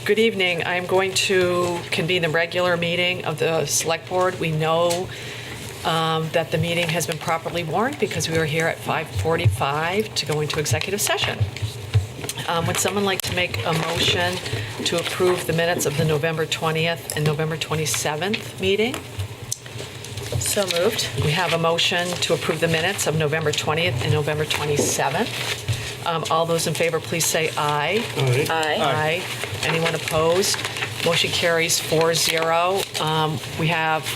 Good evening. I'm going to convene the regular meeting of the Select Board. We know that the meeting has been properly warned because we were here at 5:45 to go into executive session. Would someone like to make a motion to approve the minutes of the November 20th and November 27th meeting? So moved. We have a motion to approve the minutes of November 20th and November 27th. All those in favor, please say aye. Aye. Aye. Anyone opposed? Motion carries 4-0. We have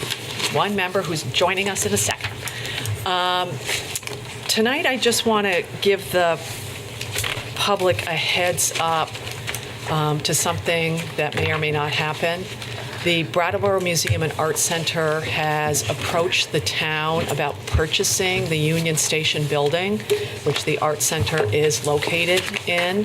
one member who's joining us in a second. Tonight, I just want to give the public a heads up to something that may or may not happen. The Brattleboro Museum and Art Center has approached the town about purchasing the Union Station building, which the Art Center is located in.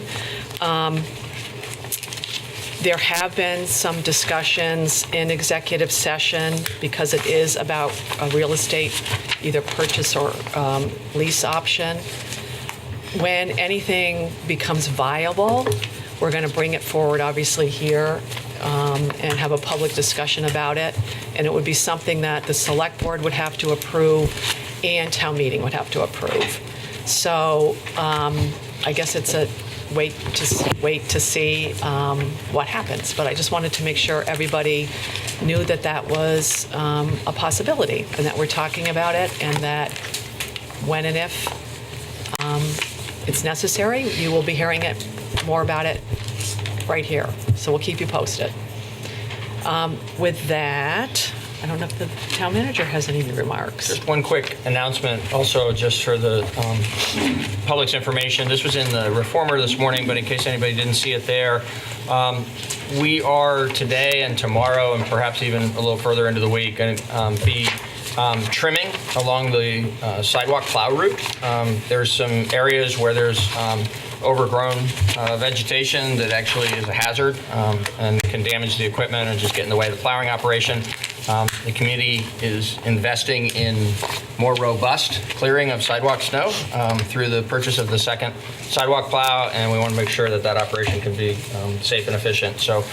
There have been some discussions in executive session because it is about a real estate, either purchase or lease option. When anything becomes viable, we're going to bring it forward, obviously, here and have a public discussion about it. And it would be something that the Select Board would have to approve and town meeting would have to approve. So I guess it's a wait to see what happens. But I just wanted to make sure everybody knew that that was a possibility and that we're talking about it, and that when and if it's necessary, you will be hearing it more about it right here. So we'll keep you posted. With that, I don't know if the town manager has any remarks. Just one quick announcement, also just for the public's information. This was in the Reformer this morning, but in case anybody didn't see it there, we are today and tomorrow, and perhaps even a little further into the week, going to be trimming along the sidewalk plow route. There's some areas where there's overgrown vegetation that actually is a hazard and can damage the equipment and just get in the way of the plowing operation. The community is investing in more robust clearing of sidewalk snow through the purchase of the second sidewalk plow, and we want to make sure that that operation can be safe and efficient. So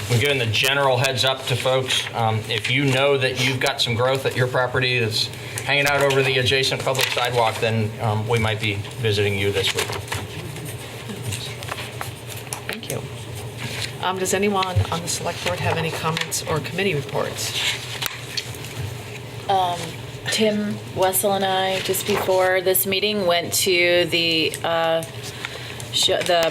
we're giving the general heads up to folks. If you know that you've got some growth at your property that's hanging out over the adjacent public sidewalk, then we might be visiting you this week. Thank you. Does anyone on the Select Board have any comments or committee reports? Tim, Wessel, and I, just before this meeting, went to the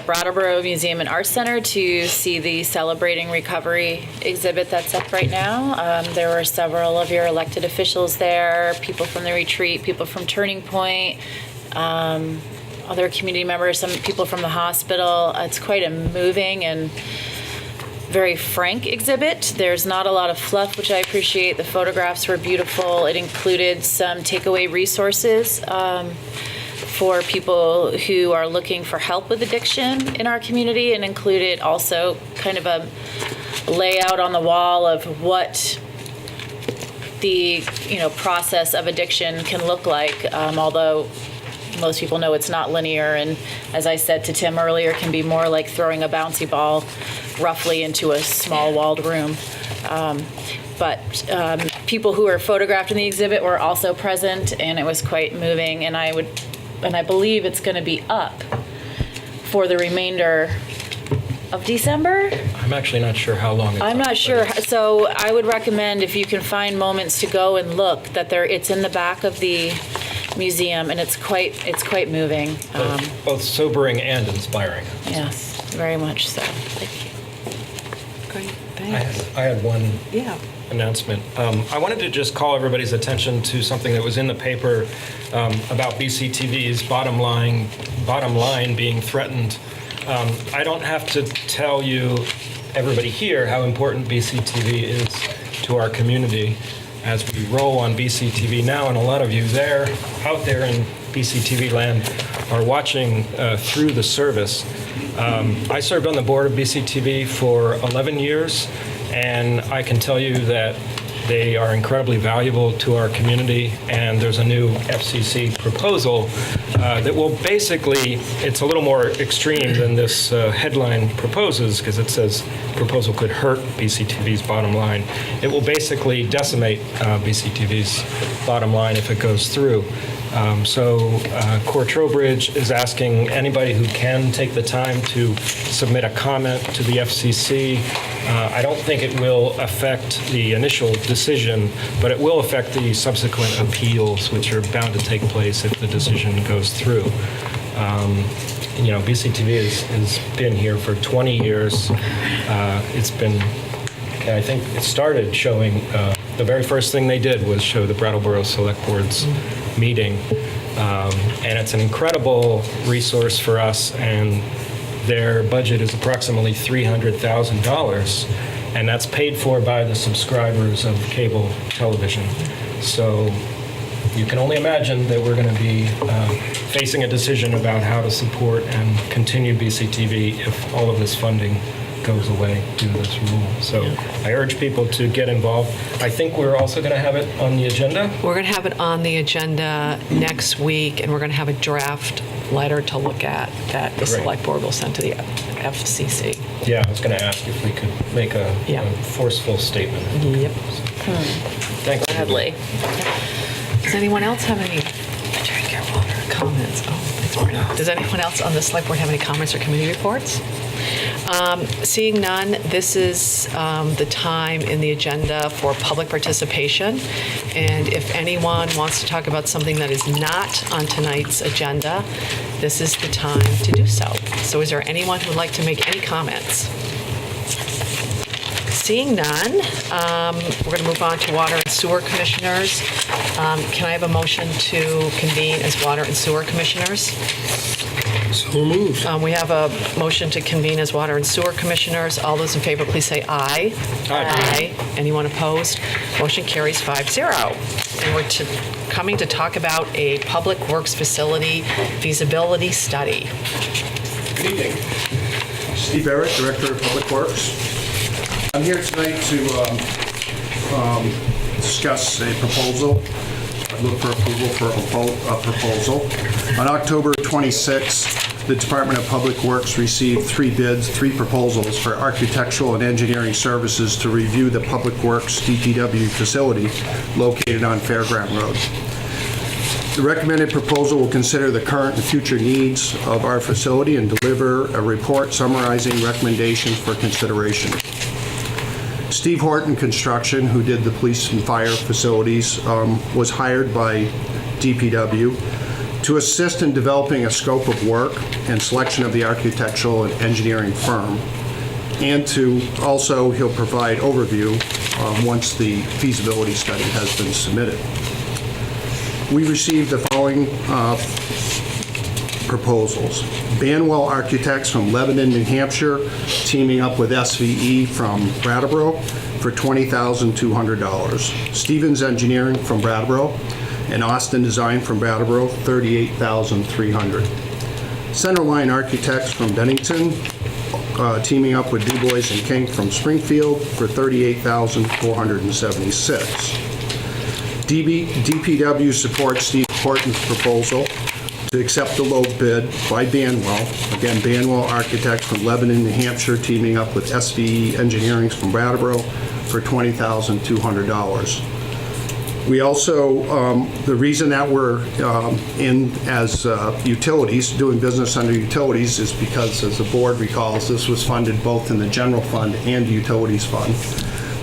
Brattleboro Museum and Art Center to see the Celebrating Recovery exhibit that's up right now. There were several of your elected officials there, people from the retreat, people from Turning Point, other community members, some people from the hospital. It's quite a moving and very frank exhibit. There's not a lot of fluff, which I appreciate. The photographs were beautiful. It included some takeaway resources for people who are looking for help with addiction in our community, and included also kind of a layout on the wall of what the process of addiction can look like, although most people know it's not linear, and as I said to Tim earlier, can be more like throwing a bouncy ball roughly into a small walled room. But people who were photographed in the exhibit were also present, and it was quite moving, and I believe it's going to be up for the remainder of December. I'm actually not sure how long it's I'm up, not sure. So I would recommend, if you can find moments to go and look, that it's in the back of the museum, and it's quite moving. both sobering and inspiring. Yes, very much so. Thank you. Great, thanks. I had one Yeah. announcement. I wanted to just call everybody's attention to something that was in the paper about BCTV's bottom line being threatened. I don't have to tell you, everybody here, how important BCTV is to our community as we roll on BCTV now, and a lot of you out there in BCTV land are watching through the service. I served on the board of BCTV for 11 years, and I can tell you that They are incredibly valuable to our community, and there's a new FCC proposal that will basically, it's a little more extreme than this headline proposes, because it says proposal could hurt BCTV's bottom line. It will basically decimate BCTV's bottom line if it goes through. Core Trowbridge is asking anybody who can take the time to submit a comment to the FCC. I don't think it will affect the initial decision, but it will affect the subsequent appeals, which are bound to take place if the decision goes through. BCTV has been here for 20 years. It's been, I think it started showing, the very first thing they did was show the Brattleboro Selectboard's meeting. And it's an incredible resource for us, and their budget is approximately $300,000, and that's paid for by the subscribers of cable television. So you can only imagine that we're going to be facing a decision about how to support and continue BCTV if all of this funding goes away due to this rule. So I urge people to get involved. I think we're also going to have it on the agenda. We're going to have it on the agenda next week, and we're going to have a draft letter to look at that the Select Board will send to the FCC. Yeah, I was going to ask if we could make a forceful statement. Yep. Thanks. Gladly. Does anyone else have any comments? Oh, thanks, Marina. Does anyone else on the Select Board have any comments or committee reports? Seeing none, this is the time in the agenda for public participation. And if anyone wants to talk about something that is not on tonight's agenda, this is the time to do so. So is there anyone who would like to make any comments? Seeing none, we're going to move on to Water and Sewer Commissioners. Can I have a motion to convene as Water and Sewer Commissioners? So moved. We have a motion to convene as Water and Sewer Commissioners. All those in favor, please say aye. Aye. Anyone opposed? Motion carries 5-0. And we're coming to talk about a public works facility feasibility study. Good evening. Steve Barrett, Director of Public Works. I'm here tonight to discuss a proposal. I look for approval for a proposal. On October 26th, the Department of Public Works received three proposals for architectural and engineering services to review the Public Works DPW facility located on Fairground Road. The recommended proposal will consider the current and future needs of our facility and deliver a report summarizing recommendations for consideration. Steve Horton Construction, who did the police and fire facilities, was hired by DPW to assist in developing a scope of work and selection of the architectural and engineering firm, and to also he'll provide overview once the feasibility study has been submitted. We received the following proposals. Banwell Architects from Lebanon, New Hampshire, teaming up with SVE from Brattleboro for $20,200. Stevens Engineering from Brattleboro and Austin Design from Brattleboro, $38,300. Centerline Architects from Bennington, teaming up with Du Bois and King from Springfield for $38,476. DPW supports Steve Horton's proposal to accept the low bid by Banwell. Again, Banwell Architects from Lebanon, New Hampshire, teaming up with SVE Engineering from Brattleboro for $20,200. We also, the reason that we're in as utilities, doing business under utilities, is because, as the board recalls, this was funded both in the general fund and utilities fund.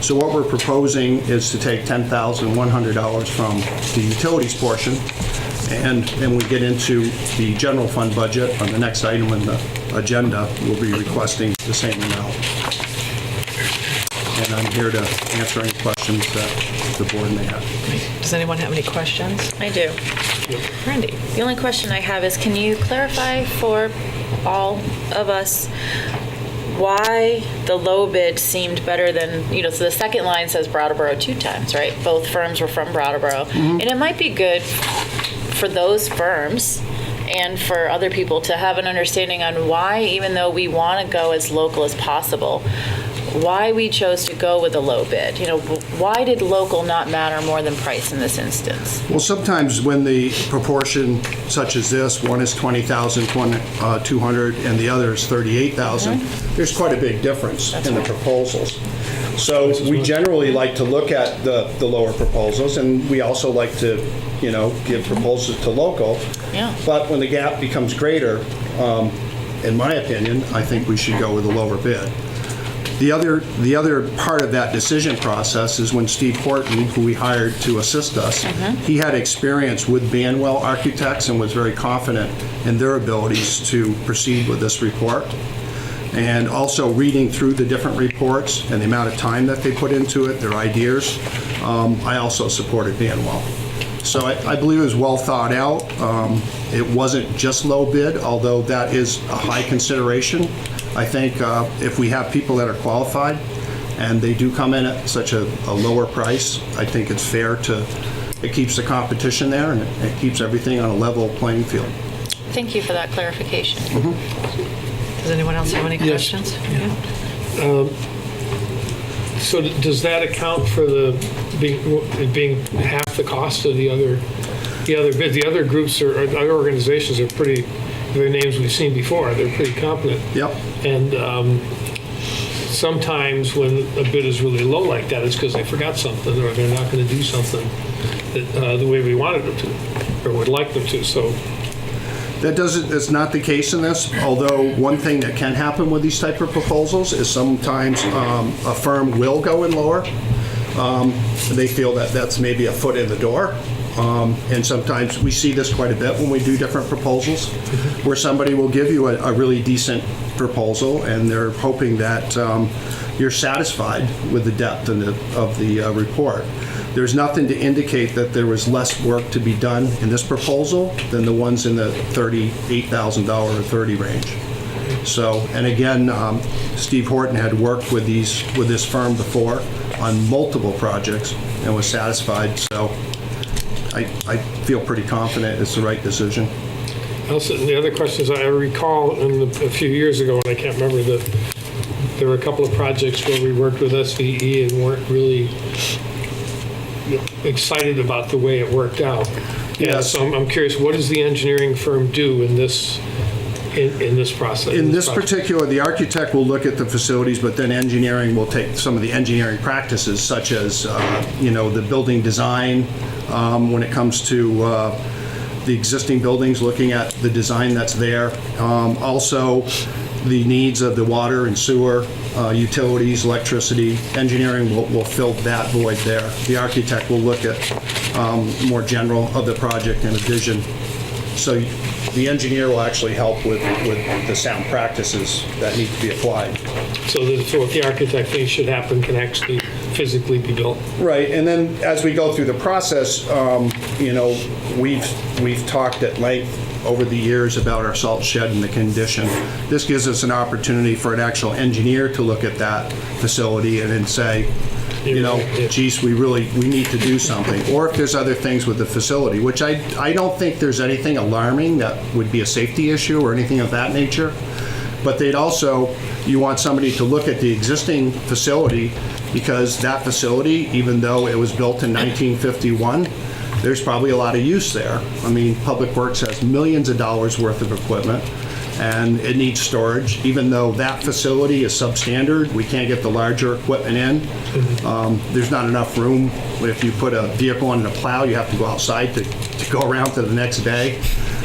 So what we're proposing is to take $10,100 from the utilities portion, and then we get into the general fund budget. On the next item on the agenda, we'll be requesting the same amount. And I'm here to answer any questions that the board may have. Does anyone have any questions? I do. Randy? The only question I have is, can you clarify for all of us why the low bid seemed better than, so the second line says Brattleboro 2 times, right? Both firms were from Brattleboro. And it might be good for those firms and for other people to have an understanding on why, even though we want to go as local as possible, why we chose to go with a low bid. You know, why did local not matter more than price in this instance? Well, sometimes when the proportion such as this, one is 20,000, 200, and the other is 38,000, there's quite a big difference in the proposals. So we generally like to look at the lower proposals, and we also like to, you know, give proposals to local. Yeah. But when the gap becomes greater, in my opinion, I think we should go with a lower bid. The other part of that decision process is when Steve Horton, who we hired to assist us, he had experience with Banwell Architects and was very confident in their abilities to proceed with this report. And also reading through the different reports and the amount of time that they put into it, their ideas, I also supported Banwell. So I believe it was well thought out. It wasn't just low bid, although that is a high consideration. I think if we have people that are qualified and they do come in at such a lower price, I think it's fair to, it keeps the competition there and it keeps everything on a level playing field. Thank you for that clarification. Does anyone else have any Yes. questions? Yeah. So does that account for it being half the cost of the other bid? The other groups or other organizations are pretty, their names we've seen before, they're pretty competent. Yep. And sometimes when a bid is really low like that, it's because they forgot something or they're not going to do something that, the way we wanted them to or would like them to. So That's not the case in this, although one thing that can happen with these type of proposals is sometimes a firm will go in lower. They feel that that's maybe a foot in the door. And sometimes we see this quite a bit when we do different proposals, where somebody will give you a really decent proposal and they're hoping that you're satisfied with the depth of the report. There's nothing to indicate that there was less work to be done in this proposal than the ones in the $38,000 or 30 range. So, and again, Steve Horton had worked with this firm before on multiple projects and was satisfied. So, I feel pretty confident it's the right decision. also, the other questions I recall a few years ago, and I can't remember, there were a couple of projects where we worked with SVE and weren't really excited about the way it worked out. Yes. So I'm curious, what does the engineering firm do in this process? In this particular, the architect will look at the facilities, but then engineering will take some of the engineering practices, such as, the building design, when it comes to the existing buildings, looking at the design that's there. Also, the needs of the water and sewer, utilities, electricity. Engineering will fill that void there. The architect will look at more general of the project and a vision. So the engineer will actually help with the sound practices that need to be applied. So what the architect thinks should happen can actually physically be built. Right, and then as we go through the process, we've talked at length over the years about our salt shed and the condition. This gives us an opportunity for an actual engineer to look at that facility and then say, geez, we need to do something. Or if there's other things with the facility, which I don't think there's anything alarming that would be a safety issue or anything of that nature. But you want somebody to look at the existing facility, because that facility, even though it was built in 1951, there's probably a lot of use there. I mean, Public Works has millions of dollars worth of equipment, and it needs storage. Even though that facility is substandard, we can't get the larger equipment in. There's not enough room. If you put a vehicle on a plow, you have to go outside to go around to the next day.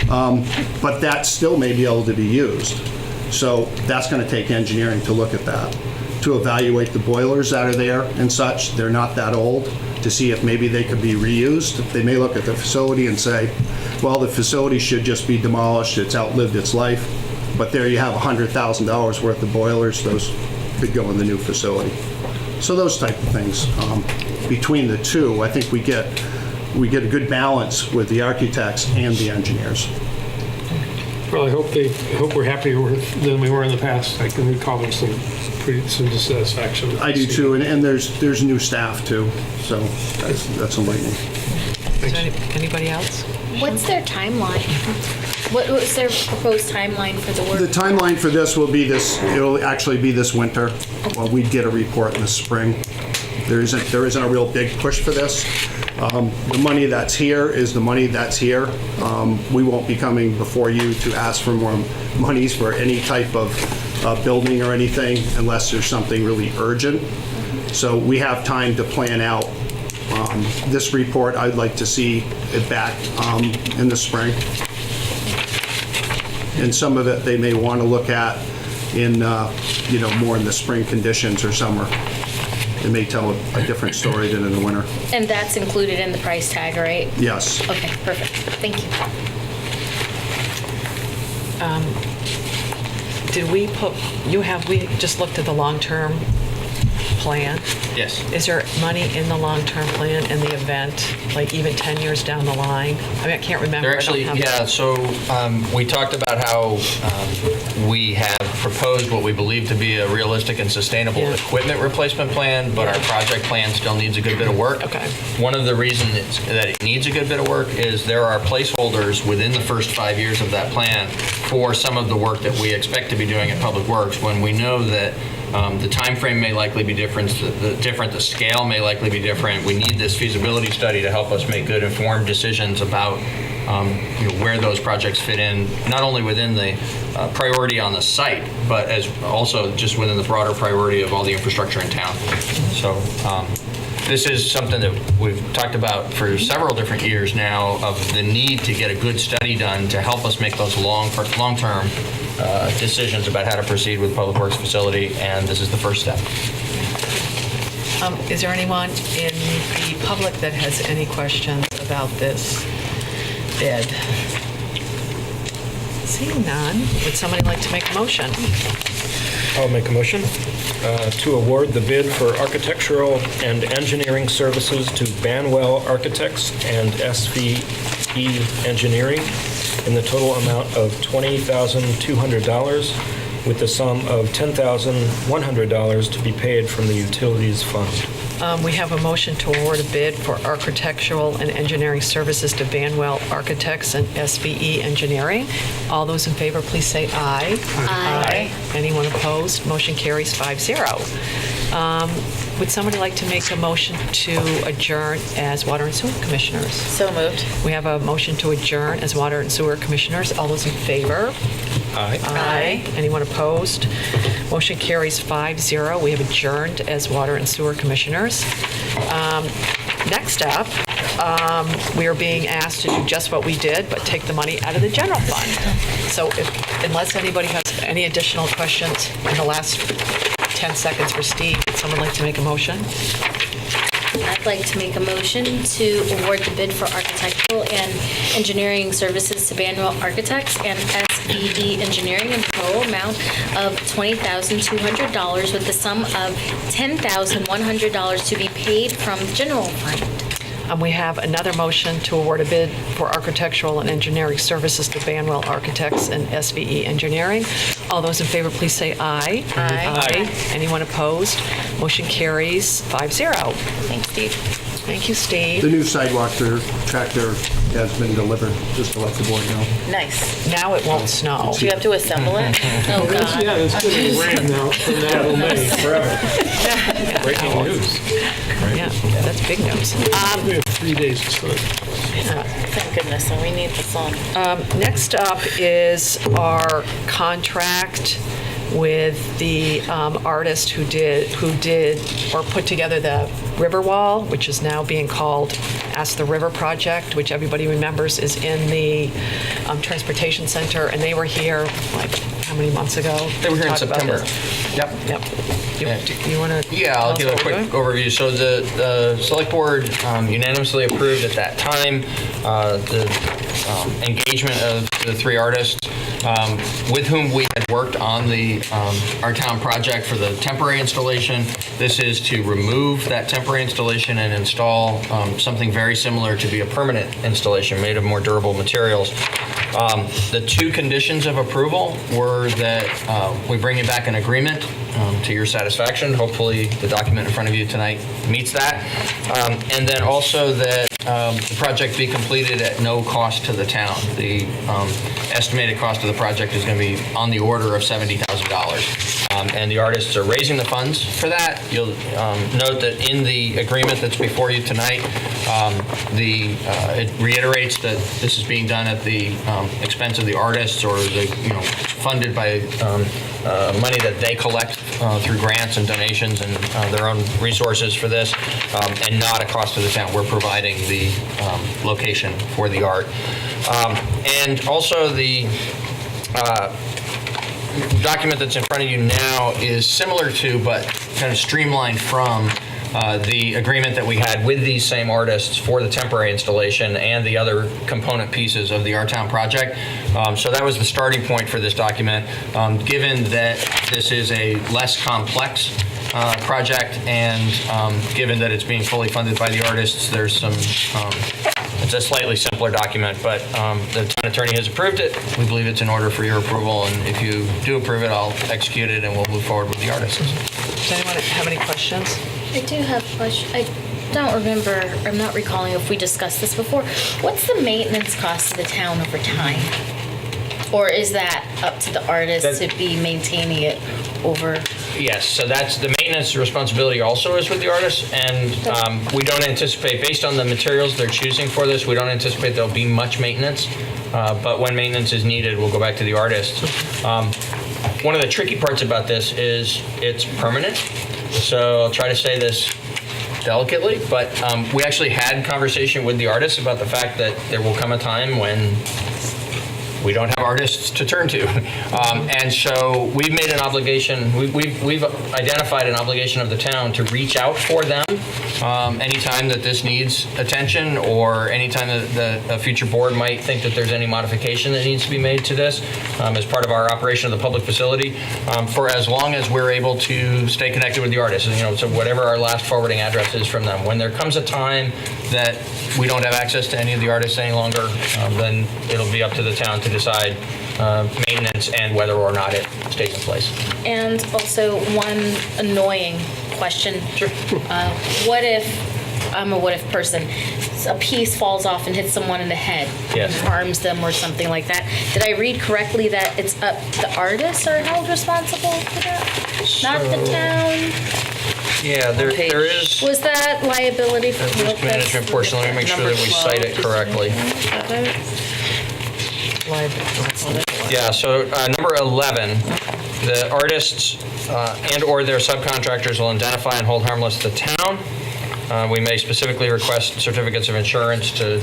But that still may be able to be used. So that's going to take engineering to look at that, to evaluate the boilers that are there and such. They're not that old, to see if maybe they could be reused. They may look at the facility and say, well, the facility should just be demolished. It's outlived its life. But there you have $100,000 worth of boilers. Those could go in the new facility. So those type of things. Between the two, I think we get a good balance with the architects and the engineers. Well, I hope we're happier than we were in the past. I can recall them some dissatisfaction. I do too, and there's new staff too, so that's enlightening. Is there anybody else? What's their timeline? What's their proposed timeline for the work? The timeline for this will be this, it'll actually be this winter. Well, we'd get a report in the spring. There isn't a real big push for this. The money that's here is the money that's here. We won't be coming before you to ask for more monies for any type of building or anything unless there's something really urgent. So we have time to plan out. This report, I'd like to see it back in the spring. And some of it they may want to look at in, more in the spring conditions or summer. It may tell a different story than in the winter. And that's included in the price tag, right? Yes. Okay, perfect. Thank you. We just looked at the long-term plan. Yes. Is there money in the long-term plan in the event, like even 10 years down the line? I mean, I can't remember. There I don't actually, have yeah, it. so we talked about how we have proposed what we believe to be a realistic and sustainable Yeah. equipment replacement plan, but our project plan still needs a good bit of work. Okay. One of the reasons that it needs a good bit of work is there are placeholders within the first 5 years of that plan for some of the work that we expect to be doing at Public Works when we know that the time frame may likely be different, the scale may likely be different. We need this feasibility study to help us make good informed decisions about where those projects fit in, not only within the priority on the site, but as also just within the broader priority of all the infrastructure in town. So this is something that we've talked about for several different years now of the need to get a good study done to help us make those long-term decisions about how to proceed with Public Works facility, and this is the first step. Is there anyone in the public that has any questions about this bid? Seeing none, would somebody like to make a motion? I'll make a motion to award the bid for architectural and engineering services to Banwell Architects and SVE Engineering in the total amount of $20,200 with the sum of $10,100 to be paid from the Utilities Fund. We have a motion to award a bid for architectural and engineering services to Banwell Architects and SVE Engineering. All those in favor, please say aye. Aye. Anyone opposed? Motion carries 5-0. Would somebody like to make a motion to adjourn as Water and Sewer Commissioners? So moved. We have a motion to adjourn as Water and Sewer Commissioners. All those in favor? Aye. Aye. Anyone opposed? Motion carries 5-0. We have adjourned as Water and Sewer Commissioners. Next up, we are being asked to do just what we did, but take the money out of the general fund. So unless anybody has any additional questions in the last 10 seconds for Steve, would someone like to make a motion? I'd like to make a motion to award the bid for architectural and engineering services to Banwell Architects and SVE Engineering in the total amount of $20,200 with the sum of $10,100 to be paid from the general fund. We have another motion to award a bid for architectural and engineering services to Banwell Architects and SVE Engineering. All those in favor, please say aye. Aye. Anyone opposed? Motion carries 5-0. Thanks, Steve. Thank you, Steve. The new sidewalk tractor has been delivered, just to let the board know. Nice. Now it won't snow. Do you have to assemble it? Oh, God. Yeah, it's going to rain now from now till May. Forever. Breaking news. Yeah, that's big news. We have 3 days to start. Thank goodness, so we need the sun. Next up is our contract with the artist who did or put together the river wall, which is now being called Ask the River Project, which everybody remembers is in the transportation center, and they were here like how many months ago? They were here in Talk about September. this. Yep. You want to? Yeah, I'll give a quick overview. So the Select Board unanimously approved at that time the engagement of the three artists with whom we had worked on our town project for the temporary installation. This is to remove that temporary installation and install something very similar to be a permanent installation made of more durable materials. The two conditions of approval were that we bring you back an agreement to your satisfaction. Hopefully the document in front of you tonight meets that. And then also that the project be completed at no cost to the town. The estimated cost of the project is going to be on the order of $70,000. And the artists are raising the funds for that. You'll note that in the agreement that's before you tonight, it reiterates that this is being done at the expense of the artists, or funded by money that they collect through grants and donations and their own resources for this, and not a cost to the town. We're providing the location for the art. And also the document that's in front of you now is similar to, but kind of streamlined from, the agreement that we had with these same artists for the temporary installation and the other component pieces of the Our Town project. So that was the starting point for this document. Given that this is a less complex project, and given that it's being fully funded by the artists, there's some, it's a slightly simpler document, but the town attorney has approved it. We believe it's in order for your approval, and if you do approve it, I'll execute it and we'll move forward with the artists. Does anyone have any questions? I do have a question. I don't remember, I'm not recalling if we discussed this before. What's the maintenance cost to the town over time? Or is that up to the artist to be maintaining it over? Yes, so that's the maintenance responsibility also is with the artists, and we don't anticipate, based on the materials they're choosing for this, we don't anticipate there'll be much maintenance, but when maintenance is needed, we'll go back to the artists. One of the tricky parts about this is it's permanent, so I'll try to say this delicately, but we actually had conversation with the artists about the fact that there will come a time when we don't have artists to turn to. And so we've made an obligation, we've identified an obligation of the town to reach out for them anytime that this needs attention, or anytime that a future board might think that there's any modification that needs to be made to this as part of our operation of the public facility, for as long as we're able to stay connected with the artists. So whatever our last forwarding address is from them. When there comes a time that we don't have access to any of the artists any longer, then it'll be up to the town to decide maintenance and whether or not it stays in place. And also one annoying question. Sure. What if, I'm a what if person, a piece falls off and hits someone in the head? Yes. And harms them or something like that. Did I read correctly that it's up, the artists are held responsible for that? Not the town? Yeah, there is Was that liability for risk management portion. Let me make sure that we cite it correctly. Yeah, so number 11, the artists and or their subcontractors will identify and hold harmless the town. We may specifically request certificates of insurance to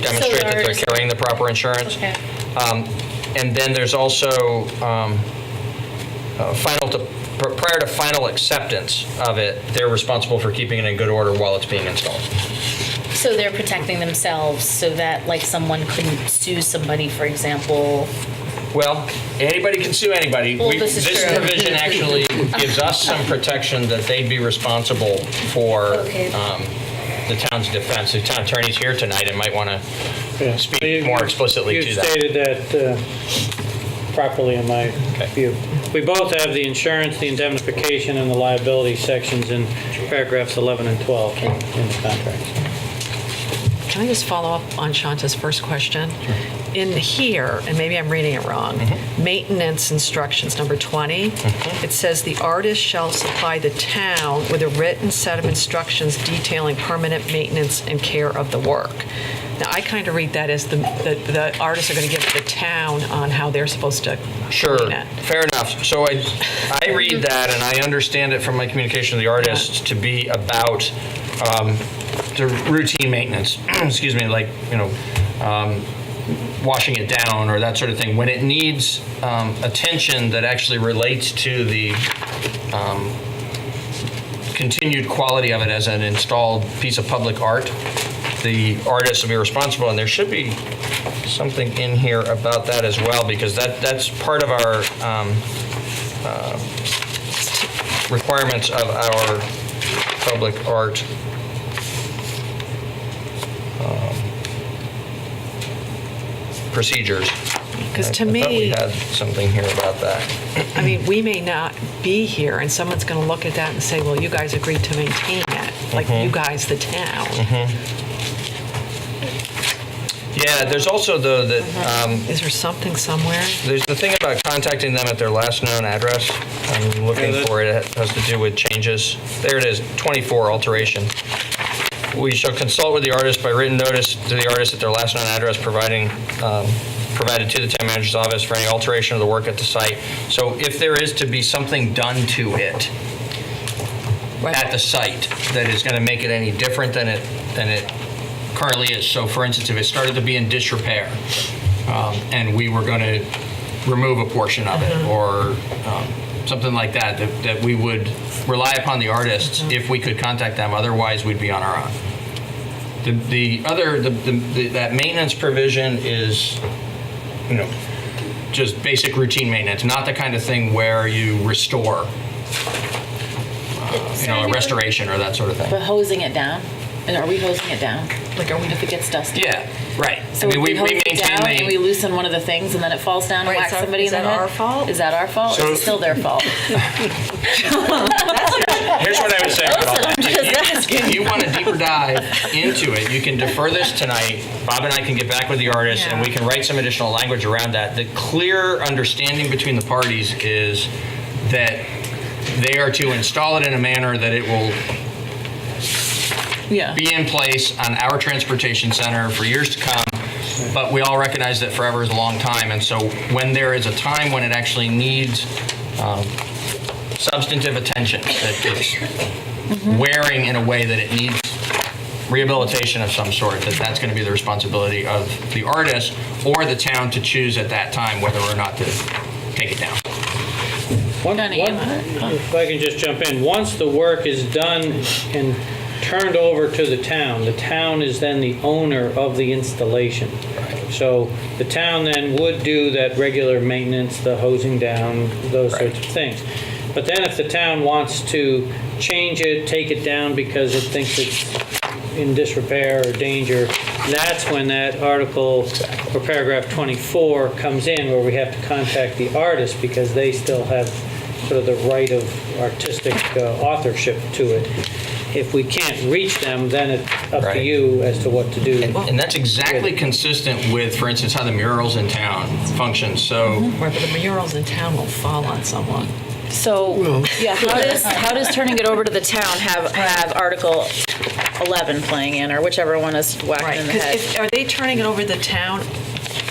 demonstrate that they're carrying the proper insurance. Okay. And then there's also prior to final acceptance of it, they're responsible for keeping it in good order while it's being installed. So they're protecting themselves so that like someone couldn't sue somebody, for example. Well, anybody can sue anybody. Well, this is This true. provision actually gives us some protection that they'd be responsible for the town's defense. The town attorney's here tonight and might want to speak more explicitly to that. You stated that properly in my view. We both have the insurance, the indemnification, and the liability sections in paragraphs 11 and 12 in the contract. Can I just follow up on Shanta's first question? Sure. In here, and maybe I'm reading it wrong, maintenance instructions, number 20, it says the artist shall supply the town with a written set of instructions detailing permanent maintenance and care of the work. Now, I kind of read that as the artists are going to give the town on how they're supposed to clean it. Fair enough. So I read that, and I understand it from my communication with the artists to be about the routine maintenance. Excuse me, like washing it down or that sort of thing. When it needs attention that actually relates to the continued quality of it as an installed piece of public art, the artist will be responsible, and there should be something in here about that as well, because that's part of our requirements of our public art procedures. Because to I thought we me, had something here about that. I mean, we may not be here, and someone's going to look at that and say, well, you guys agreed to maintain it, like you guys, the town. Yeah, there's also Is there something somewhere? there's the thing about contacting them at their last known address. I'm looking for it. It has to do with changes. There it is, 24 alteration. We shall consult with the artist by written notice to the artist at their last known address, provided to the town manager's office for any alteration of the work at the site. So if there is to be something done to it at the site that is going to make it any different than it currently is. So for instance, if it started to be in disrepair and we were going to remove a portion of it or something like that, that we would rely upon the artists if we could contact them. Otherwise, we'd be on our own. That maintenance provision is, just basic routine maintenance, not the kind of thing where you restore, a restoration or that sort of thing. But hosing it down? And are we hosing it down? Like, if it gets dusty? Yeah, right. So we hose it down and we loosen one of the things and then it falls down and whacks somebody in the head? Is that our fault? Is that our fault? Or is it still their fault? Here's what I would say about all that. If you want a deeper dive into it, you can defer this tonight. Bob and I can get back with the artist and we can write some additional language around that. The clear understanding between the parties is that they are to install it in a manner that it will be in place on our transportation center for years to come, but we all recognize that forever is a long time, and so when there is a time when it actually needs substantive attention, that it's wearing in a way that it needs rehabilitation of some sort, that's going to be the responsibility of the artist or the town to choose at that time whether or not to take it down. If I can just jump in, once the work is done and turned over to the town is then the owner of the installation. So the town then would do that regular maintenance, the hosing down, those sorts of things. But then if the town wants to change it, take it down because it thinks it's in disrepair or danger, that's when that article or paragraph 24 comes in, where we have to contact the artist because they still have sort of the right of artistic authorship to it. If we can't reach them, then it's up to you as to what to do. And that's exactly consistent with, for instance, how the murals in town function. So, Right, but the murals in town will fall on someone. So, how does turning it over to the town have Article 11 playing in, or whichever one is whacking Right, in the head? because are they turning it over to the town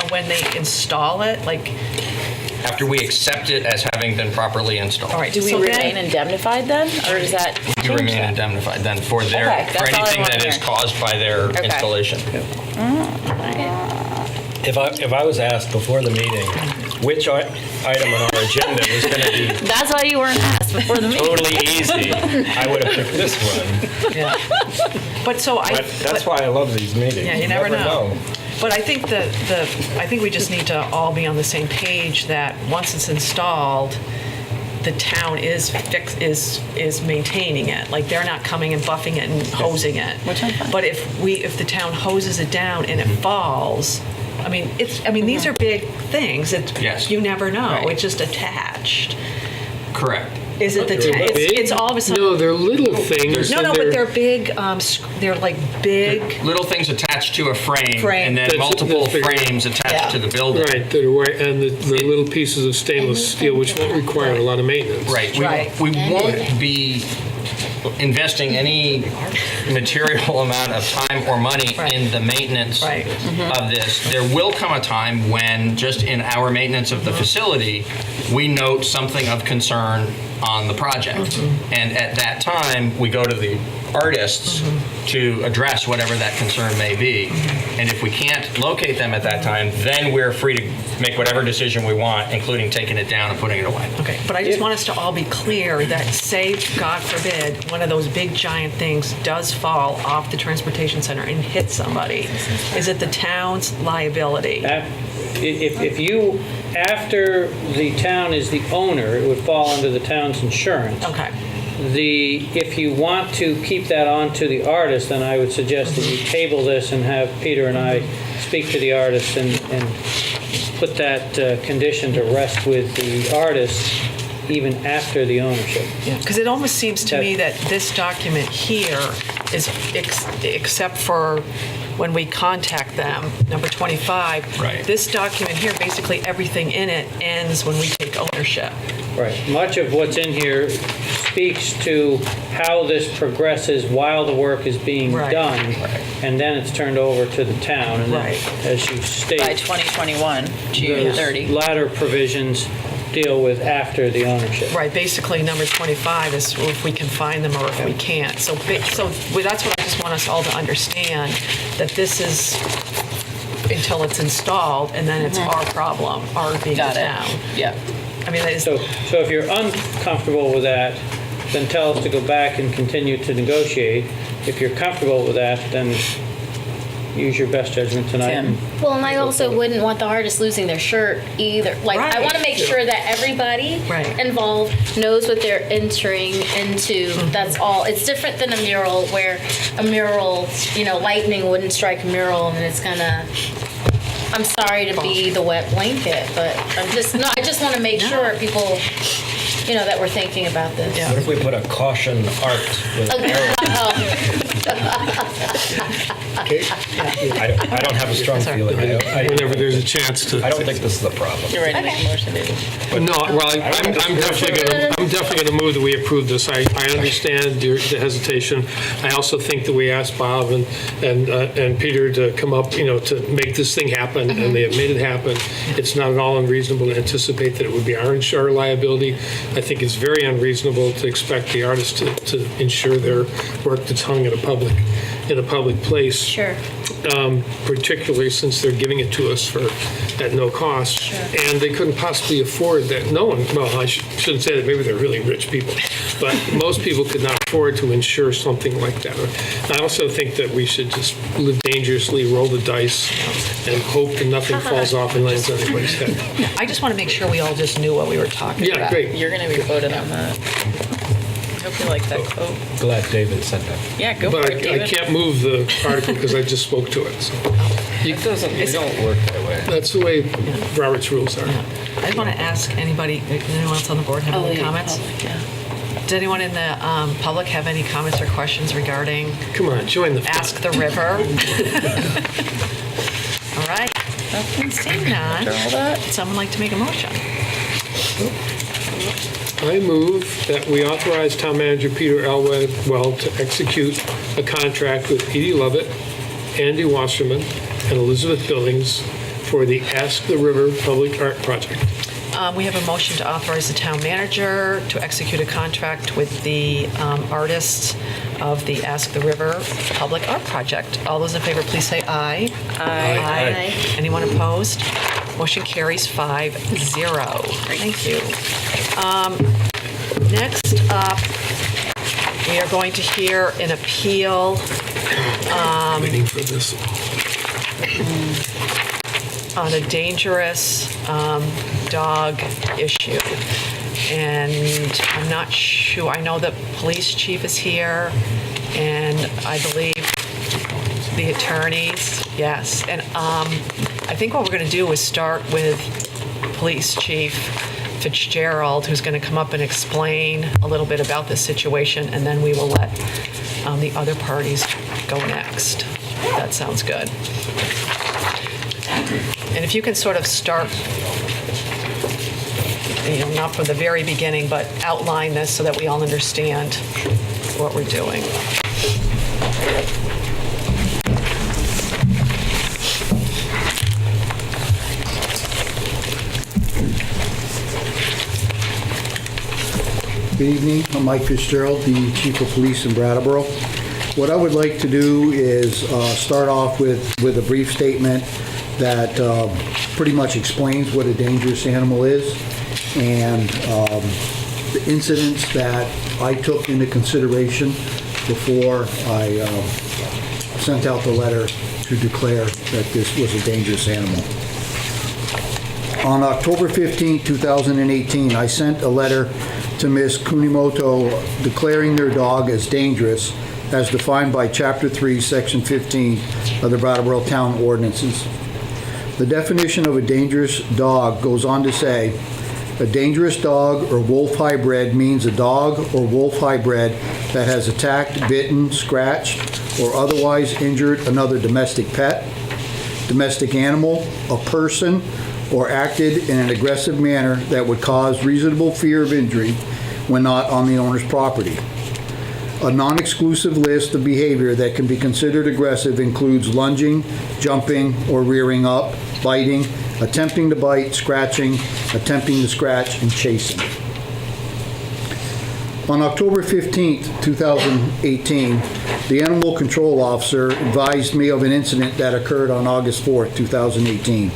when they install it? Like, after we accept it as having been properly installed, all right, Do we so remain then, indemnified then, or does that you change remain that? indemnified then for Okay, that's all I anything wanna that is hear. caused by their installation. If I was asked before the meeting which item on our agenda was going to be That's why you weren't asked before the meeting. totally easy, I would have picked this one. yeah. But so But that's why I love these meetings. Yeah, you never know. But I think I think we just need to all be on the same page that once it's installed, the town is maintaining it. Like, they're not coming and buffing it and hosing it. Which I'm fine. But if the town hoses it down and it falls, these are big things. Yes. You never know. Right. It's just attached. Correct. Is it the town? It's all of a sudden. No, they're little things. No, and but they're big. They're like big. Little things attached to a frame, Frame. and then That's multiple bigger. frames attached to the building. Right, they're white, and the little pieces of stainless steel, which won't require a lot of maintenance. Right. Right. We won't be investing any material amount of time or money in the maintenance Right. of this. There will come a time when, just in our maintenance of the facility, we note something of concern on the project. And at that time, we go to the artists to address whatever that concern may be. And if we can't locate them at that time, then we're free to make whatever decision we want, including taking it down and putting it away. Okay, but I just want us to all be clear that, say, God forbid, one of those big giant things does fall off the transportation center and hit somebody. Is it the town's liability? If you, after the town is the owner, it would fall under the town's insurance. Okay. If you want to keep that on to the artist, then I would suggest that you table this and have Peter and I speak to the artist and put that condition to rest with the artist. even after the ownership. Because it almost seems to me that this document here is, except for when we contact them, number 25, Right. this document here, basically everything in it ends when we take ownership. Right. Much of what's in here speaks to how this progresses while the work is being Right. done, and then it's turned over to the town. And then, Right. as you state, By 2021, June those 30. latter provisions deal with after the ownership. Right, basically number 25 is if we can find them or if we can't. So that's what I just want us all to understand, that this is until it's installed, and then it's our problem, our being the Got it. town. Yep. I mean, that is, So if you're uncomfortable with that, then tell us to go back and continue to negotiate. If you're comfortable with that, then use your best judgment tonight. Tim. Well, and I also wouldn't want the artist losing their shirt either. Like, I Right. want to make sure that everybody Right. involved knows what they're entering into. That's all. It's different than a mural, where a mural, lightning wouldn't strike a mural, and it's gonna. I'm sorry to be the wet blanket, but I just want to make sure people, that we're thinking about this. Yeah. What if we put a caution art with an arrow? I don't have a strong feeling. Whenever there's a chance to. I don't think this is the problem. You're ready to make a motion, David? No, well, I'm definitely gonna move that we approve this. I understand the hesitation. I also think that we asked Bob and Peter to come up, to make this thing happen, and they have made it happen. It's not at all unreasonable to anticipate that it would be our liability. I think it's very unreasonable to expect the artist to insure their work that's hung in a public place. Sure. Particularly since they're giving it to us at no cost. Sure. And they couldn't possibly afford that. No one, well, I shouldn't say that, maybe they're really rich people, but most people could not afford to insure something like that. I also think that we should just live dangerously, roll the dice, and hope that nothing falls off and lands on anybody's head. I just want to make sure we all just knew what we were talking Yeah, about. great. You're going to be voted on that. I hope you like that quote. Glad David said that. Yeah, go for But it, I David. can't move the article because I just spoke to it. So It don't work that way. that's the way Robert's rules are. I just want to ask anyone else on the board have any comments? Yeah. Does anyone in the public have any comments or questions regarding Come on, join the fun. Ask the River? All right. Seeing none, would someone like to make a motion? I move that we authorize Town Manager Peter Elwell to execute a contract with Edie Lovett, Andy Wasserman, and Elizabeth Billings for the Ask the River Public Art Project. We have a motion to authorize the town manager to execute a contract with the artists of the Ask the River Public Art Project. All those in favor, please say aye. Aye. Anyone opposed? Motion carries 5-0. Thank you. Next up, we are going to hear an appeal Waiting for this. on a dangerous dog issue. And I'm not sure, I know the police chief is here, and I believe the attorneys, yes. And I think what we're going to do is start with Police Chief Fitzgerald, who's going to come up and explain a little bit about this situation, and then we will let the other parties go next. That sounds good. And if you can sort of start, not from the very beginning, but outline this so that we all understand what we're doing. Good evening, I'm Mike Fitzgerald, the Chief of Police in Brattleboro. What I would like to do is start off with a brief statement that pretty much explains what a dangerous animal is and the incidents that I took into consideration before I sent out the letter to declare that this was a dangerous animal. On October 15, 2018, I sent a letter to Ms. Kunimoto declaring their dog as dangerous as defined by Chapter 3, Section 15 of the Brattleboro Town Ordinances. The definition of a dangerous dog goes on to say A dangerous dog or wolf hybrid means a dog or wolf hybrid that has attacked, bitten, scratched, or otherwise injured another domestic pet, domestic animal, a person, or acted in an aggressive manner that would cause reasonable fear of injury when not on the owner's property. A non-exclusive list of behavior that can be considered aggressive includes lunging, jumping, or rearing up, biting, attempting to bite, scratching, attempting to scratch, and chasing. On October 15th, 2018, the animal control officer advised me of an incident that occurred on August 4th, 2018.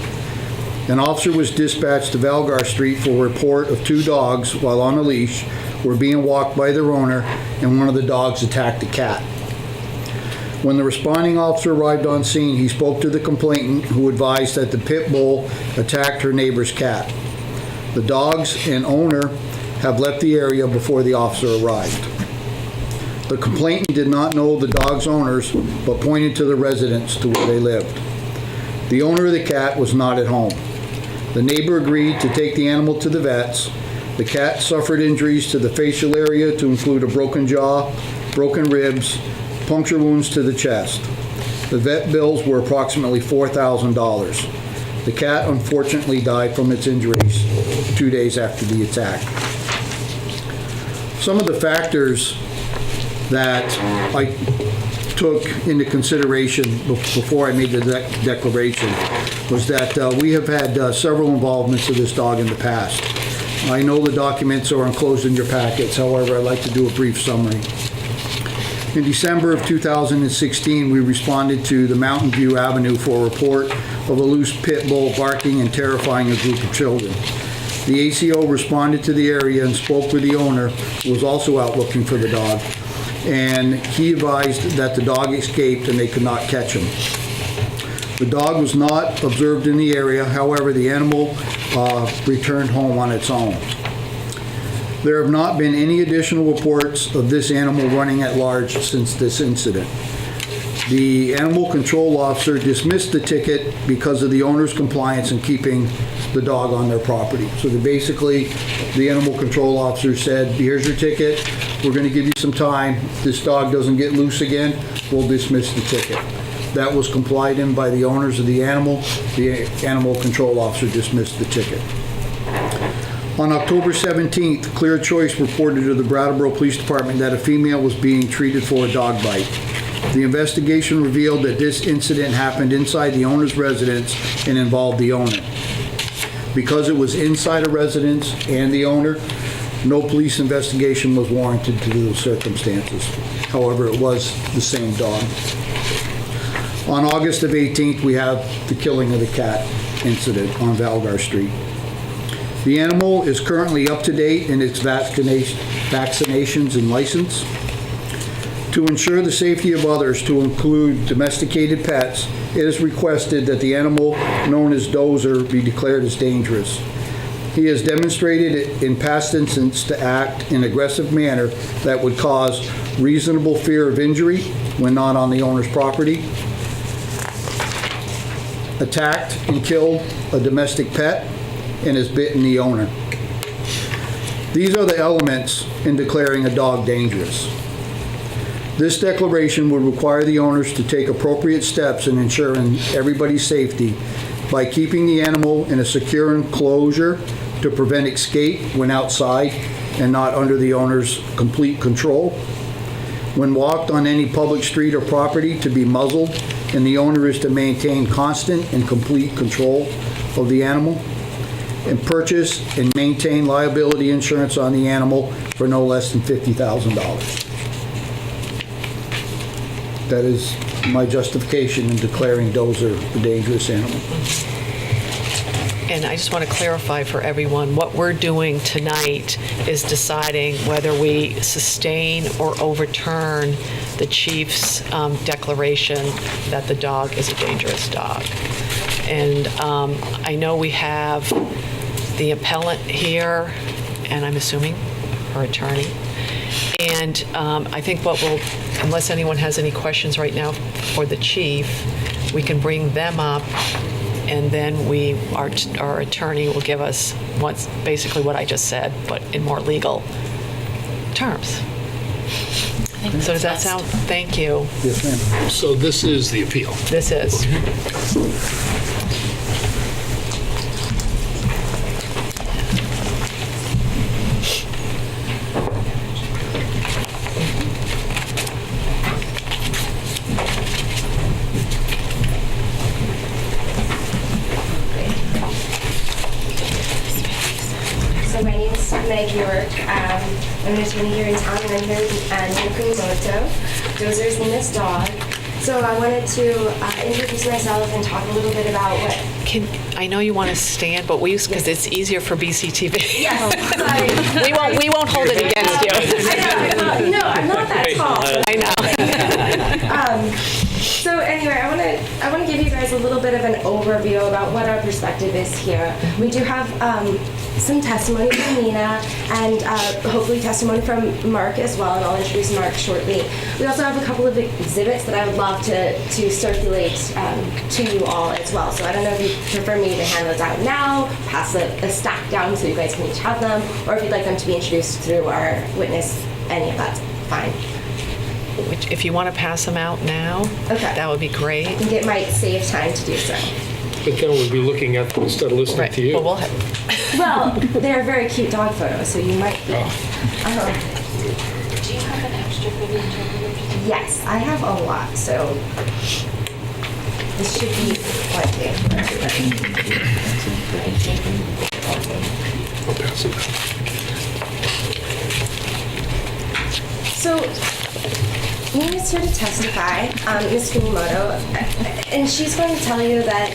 An officer was dispatched to Valgar Street for a report of two dogs, while on a leash, were being walked by their owner, and one of the dogs attacked a cat. When the responding officer arrived on scene, he spoke to the complainant, who advised that the pit bull attacked her neighbor's cat. The dogs and owner have left the area before the officer arrived. The complainant did not know the dog's owners, but pointed to the residence to where they lived. The owner of the cat was not at home. The neighbor agreed to take the animal to the vets. The cat suffered injuries to the facial area to include a broken jaw, broken ribs, puncture wounds to the chest. The vet bills were approximately $4,000. The cat unfortunately died from its injuries 2 days after the attack. Some of the factors that I took into consideration before I made the declaration was that we have had several involvements of this dog in the past. I know the documents are enclosed in your packets, however, I'd like to do a brief summary. In December of 2016, we responded to the Mountain View Avenue for a report of a loose pit bull barking and terrifying a group of children. The ACO responded to the area and spoke with the owner, who was also out looking for the dog, and he advised that the dog escaped and they could not catch him. The dog was not observed in the area, however, the animal returned home on its own. There have not been any additional reports of this animal running at large since this incident. The animal control officer dismissed the ticket because of the owner's compliance in keeping the dog on their property. So basically, the animal control officer said, here's your ticket, we're going to give you some time. If this dog doesn't get loose again, we'll dismiss the ticket. That was complied in by the owners of the animal. The animal control officer dismissed the ticket. On October 17th, Clear Choice reported to the Brattleboro Police Department that a female was being treated for a dog bite. The investigation revealed that this incident happened inside the owner's residence and involved the owner. Because it was inside a residence and the owner, no police investigation was warranted due to those circumstances. However, it was the same dog. On August of 18th, we have the killing of the cat incident on Valgar Street. The animal is currently up to date in its vaccinations and license. To ensure the safety of others, to include domesticated pets, it is requested that the animal known as Dozer be declared as dangerous. He has demonstrated in past incidents to act in an aggressive manner that would cause reasonable fear of injury when not on the owner's property, attacked and killed a domestic pet, and has bitten the owner. These are the elements in declaring a dog dangerous. This declaration would require the owners to take appropriate steps in ensuring everybody's safety by keeping the animal in a secure enclosure to prevent escape when outside and not under the owner's complete control. When walked on any public street or property, to be muzzled, and the owner is to maintain constant and complete control of the animal, and purchase and maintain liability insurance on the animal for no less than $50,000. That is my justification in declaring Dozer a dangerous animal. And I just want to clarify for everyone, what we're doing tonight is deciding whether we sustain or overturn the chief's declaration that the dog is a dangerous dog. And I know we have the appellant here, and I'm assuming her attorney. And I think what we'll, unless anyone has any questions right now for the chief, we can bring them up and then our attorney will give us basically what I just said, but in more legal terms. So does that sound, thank you. Yes, ma'am. So this is the appeal. This is. So my name is Meg York. I'm an attorney here in town, and I'm here with Nukumoto. Dozer's name is Dog. So I wanted to introduce myself and talk a little bit about what... I know you want to stand, but because it's easier for BCTV. Yes, sorry. We won't hold it against you. I know. No, I'm not that tall. I know. So anyway, I want to give you guys a little bit of an overview about what our perspective is here. We do have some testimony from Nina and hopefully testimony from Mark as well, and I'll introduce Mark shortly. We also have a couple of exhibits that I would love to circulate to you all as well. So I don't know if you prefer me to hand those out now, pass a stack down so you guys can each have them, or if you'd like them to be introduced through our witness, any of that's fine. If you want to pass them out now, Okay. that would be great. I think it might save time to do so. But then we'll be looking at them instead of listening Right. to you. Well, we'll have, Well, they're very cute dog photos, so you might be. Do you have an extra for the interpreters? Yes, I have a lot, so this should be plenty for everybody. I'll pass it out. So, Nina's here to testify, Ms. Kunimoto, and she's going to tell you that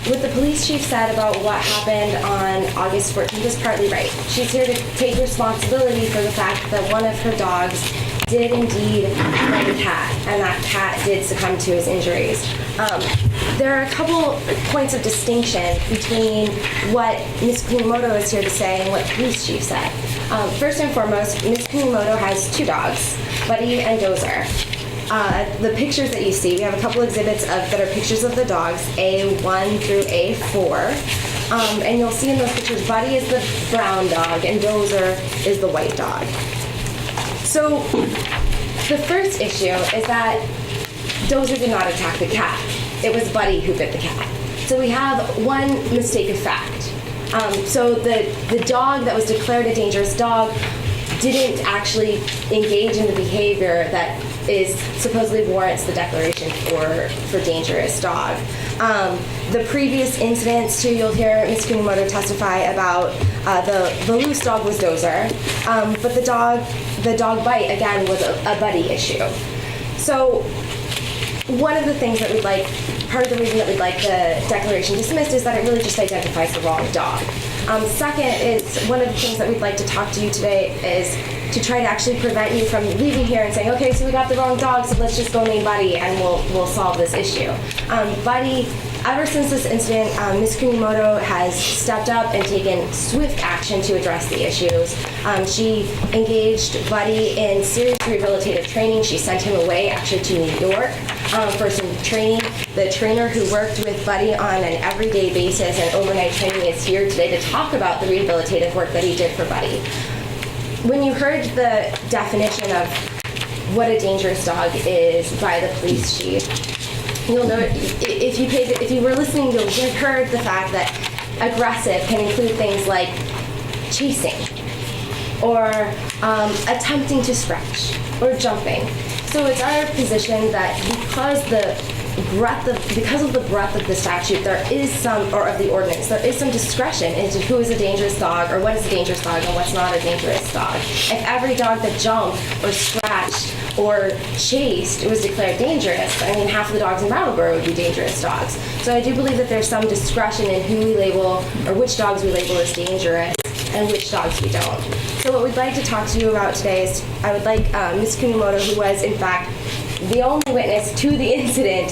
what the police chief said about what happened on August 14th is partly right. She's here to take responsibility for the fact that one of her dogs did indeed bite a cat, and that cat did succumb to his injuries. There are a couple points of distinction between what Ms. Kunimoto is here to say and what the police chief said. First and foremost, Ms. Kunimoto has two dogs, Buddy and Dozer. The pictures that you see, we have a couple exhibits that are pictures of the dogs, A1 through A4. And you'll see in those pictures, Buddy is the brown dog and Dozer is the white dog. So the first issue is that Dozer did not attack the cat. It was Buddy who bit the cat. So we have one mistake of fact. So the dog that was declared a dangerous dog didn't actually engage in the behavior that is supposedly warrants the declaration for dangerous dog. The previous incidents too, you'll hear Ms. Kunimoto testify about the loose dog was Dozer, but the dog bite again was a Buddy issue. So one of the things that we'd like, part of the reason that we'd like the declaration dismissed is that it really just identifies the wrong dog. Second is, one of the things that we'd like to talk to you today is to try to actually prevent you from leaving here and saying, okay, so we got the wrong dog, so let's just go name Buddy and we'll solve this issue. Buddy, ever since this incident, Ms. Kunimoto has stepped up and taken swift action to address the issues. She engaged Buddy in serious rehabilitative training. She sent him away actually to New York for some training. The trainer who worked with Buddy on an everyday basis and overnight training is here today to talk about the rehabilitative work that he did for Buddy. When you heard the definition of what a dangerous dog is by the police chief, you'll know, if you were listening, you'll have heard the fact that aggressive can include things like chasing or attempting to scratch or jumping. So it's our position that because of the breadth of the statute, there is some, or of the ordinance, there is some discretion into who is a dangerous dog or what is a dangerous dog and what's not a dangerous dog. If every dog that jumped or scratched or chased was declared dangerous, I mean, half of the dogs in Brattleboro would be dangerous dogs. So I do believe that there's some discretion in who we label, or which dogs we label as dangerous and which dogs we don't. So what we'd like to talk to you about today is, I would like Ms. Kunimoto, who was in fact the only witness to the incident,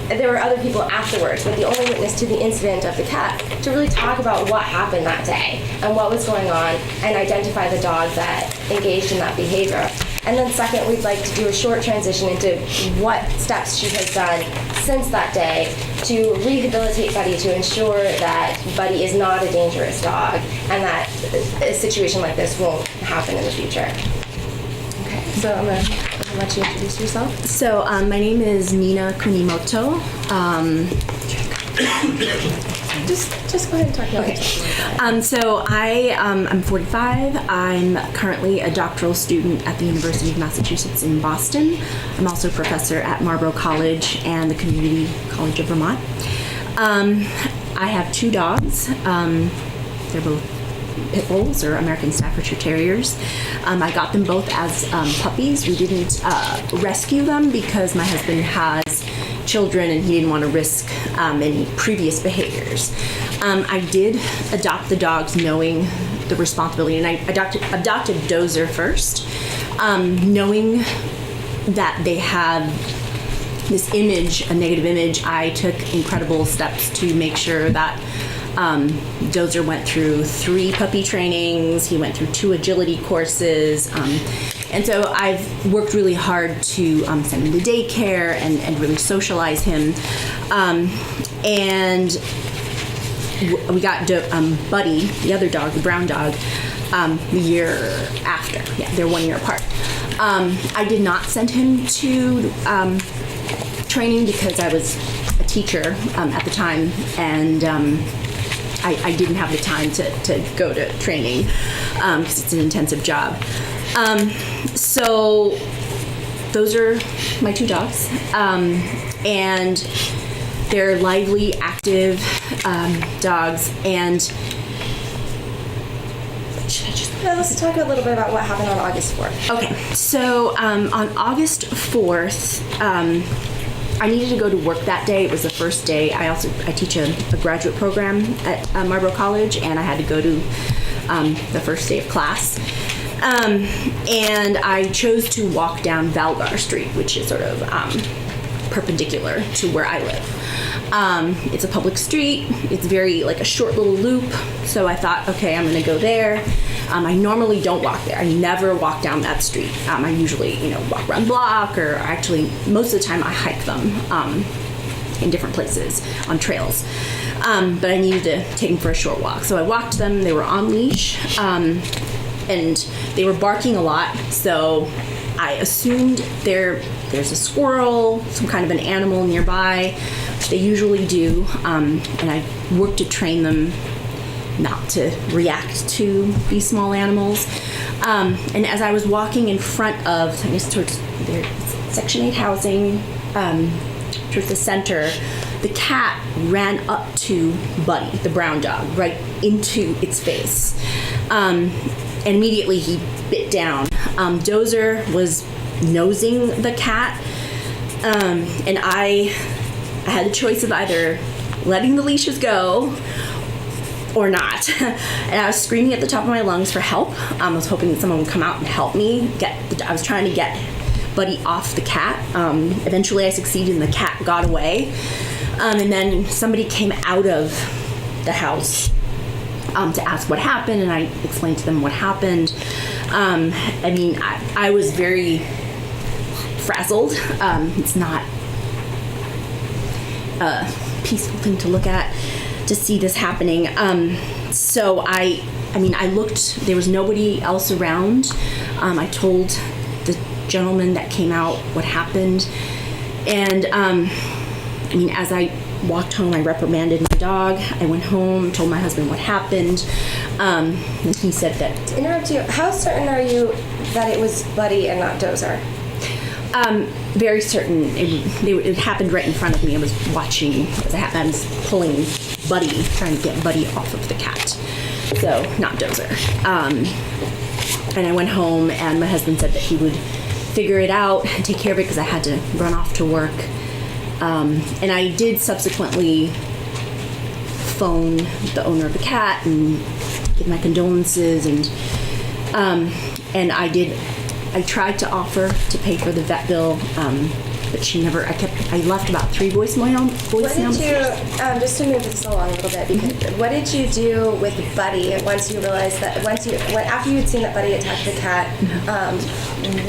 there were other people afterwards, but the only witness to the incident of the cat, to really talk about what happened that day and what was going on and identify the dog that engaged in that behavior. And then second, we'd like to do a short transition into what steps she has done since that day to rehabilitate Buddy, to ensure that Buddy is not a dangerous dog and that a situation like this won't happen in the future. Okay, so I'm going to let you introduce yourself. So my name is Nina Kunimoto. Just go ahead and talk about yourself. So I'm 45. I'm currently a doctoral student at the University of Massachusetts in Boston. I'm also a professor at Marlborough College and the Community College of Vermont. I have 2 dogs. They're both pit bulls or American Staffordshire Terriers. I got them both as puppies. We didn't rescue them because my husband has children and he didn't want to risk any previous behaviors. I did adopt the dogs knowing the responsibility, and I adopted Dozer first, knowing that they had this image, a negative image. I took incredible steps to make sure that Dozer went through 3 puppy trainings, he went through 2 agility courses, and so I've worked really hard to send him to daycare and really socialize him. And we got Buddy, the other dog, the brown dog, the year after. Yeah, they're 1 year apart. I did not send him to training because I was a teacher at the time, and I didn't have the time to go to training because it's an intensive job. So those are my 2 dogs, and they're lively, active dogs. And Let's talk a little bit about what happened on August 4th. Okay, so on August 4th, I needed to go to work that day. It was the first day. I teach a graduate program at Marlborough College, and I had to go to the first day of class. And I chose to walk down Valgar Street, which is sort of perpendicular to where I live. It's a public street. It's very like a short little loop. So I thought, okay, I'm going to go there. I normally don't walk there. I never walk down that street. I usually, walk around the block, or actually most of the time I hike them in different places on trails. But I needed to take them for a short walk. So I walked them. They were on leash, and they were barking a lot. So I assumed there's a squirrel, some kind of an animal nearby, which they usually do. And I worked to train them not to react to these small animals. And as I was walking in front of, I guess towards their Section 8 housing, towards the center, the cat ran up to Buddy, the brown dog, right into its face. And immediately he bit down. Dozer was nosing the cat, and I had the choice of either letting the leashes go or not. And I was screaming at the top of my lungs for help. I was hoping that someone would come out and help me. I was trying to get Buddy off the cat. Eventually I succeeded and the cat got away. And then somebody came out of the house to ask what happened, and I explained to them what happened. I was very frazzled. It's not a peaceful thing to look at, to see this happening. So I looked, there was nobody else around. I told the gentleman that came out what happened. And as I walked home, I reprimanded my dog. I went home, told my husband what happened. And he said that... To interrupt you, how certain are you that it was Buddy and not Dozer? Very certain. It happened right in front of me. I was watching as it happened. I was pulling Buddy, trying to get Buddy off of the cat. So, not Dozer. And I went home, and my husband said that he would figure it out and take care of it because I had to run off to work. And I did subsequently phone the owner of the cat and give my condolences, and I tried to offer to pay for the vet bill, but she never. I left about 3 voicemail. What did you, just to move this along a little bit, because what did you do with Buddy once you realized that, after you had seen that Buddy attacked the cat,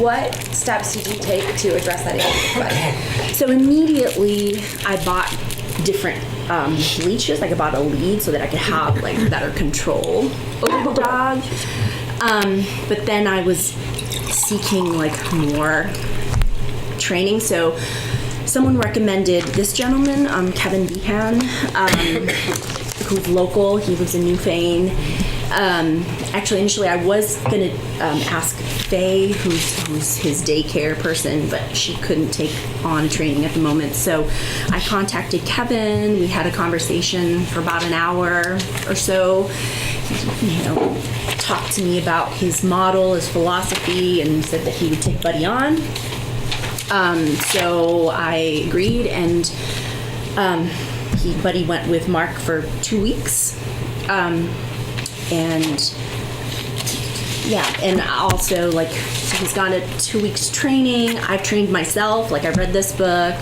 what steps did you take to address that issue with Buddy? So immediately I bought different leashes. Like I bought a lead so that I could have like better control over the dog. But then I was seeking like more training. So someone recommended this gentleman, Kevin Behan, who's local. He lives in Newfane. Actually, initially I was gonna ask Faye, who's his daycare person, but she couldn't take on training at the moment. So I contacted Kevin. We had a conversation for about an hour or so. He, talked to me about his model, his philosophy, and said that he would take Buddy on. So I agreed, and Buddy went with Mark for 2 weeks. And yeah, and also like so he's gone to 2 weeks training. I've trained myself. Like I read this book,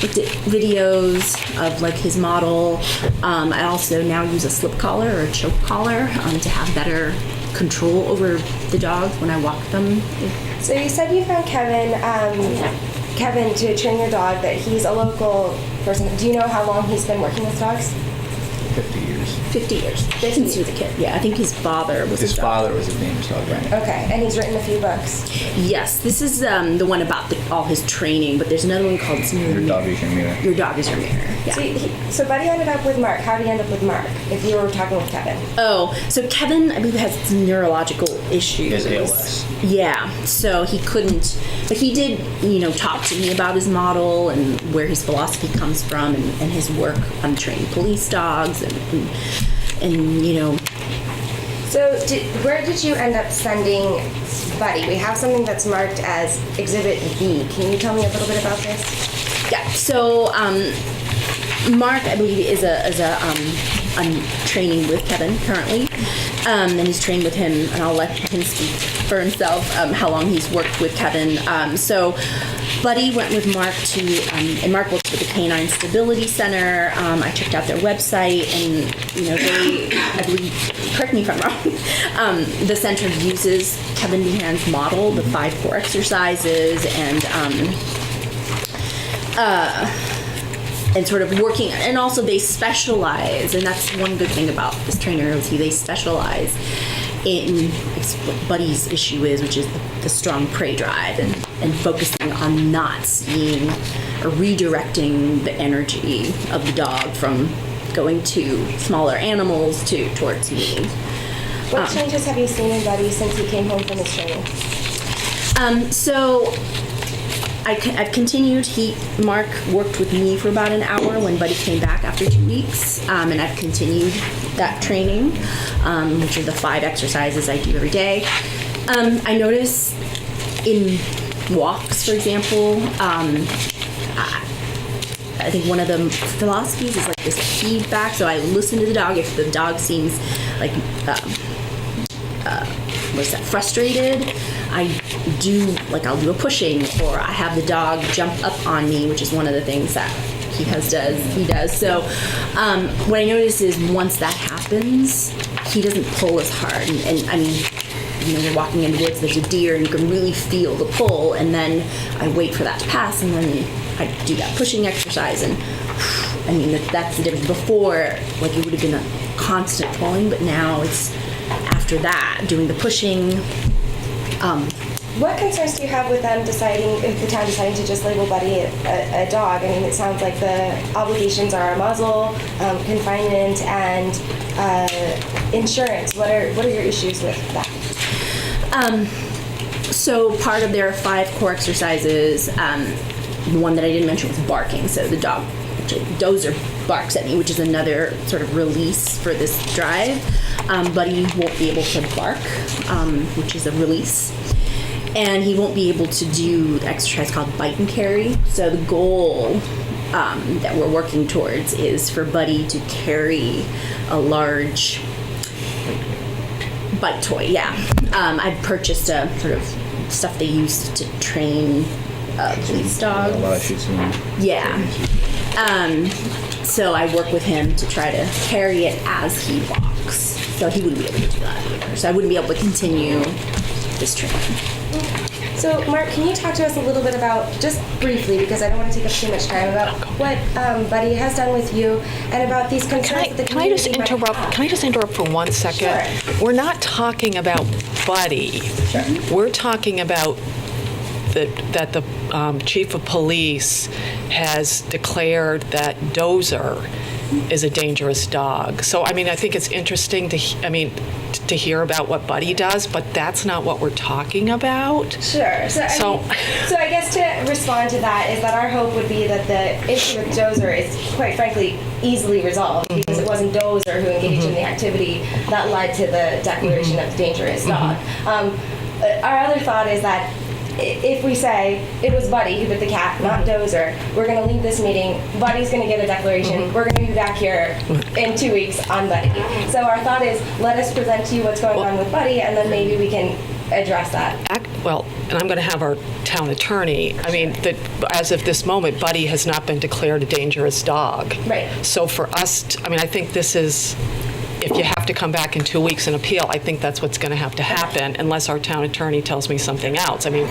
looked at videos of like his model. I also now use a slip collar or a choke collar to have better control over the dogs when I walk them. So you said you found Kevin to train your dog, that he's a local person. Do you know how long he's been working with dogs? 50 years. 50 years. Since he was a kid. Yeah, I think his father was His father was his name's dog, right? Okay, and he's written a few books. Yes, this is the one about all his training, but there's another one called Your dog is your mirror. Your Dog is Your Mirror. Yeah. So Buddy ended up with Mark. How did he end up with Mark if you were talking with Kevin? Oh, so Kevin, I believe, has some neurological issues. He has ALS. Yeah, so he couldn't, but he did, talk to me about his model and where his philosophy comes from and his work on training police dogs and So where did you end up sending Buddy? We have something that's marked as Exhibit B. Can you tell me a little bit about this? Yeah, so Mark, I believe, is I'm training with Kevin currently, and he's trained with him, and I'll let him speak for himself how long he's worked with Kevin. So Buddy went with Mark and Mark works with the Canine Stability Center. I checked out their website, and they, I believe, correct me if I'm wrong, the center uses Kevin Behan's model, the 5 core exercises, and sort of working, and also they specialize, and that's one good thing about this trainer, is they specialize in what Buddy's issue is, which is the strong prey drive, and focusing on not seeing or redirecting the energy of the dog from going to smaller animals towards me. What changes have you seen in Buddy since he came home from his training? So I've continued. Mark worked with me for about an hour when Buddy came back after 2 weeks, and I've continued that training, which are the 5 exercises I do every day. I notice in walks, for example, I think one of the philosophies is like this feedback. So I listen to the dog. If the dog seems like frustrated, I'll do a pushing, or I have the dog jump up on me, which is one of the things that he does. So what I notice is once that happens, he doesn't pull as hard. And I mean, you're walking in the woods, there's a deer, and you can really feel the pull, and then I wait for that to pass, and then I do that pushing exercise, and I mean, that's the difference. Before, like, it would have been a constant pulling, but now it's after that, doing the pushing. What concerns do you have with them the town deciding to just label Buddy a dog? I mean, it sounds like the obligations are a muzzle, confinement, and insurance. What are your issues with that? So part of their 5 core exercises, the one that I didn't mention was barking. So the dog dozer barks at me, which is another sort of release for this drive. Buddy won't be able to bark, which is a release. And he won't be able to do the exercise called bite and carry. So the goal that we're working towards is for Buddy to carry a large bite toy. Yeah, I've purchased a sort of stuff they use to train police dogs. A lot of shoots and Yeah. So I work with him to try to carry it as he walks. So he wouldn't be able to do that either. So I wouldn't be able to continue this training. So, Mark, can you talk to us a little bit about, just briefly, because I don't want to take up too much time, about what Buddy has done with you and about these concerns that the Can I just community might interrupt? have? Can I just interrupt for 1 second? Sure. We're not talking about Buddy. We're talking about that the chief of police has declared that Dozer is a dangerous dog. So, I mean, I think it's interesting to hear about what Buddy does, but that's not what we're talking about. Sure. So I guess to respond to that is that our hope would be that the issue with Dozer is, quite frankly, easily resolved because it wasn't Dozer who engaged in the activity that led to the declaration of the dangerous dog. Our other thought is that if we say it was Buddy who bit the cat, not Dozer, we're going to leave this meeting. Buddy's going to get a declaration. We're going to be back here in 2 weeks on Buddy. So our thought is, let us present to you what's going on with Buddy, and then maybe we can address that. Well, and I'm going to have our town attorney, I mean, that as of this moment, Buddy has not been declared a dangerous dog. Right. So for us, I think this is, if you have to come back in 2 weeks and appeal, I think that's what's going to have to happen, unless our town attorney tells me something else. I mean,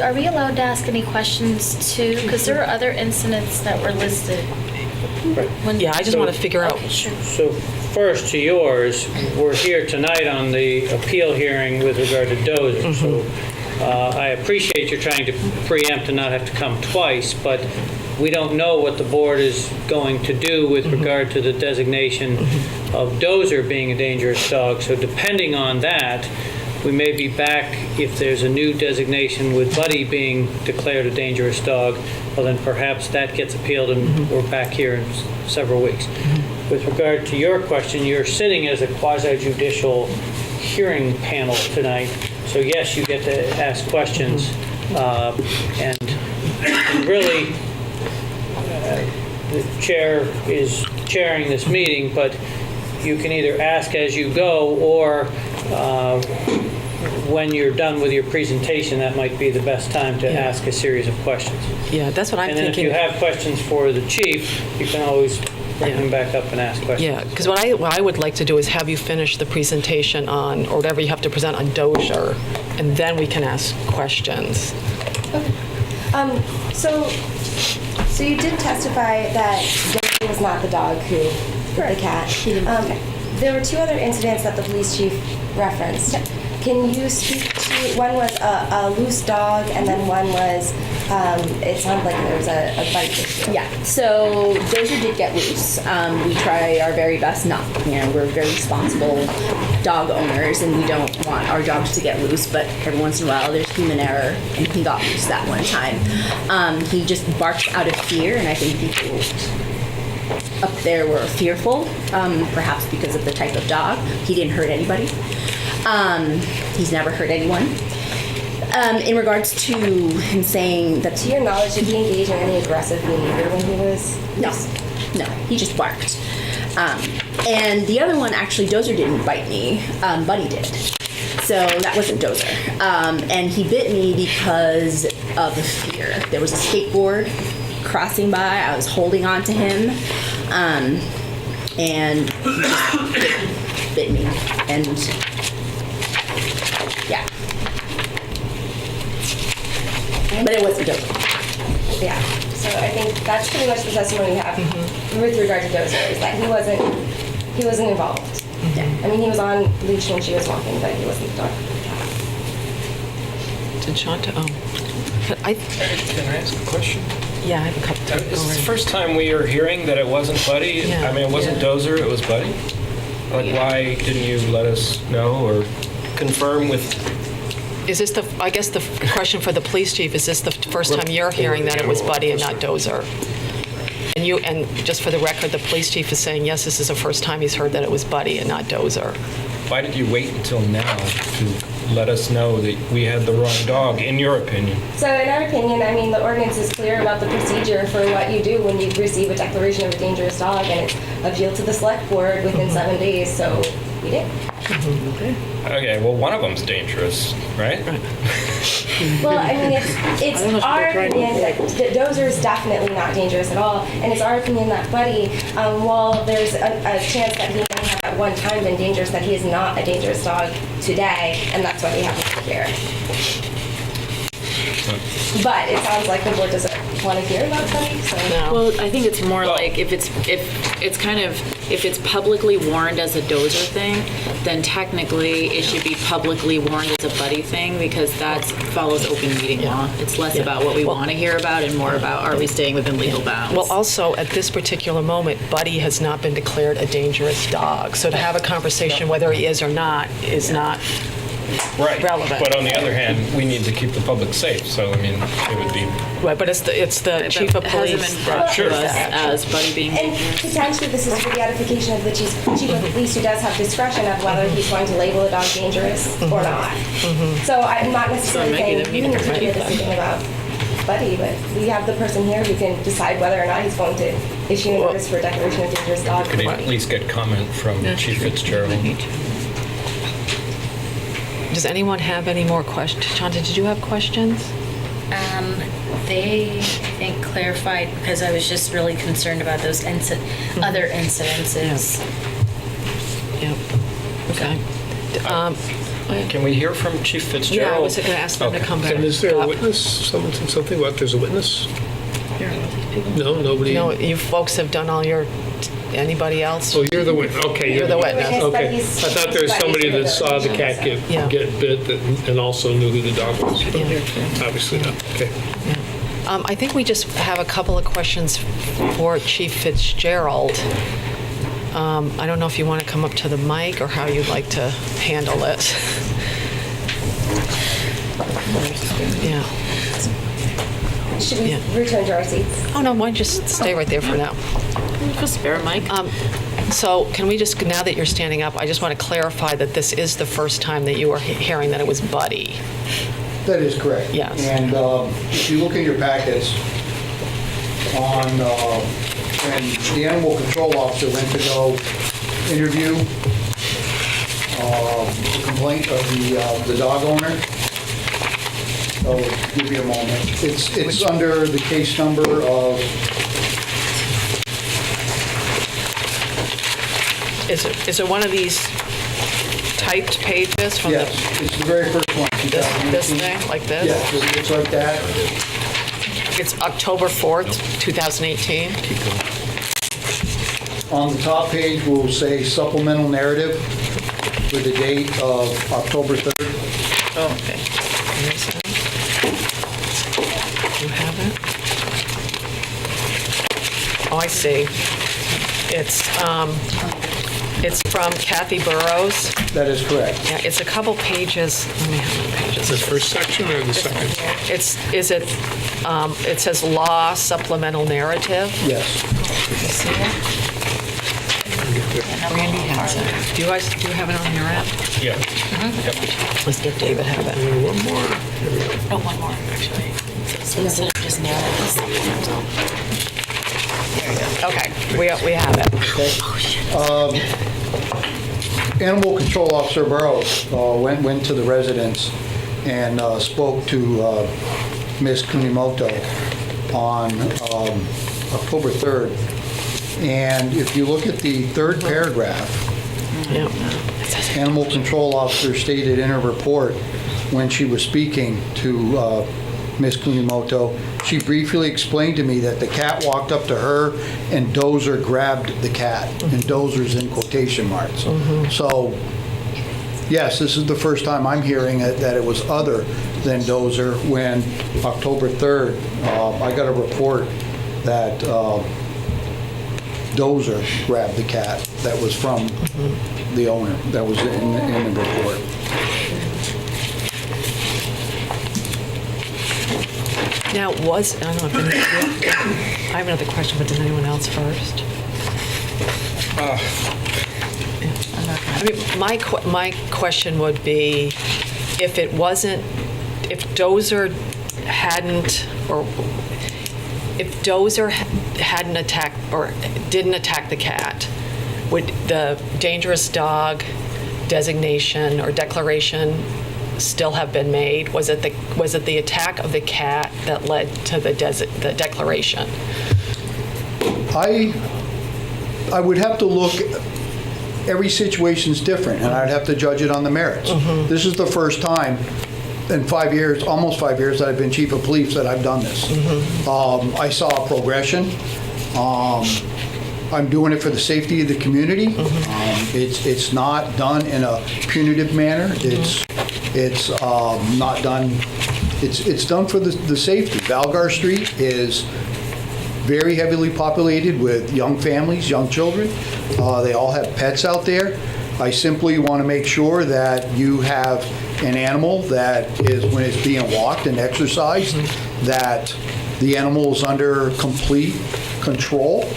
Are we allowed to ask any questions too? Because there were other incidents that were listed. yeah, I just want to figure out. Okay, sure. So first to yours, we're here tonight on the appeal hearing with regard to Dozer. So I appreciate you're trying to preempt and not have to come twice, but we don't know what the board is going to do with regard to the designation of Dozer being a dangerous dog. So depending on that, we may be back if there's a new designation with Buddy being declared a dangerous dog. Well, then perhaps that gets appealed and we're back here in several weeks. With regard to your question, you're sitting as a quasi-judicial hearing panel tonight. So yes, you get to ask questions. And really, the chair is chairing this meeting, but you can either ask as you go or when you're done with your presentation, that might be the best time to ask a series of questions. Yeah, that's what I'm And then if thinking. you have questions for the chief, you can always bring them back up and ask questions. Yeah, because what I would like to do is have you finish the presentation on, or whatever you have to present on Dozer, and then we can ask questions. So you did testify that Dozer was not the dog who bit the cat. There were two other incidents that the police chief referenced. Can you speak to, one was a loose dog, and then one was, it sounded like there was a bite issue. Yeah, so Dozer did get loose. We try our very best not, we're very responsible dog owners and we don't want our dogs to get loose, but every once in a while there's human error and he got loose that one time. He just barked out of fear, and I think people up there were fearful, perhaps because of the type of dog. He didn't hurt anybody. He's never hurt anyone. In regards to him saying that, To your knowledge, did he engage in any aggressive behavior when he was? no, he just barked. And the other one, actually, Dozer didn't bite me, Buddy did. So that wasn't Dozer. And he bit me because of the fear. There was a skateboard crossing by, I was holding on to him, and he just bit me. And yeah. But it wasn't Dozer. Yeah. So I think that's pretty much the testimony you have with regard to Dozer, is that he wasn't involved. Yeah. I mean, he was on leash when she was walking, but he wasn't the dog. Did Shanta? But Can I ask a question? yeah, I have a couple. Is this the first time we are hearing that it wasn't Buddy? Yeah. I mean, it wasn't Dozer, it was Buddy? Like, why didn't you let us know or confirm with? Is this I guess the question for the police chief, is this the first time you're hearing that it was Buddy and not Dozer? And just for the record, the police chief is saying, yes, this is the first time he's heard that it was Buddy and not Dozer. Why did you wait until now to let us know that we had the wrong dog, in your opinion? So in our opinion, I mean, the ordinance is clear about the procedure for what you do when you receive a declaration of a dangerous dog, and it's appealed to the select board within 7 days, so we did. Okay, well, one of them's dangerous, right? Well, I mean, it's our opinion that Dozer is definitely not dangerous at all, and it's our opinion that Buddy, while there's a chance that he may have at one time been dangerous, that he is not a dangerous dog today, and that's why we have him here. But it sounds like the board doesn't want to hear about Buddy, so. Well, I think it's more like if it's publicly warned as a dozer thing, then technically it should be publicly warned as a buddy thing, because that follows open meeting law. It's less about what we want to hear about and more about, are we staying within legal bounds? Well, also, at this particular moment, Buddy has not been declared a dangerous dog. So to have a conversation whether he is or not is not Right. relevant. But on the other hand, we need to keep the public safe, so, I mean, it would be... Right, but it's the chief of It hasn't police been that brought Sure. to us as Buddy being And dangerous. potentially this is for the edification of the chief of police, who does have discretion of whether he's going to label a dog dangerous or not. So I'm not necessarily So it might be saying the you meeting need to for make a Buddy. decision about Buddy, but we have the person here who can decide whether or not he's going to issue a notice for a declaration of dangerous dog. Could at least get comment from Chief Fitzgerald. Does anyone have any more questions? Shanta, did you have questions? They, I think, clarified, because I was just really concerned about those other incidences. Yep. Okay. Can we hear from Chief Fitzgerald? Yeah, I was going to ask them to Okay. come back. And is there a up. witness? Someone said something about there's a witness? No, nobody? No, you folks have done all your, anybody else? Oh, you're the witness. Okay, You're the witness. Okay. I Buddy's- thought there was somebody that saw the cat Yeah. get bit and also knew who the dog was. But Yeah. obviously not. Okay. I think we just have a couple of questions for Chief Fitzgerald. I don't know if you want to come up to the mic or how you'd like to handle it. Yeah. Should we Yeah. return to our seats? Oh, no, why don't you just stay right there for now? Just spare a mic. So can we just, now that you're standing up, I just want to clarify that this is the first time that you are hearing that it was Buddy. That is correct. Yes. And if you look in your packets, on when the animal control officer went to go interview the complaint of the dog owner, I'll give you a moment. It's under the case number of, Is it one of these typed pages from yes, it's the very first one. this thing, like this? Yes, it's like that. It's October 4th, 2018? On the top page, we'll say supplemental narrative with the date of October 3rd. Oh, okay. Here's that. You have it? Oh, I see. It's from Kathy Burrows. That is correct. Yeah, it's a couple pages. Let me have the pages. The first section or the second? It says law supplemental narrative. Yes. You see it? Randy has it. Do you have it on your app? Yeah. Let's get David have it. One more. Oh, one more, actually. So instead of just narratives. Okay, we have it. Animal Control Officer Burrows went to the residence and spoke to Ms. Kunimoto on October 3rd. And if you look at the third paragraph, Yeah. Animal Control Officer stated in her report when she was speaking to Ms. Kunimoto, she briefly explained to me that the cat walked up to her and Dozer grabbed the cat, and Dozer's in quotation marks. So, yes, this is the first time I'm hearing that it was other than Dozer when October 3rd, I got a report that Dozer grabbed the cat that was from the owner, that was in the report. Now, I don't know if any, I have another question, but does anyone else first? I'm not gonna I mean, my question would be, if Dozer hadn't attacked or didn't attack the cat, would the dangerous dog designation or declaration still have been made? Was it the attack of the cat that led to the declaration? I would have to look, every situation's different, and I'd have to judge it on the merits. This is the first time in 5 years, almost 5 years, that I've been chief of police that I've done this. I saw a progression. I'm doing it for the safety of the community. It's not done in a punitive manner. It's not done, it's done for the safety. Valgar Street is very heavily populated with young families, young children. They all have pets out there. I simply want to make sure that you have an animal that is, when it's being walked and exercised, that the animal is under complete control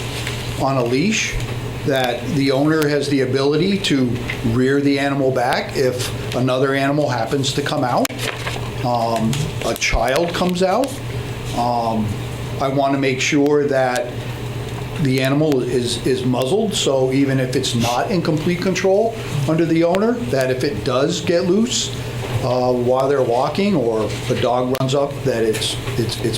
on a leash, that the owner has the ability to rear the animal back if another animal happens to come out, a child comes out. I want to make sure that the animal is muzzled, so even if it's not in complete control under the owner, that if it does get loose while they're walking or a dog runs up, that it's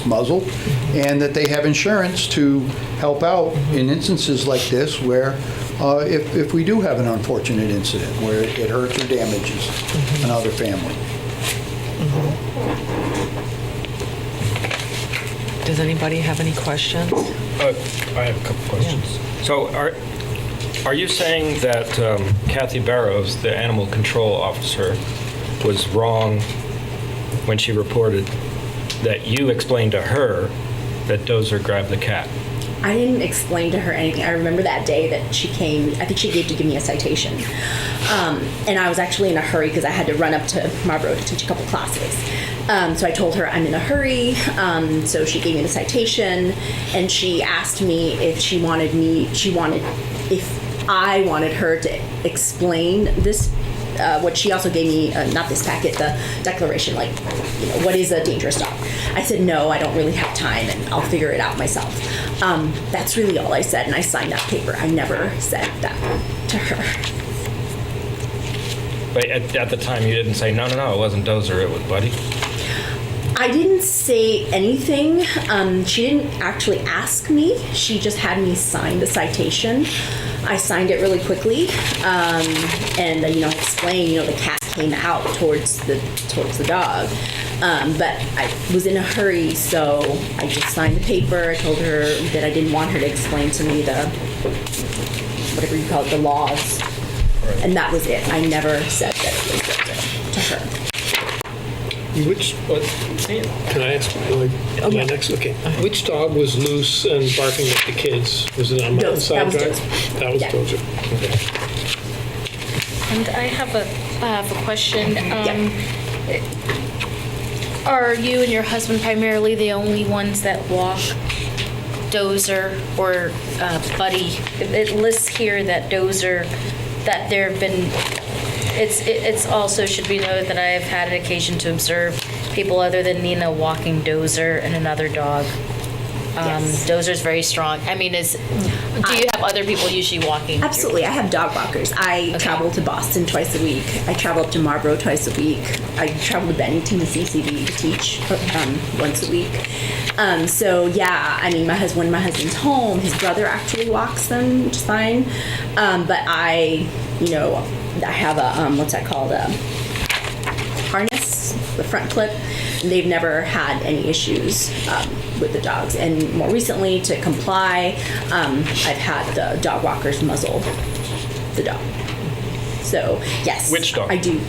muzzled, and that they have insurance to help out in instances like this where if we do have an unfortunate incident where it hurts or damages another family. Does anybody have any questions? I have a couple questions. So are you saying that Kathy Barrows, the animal control officer, was wrong when she reported that you explained to her that Dozer grabbed the cat? I didn't explain to her anything. I remember that day that she came, I think she gave to give me a citation. And I was actually in a hurry because I had to run up to Marlboro to teach a couple classes. So I told her I'm in a hurry. So she gave me the citation, and she asked me if if I wanted her to explain this, what she also gave me, not this packet, the declaration, like, what is a dangerous dog? I said, no, I don't really have time, and I'll figure it out myself. That's really all I said, and I signed that paper. I never said that to her. But at the time, you didn't say, no, it wasn't Dozer, it was Buddy? I didn't say anything. She didn't actually ask me. She just had me sign the citation. I signed it really quickly, and explained, the cat came out towards the dog. But I was in a hurry, so I just signed the paper. I told her that I didn't want her to explain to me the, whatever you call it, the laws. Right. And that was it. I never said that it was to her. Can I ask my next? Okay. Which dog was loose and barking at the kids? Was it on Mountainside Drive? That was Dozer. Okay. And I have a question. Are you and your husband primarily the only ones that walk Dozer or Buddy? It lists here that Dozer, that there have been. It's also should be noted that I have had an occasion to observe people other than Nina walking Dozer and another dog. Yes. Dozer's very strong. I mean, do you have other people usually walking? Absolutely. I have dog walkers. I travel to Boston twice a week. I travel up to Marlboro twice a week. I travel to Bennington to CCD to teach once a week. My husband's home, his brother actually walks them, which is fine. But I have a, what's that called? A harness, the front clip. And they've never had any issues with the dogs. And more recently, to comply, I've had the dog walkers muzzle the dog. So, yes. Which dog? I do.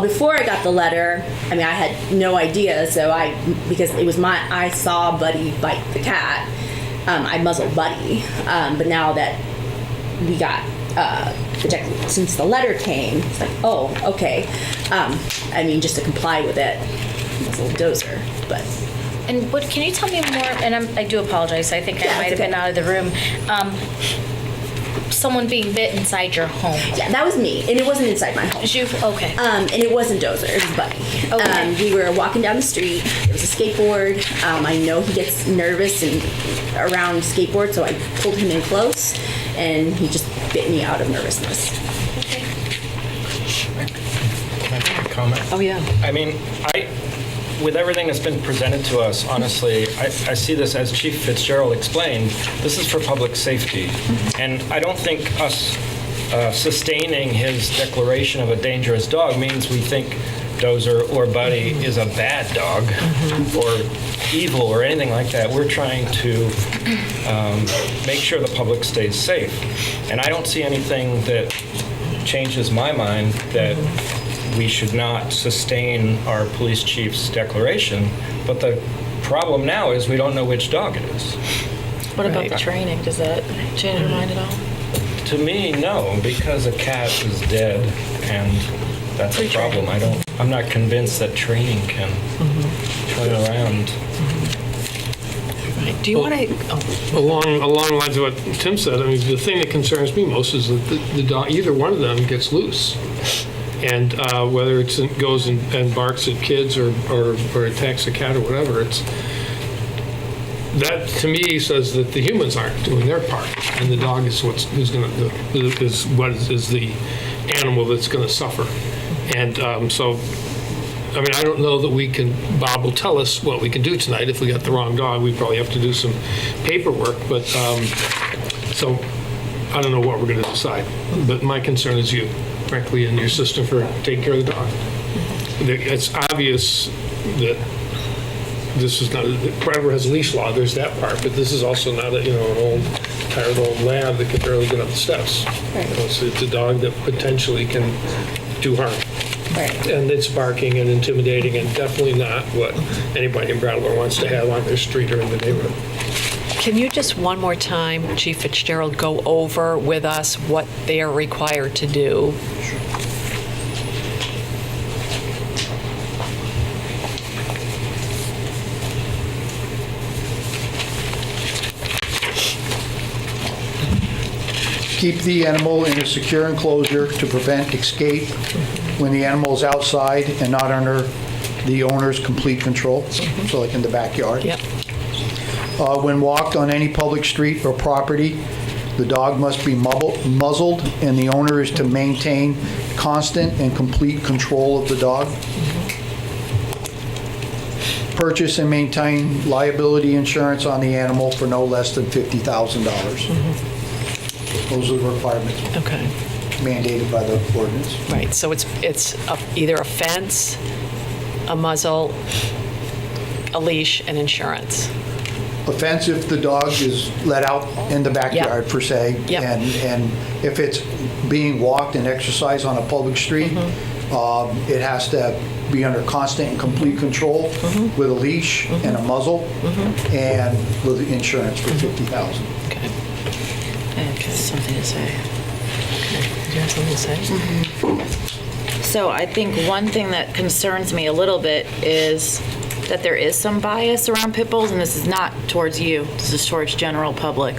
Before I got the letter, I had no idea. So because it was I saw Buddy bite the cat, I muzzled Buddy. But now that we got since the letter came, it's like, oh, okay. Just to comply with it, muzzle Dozer, but. And can you tell me more, and I do apologize, I think I might have been out of the room. someone being bit inside your home. Yeah, that was me, and it wasn't inside my home. Okay. And it wasn't Dozer, it was Buddy. Okay. We were walking down the street. It was a skateboard. I know he gets nervous and around skateboard, so I pulled him in close, and he just bit me out of nervousness. Comment? Oh, yeah. I mean, with everything that's been presented to us, honestly, I see this as Chief Fitzgerald explained. This is for public safety. And I don't think us sustaining his declaration of a dangerous dog means we think Dozer or Buddy is a bad dog or evil or anything like that. We're trying to make sure the public stays safe. And I don't see anything that changes my mind that we should not sustain our police chief's declaration, but the problem now is we don't know which dog it is. What about the training? Does that change your mind at all? To me, no, because a cat is dead, and that's a problem. I'm not convinced that training can turn it around. Do you want to? Along the lines of what Tim said, I mean, the thing that concerns me most is that the dog, either one of them gets loose. And whether it goes and barks at kids or attacks a cat or whatever, that to me says that the humans aren't doing their part, and the dog is the animal that's going to suffer. And so, I mean, I don't know that we can. Bob will tell us what we can do tonight. If we got the wrong dog, we probably have to do some paperwork. But so I don't know what we're going to decide. But my concern is you, frankly, and your sister for taking care of the dog. It's obvious that this is not, Brattleboro has a leash law, there's that part, but this is also not an old, tired old lab that can barely get up the steps. Right. It's a dog that potentially can do harm. Right. And it's barking and intimidating and definitely not what anybody in Brattleboro wants to have on their street or in the neighborhood. Can you just one more time, Chief Fitzgerald, go over with us what they are required to do? Keep the animal in a secure enclosure to prevent escape when the animal is outside and not under the owner's complete control, so like in the backyard. Yep. When walked on any public street or property, the dog must be muzzled, and the owner is to maintain constant and complete control of the dog. Purchase and maintain liability insurance on the animal for no less than $50,000. Those are the requirements Okay. mandated by the ordinance. Right. So it's either a fence, a muzzle, a leash, and insurance. Offense if the dog is let out in the backyard, per se. Yep. And if it's being walked and exercised on a public street, it has to be under constant and complete control with a leash and a muzzle and with insurance for $50,000. Okay. Okay. Something to say. Okay. Do you have something to say? So I think one thing that concerns me a little bit is that there is some bias around pit bulls, and this is not towards you. This is towards general public.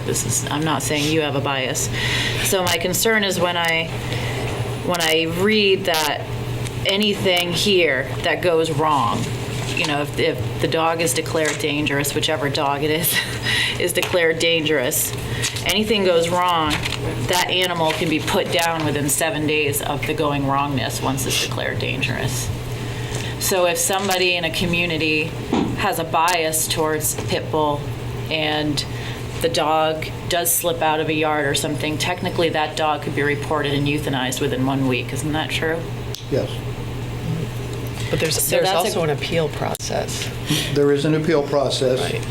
I'm not saying you have a bias. So my concern is when I read that anything here that goes wrong, if the dog is declared dangerous, whichever dog it is declared dangerous, anything goes wrong, that animal can be put down within 7 days of the going wrongness once it's declared dangerous. So if somebody in a community has a bias towards pit bull and the dog does slip out of a yard or something, technically that dog could be reported and euthanized within 1 week. Isn't that true? Yes. But there's that's also an appeal process. There is an appeal process. Right.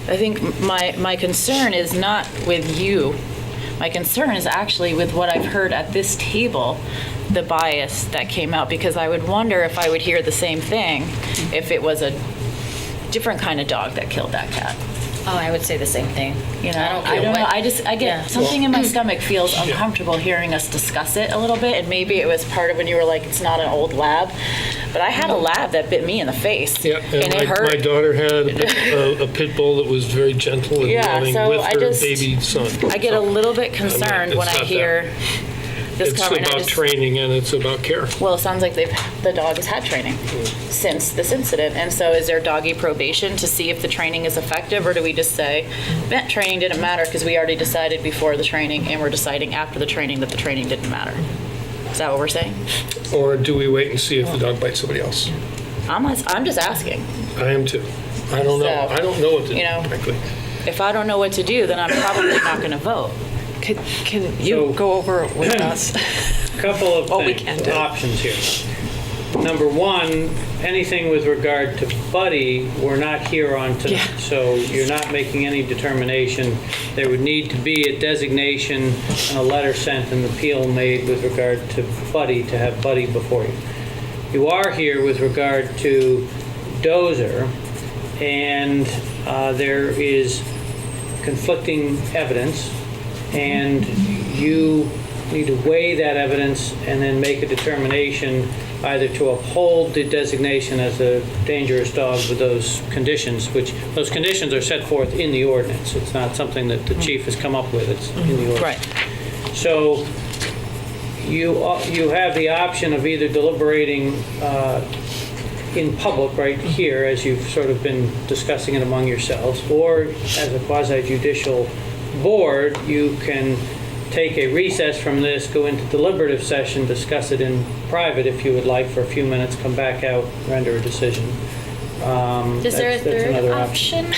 I think my concern is not with you. My concern is actually with what I've heard at this table, the bias that came out, because I would wonder if I would hear the same thing if it was a different kind of dog that killed that cat. Oh, I would say the same thing. I don't know. I get something in my stomach feels uncomfortable hearing us discuss it a little bit, and maybe it was part of when you were like, it's not an old lab, But I had a lab that bit me in the face. Yeah, and it my hurt. daughter had a pit bull that was very gentle and Yeah, loving so with I her just- baby son. I get a little bit concerned it's when I not hear this It's comment. about training and it's about care. Well, it sounds like the dog has had training since this incident. And so is there doggy probation to see if the training is effective, or do we just say, vet training didn't matter because we already decided before the training and we're deciding after the training that the training didn't matter? Is that what we're saying? Or do we wait and see if the dog bites somebody else? I'm just asking. I am too. I don't know. So, I don't know what to you know, do, frankly. If I don't know what to do, then I'm probably not going to vote. Can you So- go over it with us? Couple of What we things, can do. options here. Number one, anything with regard to Buddy, we're not here on tonight, Yeah. so you're not making any determination. There would need to be a designation and a letter sent and appeal made with regard to Buddy, to have Buddy before you. You are here with regard to Dozer, and there is conflicting evidence, and you need to weigh that evidence and then make a determination either to uphold the designation as a dangerous dog with those conditions, which those conditions are set forth in the ordinance. It's not something that the chief has come up with, it's in the ordinance. Right. So you have the option of either deliberating in public right here, as you've sort of been discussing it among yourselves, or as a quasi-judicial board, you can take a recess from this, go into deliberative session, discuss it in private if you would like for a few minutes, come back out, render a decision. Is there a That's third another option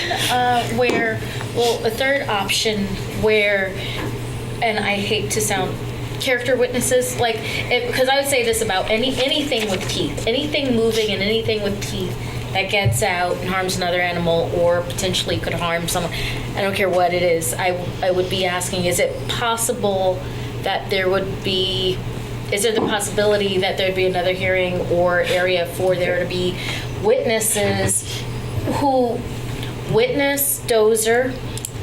where, well, a third option where, and I hate to sound character witnesses, like, because I would say this about anything with teeth, anything moving and anything with teeth that gets out and harms another animal or potentially could harm someone. I don't care what it is. I would be asking, is it possible that there would be, is there the possibility that there'd be another hearing or area for there to be witnesses who witness Dozer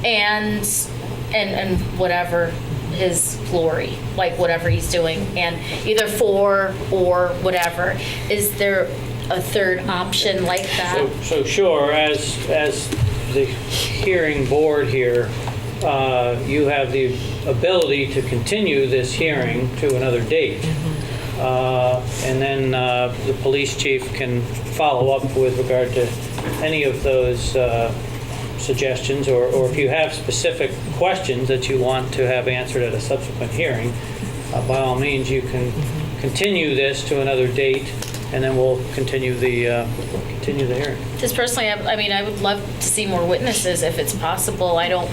and whatever his glory, like whatever he's doing, and either for or whatever. Is there a third option like that? So sure, as the hearing board here, you have the ability to continue this hearing to another date. And then the police chief can follow up with regard to any of those suggestions, or if you have specific questions that you want to have answered at a subsequent hearing, by all means, you can continue this to another date, and then we'll continue the hearing. Just personally, I mean, I would love to see more witnesses if it's possible. I don't,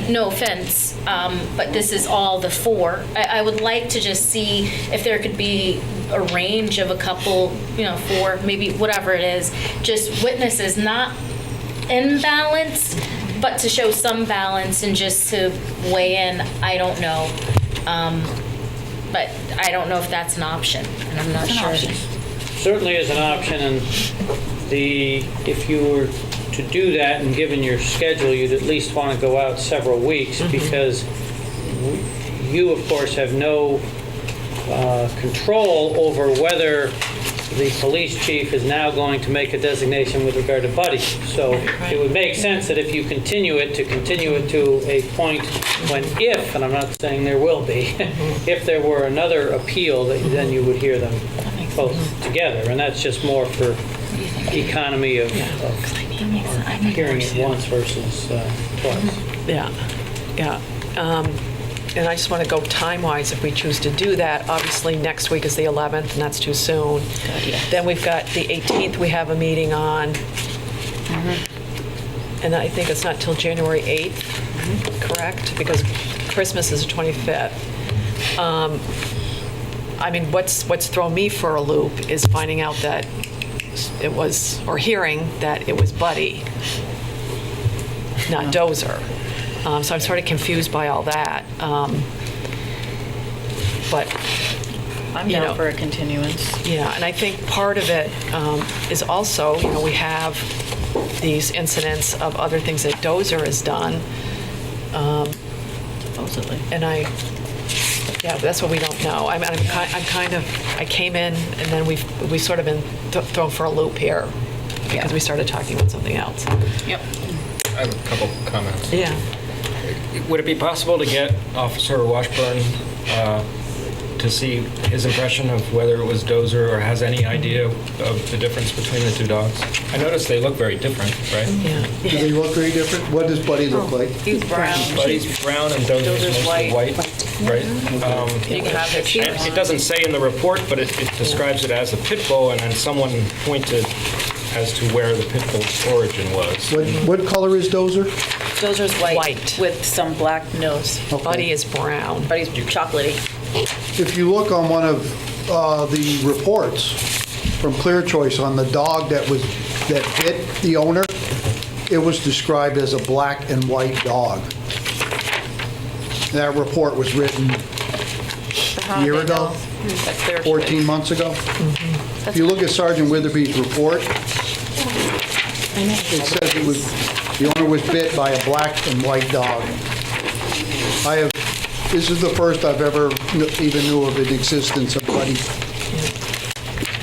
no offense, but this is all the four. I would like to just see if there could be a range of a couple, four, maybe whatever it is, just witnesses, not imbalanced, but to show some balance and just to weigh in. I don't know. But I don't know if that's an option, and I'm not sure. Certainly is an option, and if you were to do that, and given your schedule, you'd at least want to go out several weeks, because you, of course, have no control over whether the police chief is now going to make a designation with regard to Buddy. So it would make sense that if you continue it to a point when, if, and I'm not saying there will be, if there were another appeal, then you would hear them both together. And that's just more for economy of hearing it once versus twice. Yeah. And I just want to go time-wise, if we choose to do that. Obviously, next week is the 11th, and that's too soon. Then we've got the 18th, we have a meeting on. And I think it's not till January 8th, correct? Because Christmas is the 25th. I mean, what's thrown me for a loop is finding out that it was, or hearing that it was Buddy, not Dozer. So I'm sort of confused by all that. But, I'm down for a continuance. yeah, and I think part of it is also, we have these incidents of other things that Dozer has done. Supposedly. And Yeah, that's what we don't know. I mean, I came in and then we've sort of been thrown for a loop here because we started talking about something else. Yep. I have a couple comments. Yeah. Would it be possible to get Officer Washburn to see his impression of whether it was Dozer or has any idea of the difference between the two dogs? I noticed they look very different, right? Yeah. Do they look very different? What does Buddy look like? He's brown. Buddy's brown and Dozer's Dozer's mostly white. right? You can have his And it doesn't say in the report, but it describes it as a pit bull, and then someone pointed as to where the pit bull's origin was. What color is Dozer? Dozer's white, White. with some black nose. Buddy is brown. But he's chocolatey. If you look on one of the reports from Clear Choice on the dog that bit the owner, it was described as a black and white dog. That report was written a year ago, 14 months ago. If you look at Sergeant Witherby's report, it says the owner was bit by a black and white dog. This is the first I've ever even knew of the existence of Buddy.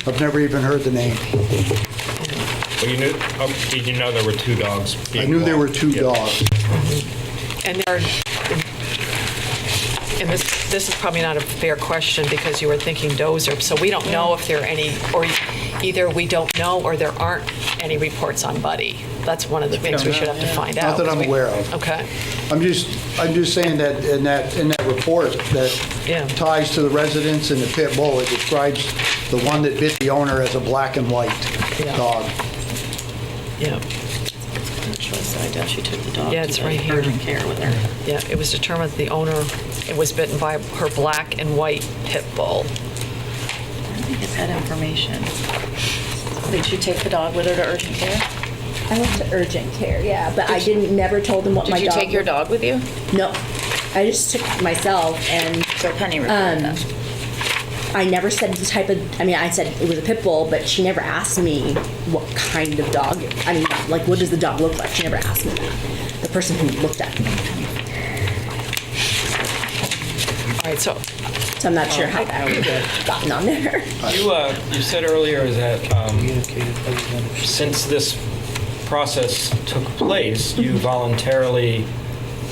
I've never even heard the name. Well, you knew, did you know there were two dogs? I knew there were two dogs. And this is probably not a fair question because you were thinking Dozer, so we don't know if there are any, or either we don't know or there aren't any reports on Buddy. That's one of the things we should have to find out. Not that I'm aware of. Okay. I'm just saying that in that report that ties to the residents and the pit bull, it describes the one that bit the owner as a black and white dog. Yeah. She took the dog Yeah, it's to right the here. urgent care with her. Yeah, it was determined that the owner, it was bitten by her black and white pit bull. I think it's that information. Did she take the dog with her to urgent care? I went to urgent care, yeah, but I never told them what my Did dog. you take your dog with you? No, I just took myself, and So Penny reported that. I never said the type of. I mean, I said it was a pit bull, but she never asked me what kind of dog. I mean, like, what does the dog look like? She never asked me that. The person who looked at me. All right, so So I'm not sure how that would have gotten on there. You said earlier that since this process took place, you voluntarily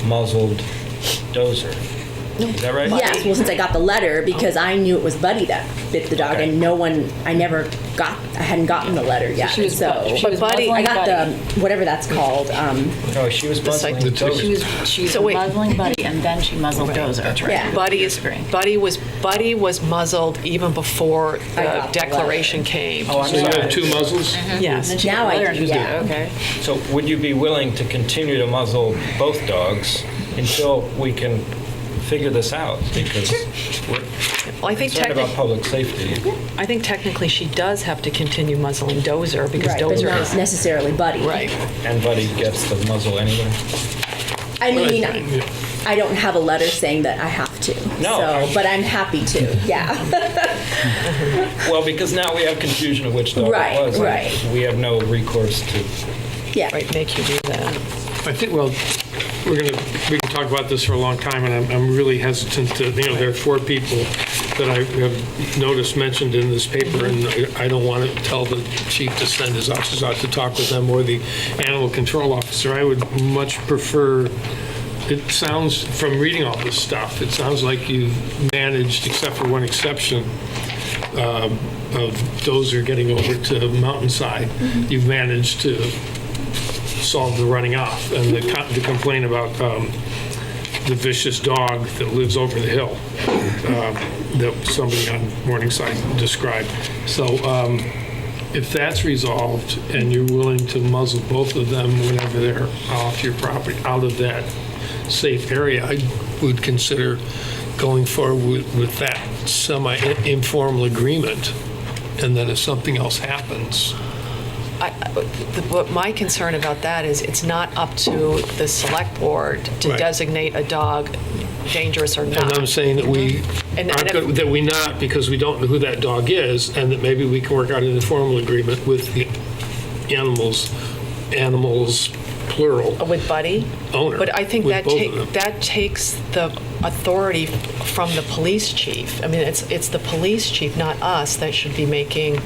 muzzled Dozer. Is that right? Yes, well, since I got the letter, because I knew it was Buddy that bit the dog, Okay. and I hadn't gotten the letter yet. She was so Buddy. I got the whatever that's called. No, she was muzzling Dozer. She was So wait. muzzling Buddy, and then she muzzled Dozer. That's right. Yeah. Buddy was muzzled even before I the got the declaration came. Oh, I'm So you sorry. have two muzzles? Yes. Then she Now got the I letter and do, she was yeah. like, okay. So would you be willing to continue to muzzle both dogs until we can figure this out? Because we're Well, I think concerned about public safety. I think technically she does have to continue muzzling Dozer because Right, but Dozer not is necessarily Buddy. right. And Buddy gets the muzzle anyway. I mean, I don't have a letter saying that I have to. No. So, but I'm happy to. Yeah. Well, because now we have confusion of which dog Right, it was. and right. We have no recourse to. Yeah. Right, make you do that. I think, well, we can talk about this for a long time, and I'm really hesitant to, there are 4 people that I have noticed mentioned in this paper, and I don't want to tell the chief to send his officers out to talk with them or the animal control officer. I would much prefer, it sounds, from reading all this stuff, it sounds like you've managed, except for one exception, of Dozer getting over to Mountainside, you've managed to solve the running off and the complaint about the vicious dog that lives over the hill that somebody on Morningside described. So if that's resolved and you're willing to muzzle both of them whenever they're off your property, out of that safe area, I would consider going forward with that semi-informal agreement. And then if something else happens, What my concern about that is it's not up to the select board to Right. designate a dog dangerous or not. and I'm saying that we And aren't if- that we not, because we don't know who that dog is, and that maybe we can work out an informal agreement with the animals plural, With Buddy? owner. But I think with that both of them. that takes the authority from the police chief. I mean, it's the police chief, not us, that should be making,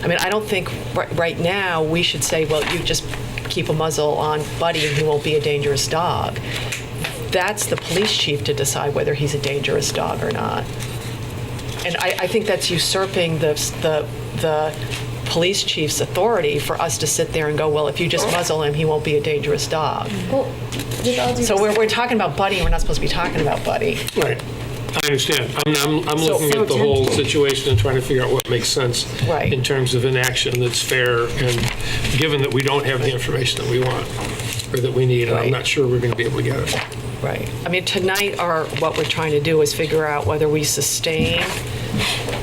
I mean, I don't think right now we should say, well, you just keep a muzzle on Buddy and he won't be a dangerous dog. That's the police chief to decide whether he's a dangerous dog or not. And I think that's usurping the police chief's authority for us to sit there and go, well, if you just muzzle him, he won't be a dangerous dog. Well, with all due So we're talking about Buddy, and we're not supposed to be talking about Buddy. Right. I understand. I'm looking at the whole situation and trying to figure out what makes sense Right. in terms of an action that's fair, and given that we don't have the information that we want or that we need, and I'm Right. not sure we're going to be able to get it. Right. I mean, tonight, what we're trying to do is figure out whether we sustain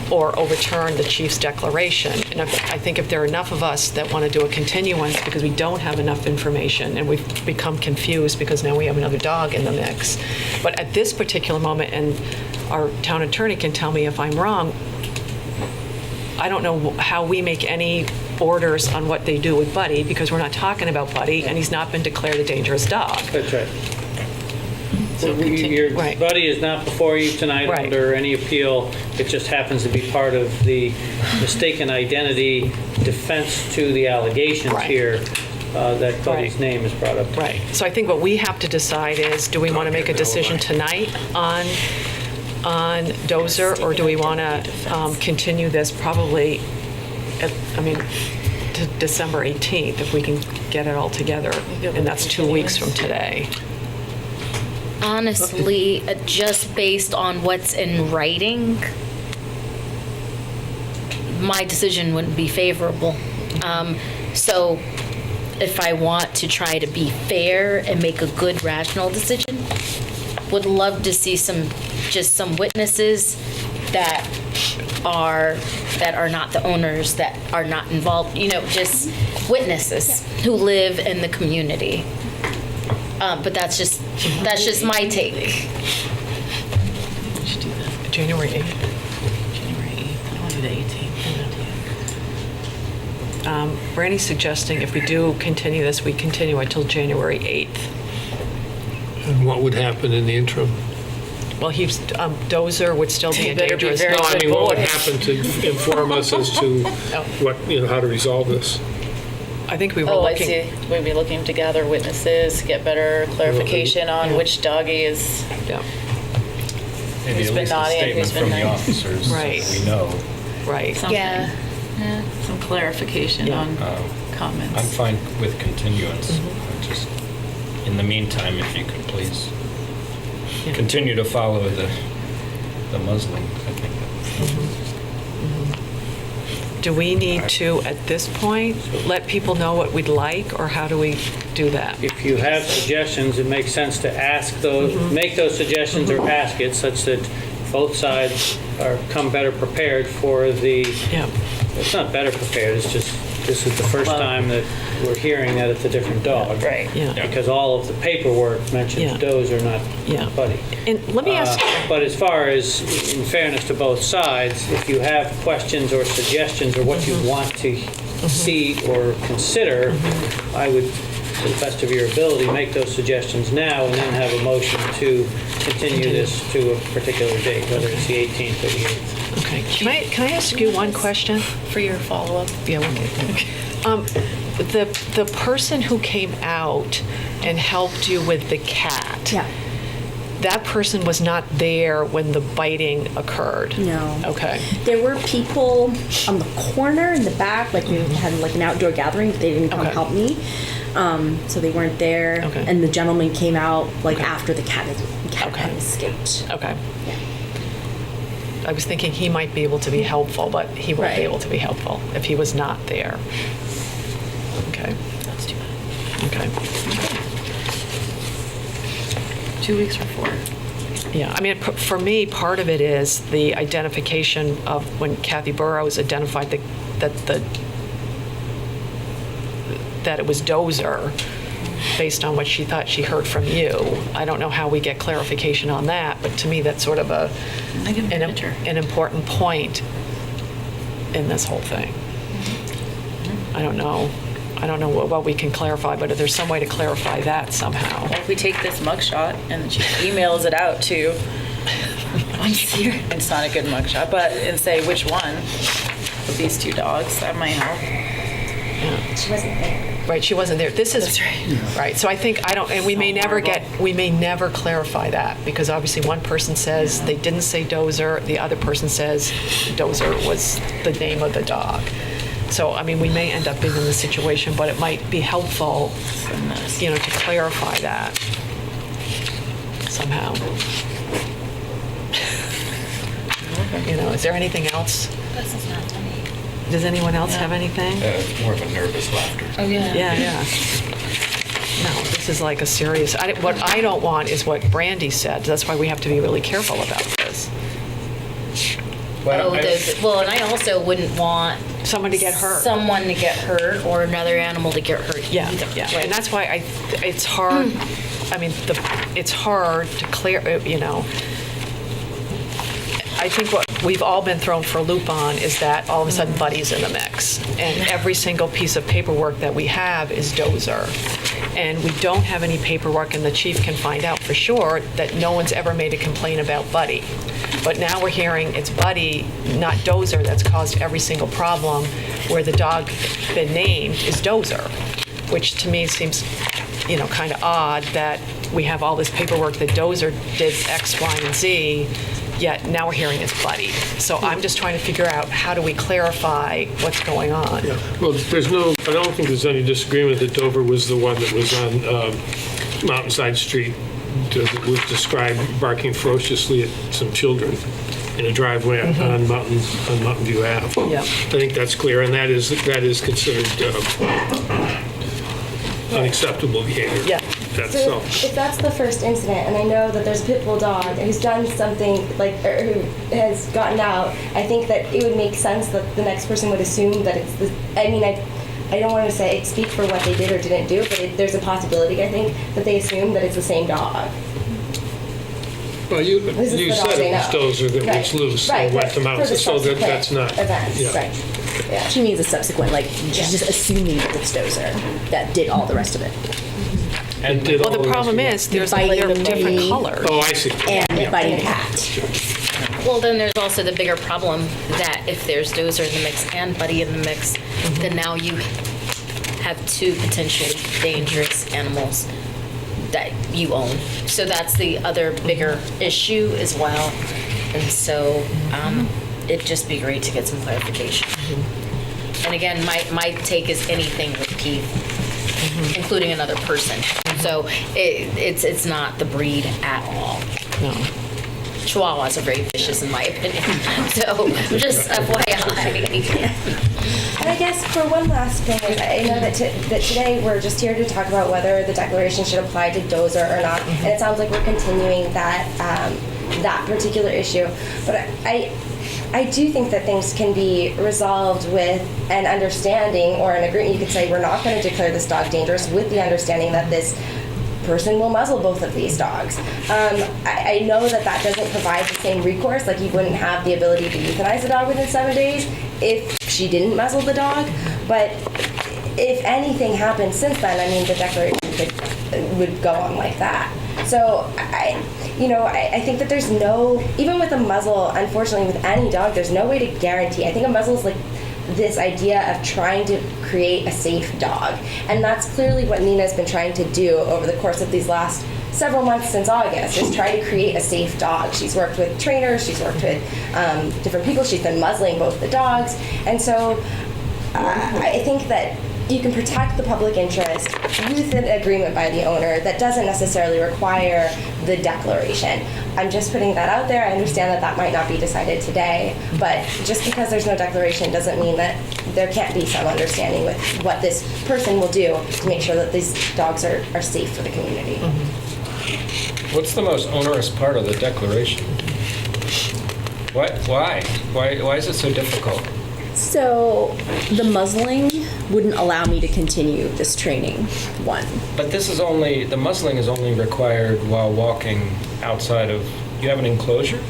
or overturn the chief's declaration. And I think if there are enough of us that want to do a continuance because we don't have enough information and we've become confused because now we have another dog in the mix. But at this particular moment, and our town attorney can tell me if I'm wrong, I don't know how we make any orders on what they do with Buddy because we're not talking about Buddy and he's not been declared a dangerous dog. That's right. So Your right. buddy is not before you tonight Right. under any appeal. It just happens to be part of the mistaken identity defense to the allegations Right. here that Buddy's Right. name is brought up. Right. So I think what we have to decide is, do we want to make a decision tonight on Dozer, or do we want to continue this probably, to December 18th, if we can get it all together, and that's 2 weeks from today. Honestly, just based on what's in writing, my decision wouldn't be favorable. So if I want to try to be fair and make a good, rational decision, would love to see some witnesses that are not the owners, that are not involved, just witnesses who live in the community. But that's just my take. January 8th. January 8th. I want to do the 18th. Brandy's suggesting if we do continue this, we continue until January 8th. And what would happen in the interim? Well, Dozer would still be a Better be dangerous very dog. No, I mean, what would boy. happen to inform us as to what, how to resolve this? I think we were Oh, I looking. see. We'd be looking to gather witnesses, get better clarification on which doggy is. Yeah, Maybe Who's at been least a naughty and statement who's been from the nice. officers, so Right. we know. right. Yeah. Some clarification Yeah. on comments. I'm fine with continuance. Just, in the meantime, if you could please continue to follow the muzzling, I think. Do we need to, at this point, let people know what we'd like, or how do we do that? If you have suggestions, it makes sense to ask those, make those suggestions or ask it such that both sides come better prepared for the, Yeah, it's not better prepared, it's just, this is the first time that we're hearing that it's a different dog. Right. yeah. Because all of the paperwork mentions Yeah. Dozer, Yeah. not Buddy. And let me ask, But as far as, in fairness to both sides, if you have questions or suggestions or what you want to see or consider, I would, to the best of your ability, make those suggestions now and then have a motion to continue this to a particular date, whether it's the 18th or the 8th. okay, can I ask you one question? For your follow-up. Yeah, okay. The person who came out and helped you with the cat, Yeah. that person was not there when the biting occurred? No. Okay. There were people on the corner in the back, like we had like an outdoor gathering, but they didn't come Okay. help me. So they weren't there. Okay. And the gentleman came out like Okay. after the cat Okay. had escaped. Okay. Yeah. I was thinking he might be able to be helpful, but he won't be Right. able to be helpful if he was not there. Okay. That's too bad. Okay. 2 weeks or 4. Yeah, I mean, for me, part of it is the identification of when Kathy Burrows identified that it was Dozer, based on what she thought she heard from you. I don't know how we get clarification on that, but to me, that's sort of I can manage her. an important point in this whole thing. I don't know. I don't know what we can clarify, but if there's some way to clarify that somehow. If we take this mugshot and she emails it out to, it's not a good mugshot, but and say which one of these two dogs, that might help. She wasn't there. Right, she wasn't there. This is, right, so I think, and we may never clarify that, because obviously one person says they didn't say Dozer, the other person says Dozer was the name of the dog. So, I mean, we may end up being in this situation, but it might be helpful, to clarify that somehow. Is there anything else? This is not funny. Does anyone else have anything? It's more of a nervous laughter. Oh, yeah. Yeah. No, this is like a serious, what I don't want is what Brandy said. That's why we have to be really careful about this. Well, and I also wouldn't want someone to get hurt. Someone to get hurt or another animal to get hurt. Yeah. And that's why it's hard. I mean, it's hard to clear, I think what we've all been thrown for a loop on is that all of a sudden Buddy's in the mix. And every single piece of paperwork that we have is Dozer. And we don't have any paperwork, and the chief can find out for sure that no one's ever made a complaint about Buddy. But now we're hearing it's Buddy, not Dozer, that's caused every single problem, where the dog been named is Dozer, which to me seems, kind of odd that we have all this paperwork that Dozer did X, Y, and Z, yet now we're hearing it's Buddy. So I'm just trying to figure out how do we clarify what's going on. Yeah. Well, I don't think there's any disagreement that Dover was the one that was on Mountainside Street, that was described barking ferociously at some children in a driveway on Mountain View Ave. Yeah. I think that's clear, and that is considered unacceptable behavior. Yeah. So if that's the first incident, and I know that there's a pit bull dog who's done something or who has gotten out, I think that it would make sense that the next person would assume that it's the. I mean, I don't want to speak for what they did or didn't do, but there's a possibility, I think, that they assume that it's the same dog. Well, you This is the dog said they it was know. Dozer that was loose and went to Mountain, so that's not. Events, yeah. right. Yeah. She means a subsequent, she's just assuming that it's Dozer that did all the rest of it. And did Well, all the problem rest is they're different colors. of it. Oh, I see. And biting the cat. Well, then there's also the bigger problem that if there's Dozer in the mix and Buddy in the mix, then now you have two potentially dangerous animals that you own. So that's the other bigger issue as well. And so it'd just be great to get some clarification. And again, my take is anything with Keith, including another person. So it's not the breed at all. No. Chihuahuas are very vicious in my opinion. So just FYI. And I guess for one last thing, I know that today we're just here to talk about whether the declaration should apply to Dozer or not, and it sounds like we're continuing that particular issue. But I do think that things can be resolved with an understanding or an agreement. You could say we're not going to declare this dog dangerous with the understanding that this person will muzzle both of these dogs. I know that doesn't provide the same recourse, like you wouldn't have the ability to euthanize a dog within 7 days if she didn't muzzle the dog, but if anything happened since then, I mean, the declaration would go on like that. So I think that there's no, even with a muzzle, unfortunately with any dog, there's no way to guarantee. I think a muzzle is like this idea of trying to create a safe dog. And that's clearly what Nina's been trying to do over the course of these last several months since August, is try to create a safe dog. She's worked with trainers, she's worked with different people, she's been muzzling both the dogs. And so I think that you can protect the public interest with an agreement by the owner that doesn't necessarily require the declaration. I'm just putting that out there. I understand that might not be decided today, but just because there's no declaration doesn't mean that there can't be some understanding with what this person will do to make sure that these dogs are safe for the community. What's the most onerous part of the declaration? Why is it so difficult? So the muzzling wouldn't allow me to continue this training, one. But the muzzling is only required while walking outside of, you have an enclosure?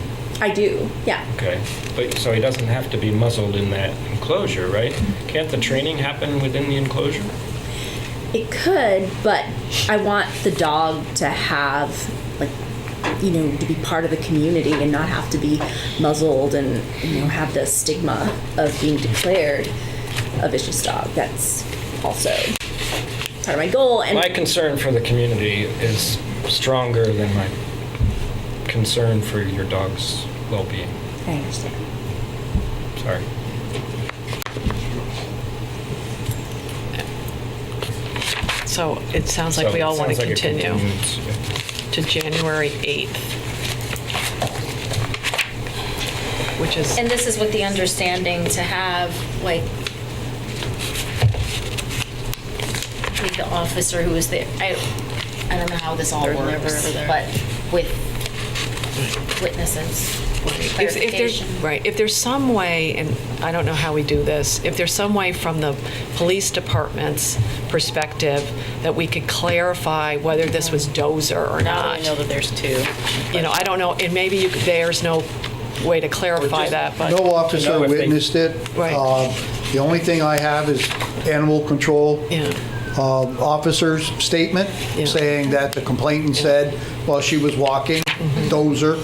I do, yeah. Okay, but so he doesn't have to be muzzled in that enclosure, right? Can't the training happen within the enclosure? It could, but I want the dog to have, like, you know, to be part of the community and not have to be muzzled and, you know, have the stigma of being declared a vicious dog. That's also part of my goal. And My concern for the community is stronger than my concern for your dog's well-being. I understand. Sorry. So it sounds like we all want to Sounds like a continue continuance, yeah. to January 8th, which is, And this is with the understanding to have, like the officer who was there, I don't know how this all They're never works, there. but with witnesses, if there's, clarification. right, if there's some way, and I don't know how we do this, if there's some way from the police department's perspective that we could clarify whether this was Dozer or Now not. that we know that there's two. You know, I don't know, and maybe there's no way to clarify that, but. No officer No, if they- witnessed it. Right. The only thing I have is animal control Yeah. officer's statement Yeah. saying that the complainant said while she was walking, Dozer,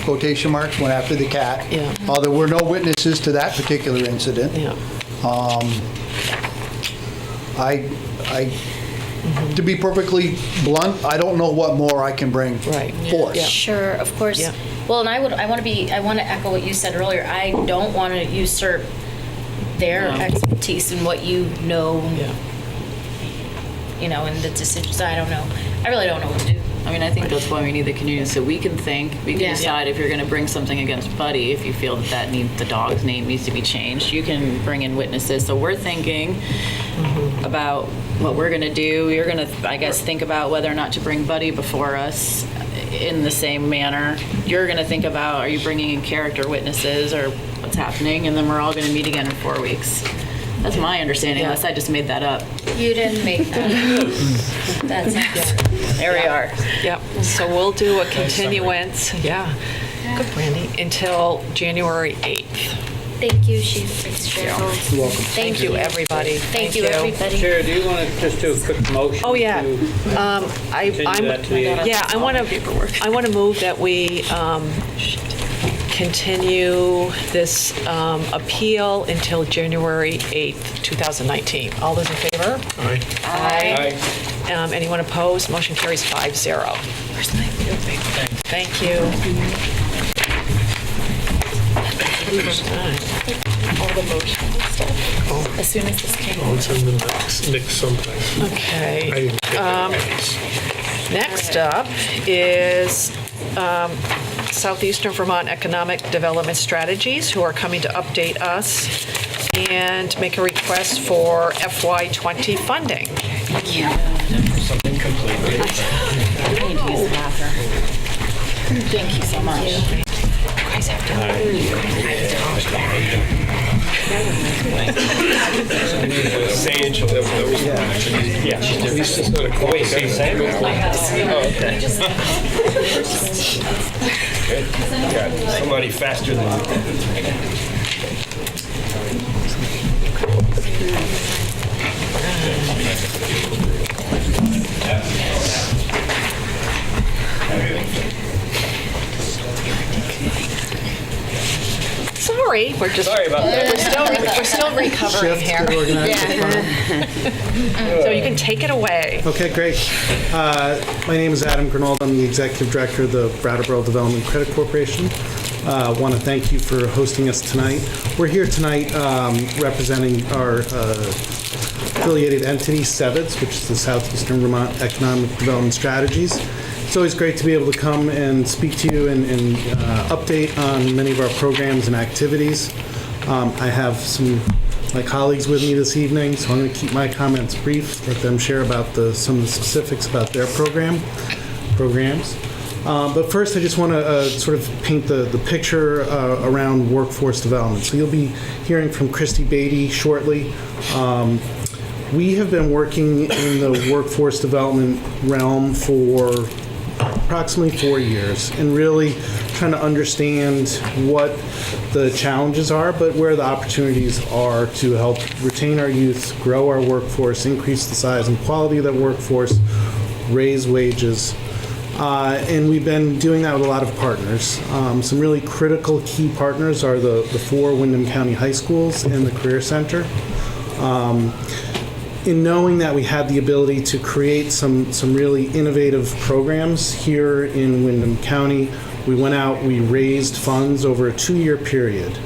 quotation marks, went after the cat. Yeah. There were no witnesses to that particular incident. Yeah. To be perfectly blunt, I don't know what more I can bring Right. forth. Yeah. Sure, of course. Yeah. Well, and I want to echo what you said earlier. I don't want to usurp their expertise in what you know, Yeah. you know, and the decisions. I don't know. I really don't know what to do. I mean, I think that's why we need the community, so we can think, we can Yeah. decide if you're gonna bring something against Buddy, if you feel that the dog's name needs to be changed, you can bring in witnesses. So we're thinking about what we're gonna do. You're gonna, I guess, think about whether or not to bring Buddy before us in the same manner. You're gonna think about, are you bringing in character witnesses or what's happening? And then we're all gonna meet again in 4 weeks. That's my understanding, unless I just made that up. You didn't make that. That's There we are. Yep, so we'll do a continuance, yeah, good, Brandy, until January 8th. Thank you, Chief Fitzgerald. You're welcome. Thank you, everybody. Thank you, everybody. Chair, do you want to just do a quick motion? Oh, yeah. to continue that to the 8th? Yeah, I want to move that we continue this appeal until January 8th, 2019. All those in favor? Aye. Aye. Anyone opposed? Motion carries 5-0. Thank you. All the motion and stuff. As soon as this came I'll send them Nick sometime. I Okay. didn't get that. Next up is Southeastern Vermont Economic Development Strategies, who are coming to update us and make a request for FY20 funding. Something completely different. I need to use the bathroom. Thank you so much. Sage. Yeah. At least it's not a call. Wait, so you say? Oh, okay. Good. Got somebody faster than you. Sorry, we're just, Sorry about that. we're still recovering here. So you can take it away. Okay, great. My name is Adam Grinold. I'm the Executive Director of the Brattleboro Development Credit Corporation. I want to thank you for hosting us tonight. We're here tonight representing our affiliated entity, SeVEDS, which is the Southeastern Vermont Economic Development Strategies. It's always great to be able to come and speak to you and update on many of our programs and activities. I have my colleagues with me this evening, so I'm going to keep my comments brief, let them share about some of the specifics about their programs. But first, I just want to sort of paint the picture around workforce development. So you'll be hearing from Christy Beatty shortly. We have been working in the workforce development realm for approximately 4 years, and really trying to understand what the challenges are, but where the opportunities are to help retain our youth, grow our workforce, increase the size and quality of that workforce, raise wages. And we've been doing that with a lot of partners. Some really critical key partners are the 4 Windham County high schools and the Career Center. In knowing that we had the ability to create some really innovative programs here in Windham County, we went out, we raised funds over a 2-year period,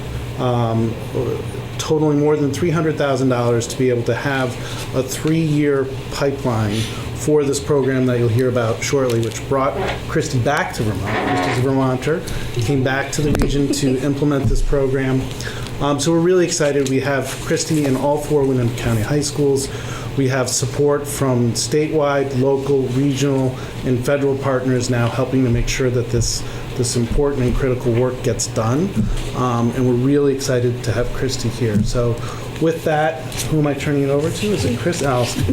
totaling more than $300,000 to be able to have a 3-year pipeline for this program that you'll hear about shortly, which brought Christy back to Vermont. Christy's a Vermonter, came back to the region to implement this program. So we're really excited. We have Christy in all 4 Windham County high schools. We have support from statewide, local, regional, and federal partners now helping to make sure that this important and critical work gets done. And we're really excited to have Christy here. So with that, who am I turning it over to? Is it Chris? Allison.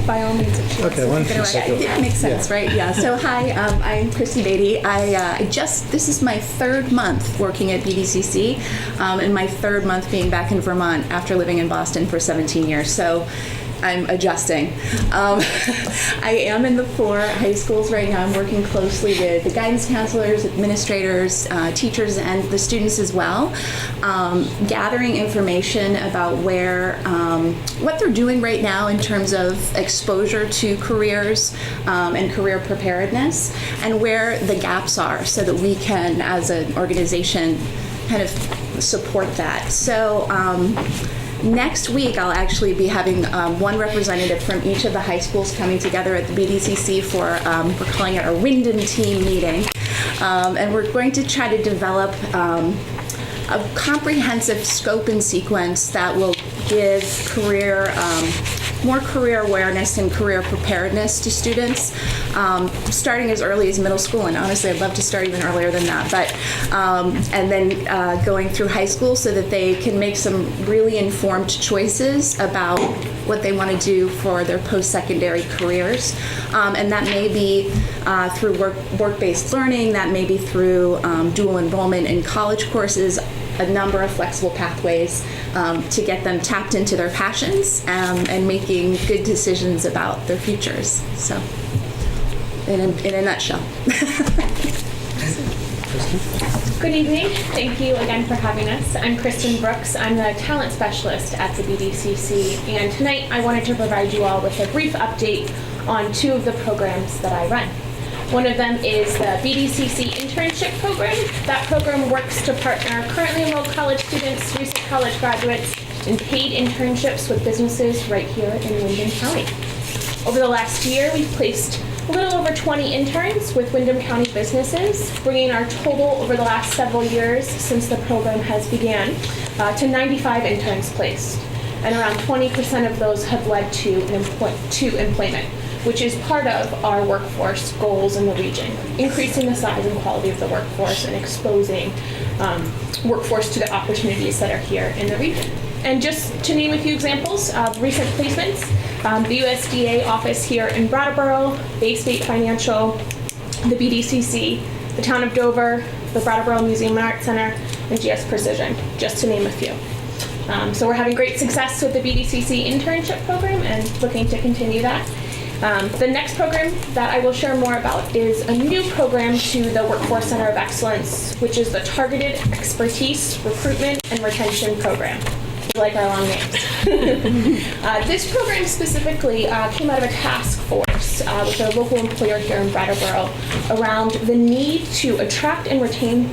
By all means, if she wants Okay, why don't you to take it? it makes sense, Yeah. right? Yeah. So hi, I'm Christy Beatty. This is my 3rd month working at BDCC, and my 3rd month being back in Vermont after living in Boston for 17 years. So I'm adjusting. I am in the 4 high schools right now. I'm working closely with the guidance counselors, administrators, teachers, and the students as well, gathering information about what they're doing right now in terms of exposure to careers and career preparedness, and where the gaps are so that we can, as an organization, kind of support that. So next week, I'll actually be having one representative from each of the high schools coming together at the BDCC for, we're calling it a Windham team meeting. And we're going to try to develop a comprehensive scope and sequence that will give more career awareness and career preparedness to students, starting as early as middle school. And honestly, I'd love to start even earlier than that. But and then going through high school so that they can make some really informed choices about what they want to do for their post-secondary careers. And that may be through work-based learning. That may be through dual enrollment in college courses, a number of flexible pathways to get them tapped into their passions and making good decisions about their futures. So, in a nutshell. Good evening. Thank you again for having us. I'm Kristen Brooks. I'm the talent specialist at the BDCC, and tonight I wanted to provide you all with a brief update on 2 of the programs that I run. One of them is the BDCC internship program. That program works to partner currently enrolled college students, recent college graduates, in paid internships with businesses right here in Windham County. Over the last year, we've placed a little over 20 interns with Windham County businesses, bringing our total over the last several years since the program has began to 95 interns placed. And around 20% of those have led to employment, which is part of our workforce goals in the region, increasing the size and quality of the workforce and exposing workforce to the opportunities that are here in the region. And just to name a few examples of recent placements, the USDA office here in Brattleboro, Bay State Financial, the BDCC, the Town of Dover, the Brattleboro Museum and Art Center, and GS Precision, just to name a few. So we're having great success with the BDCC internship program and looking to continue that. The next program that I will share more about is a new program to the Workforce Center of Excellence, which is the Targeted Expertise Recruitment and Retention Program. We like our long names. This program specifically came out of a task force with a local employer here in Brattleboro around the need to attract and retain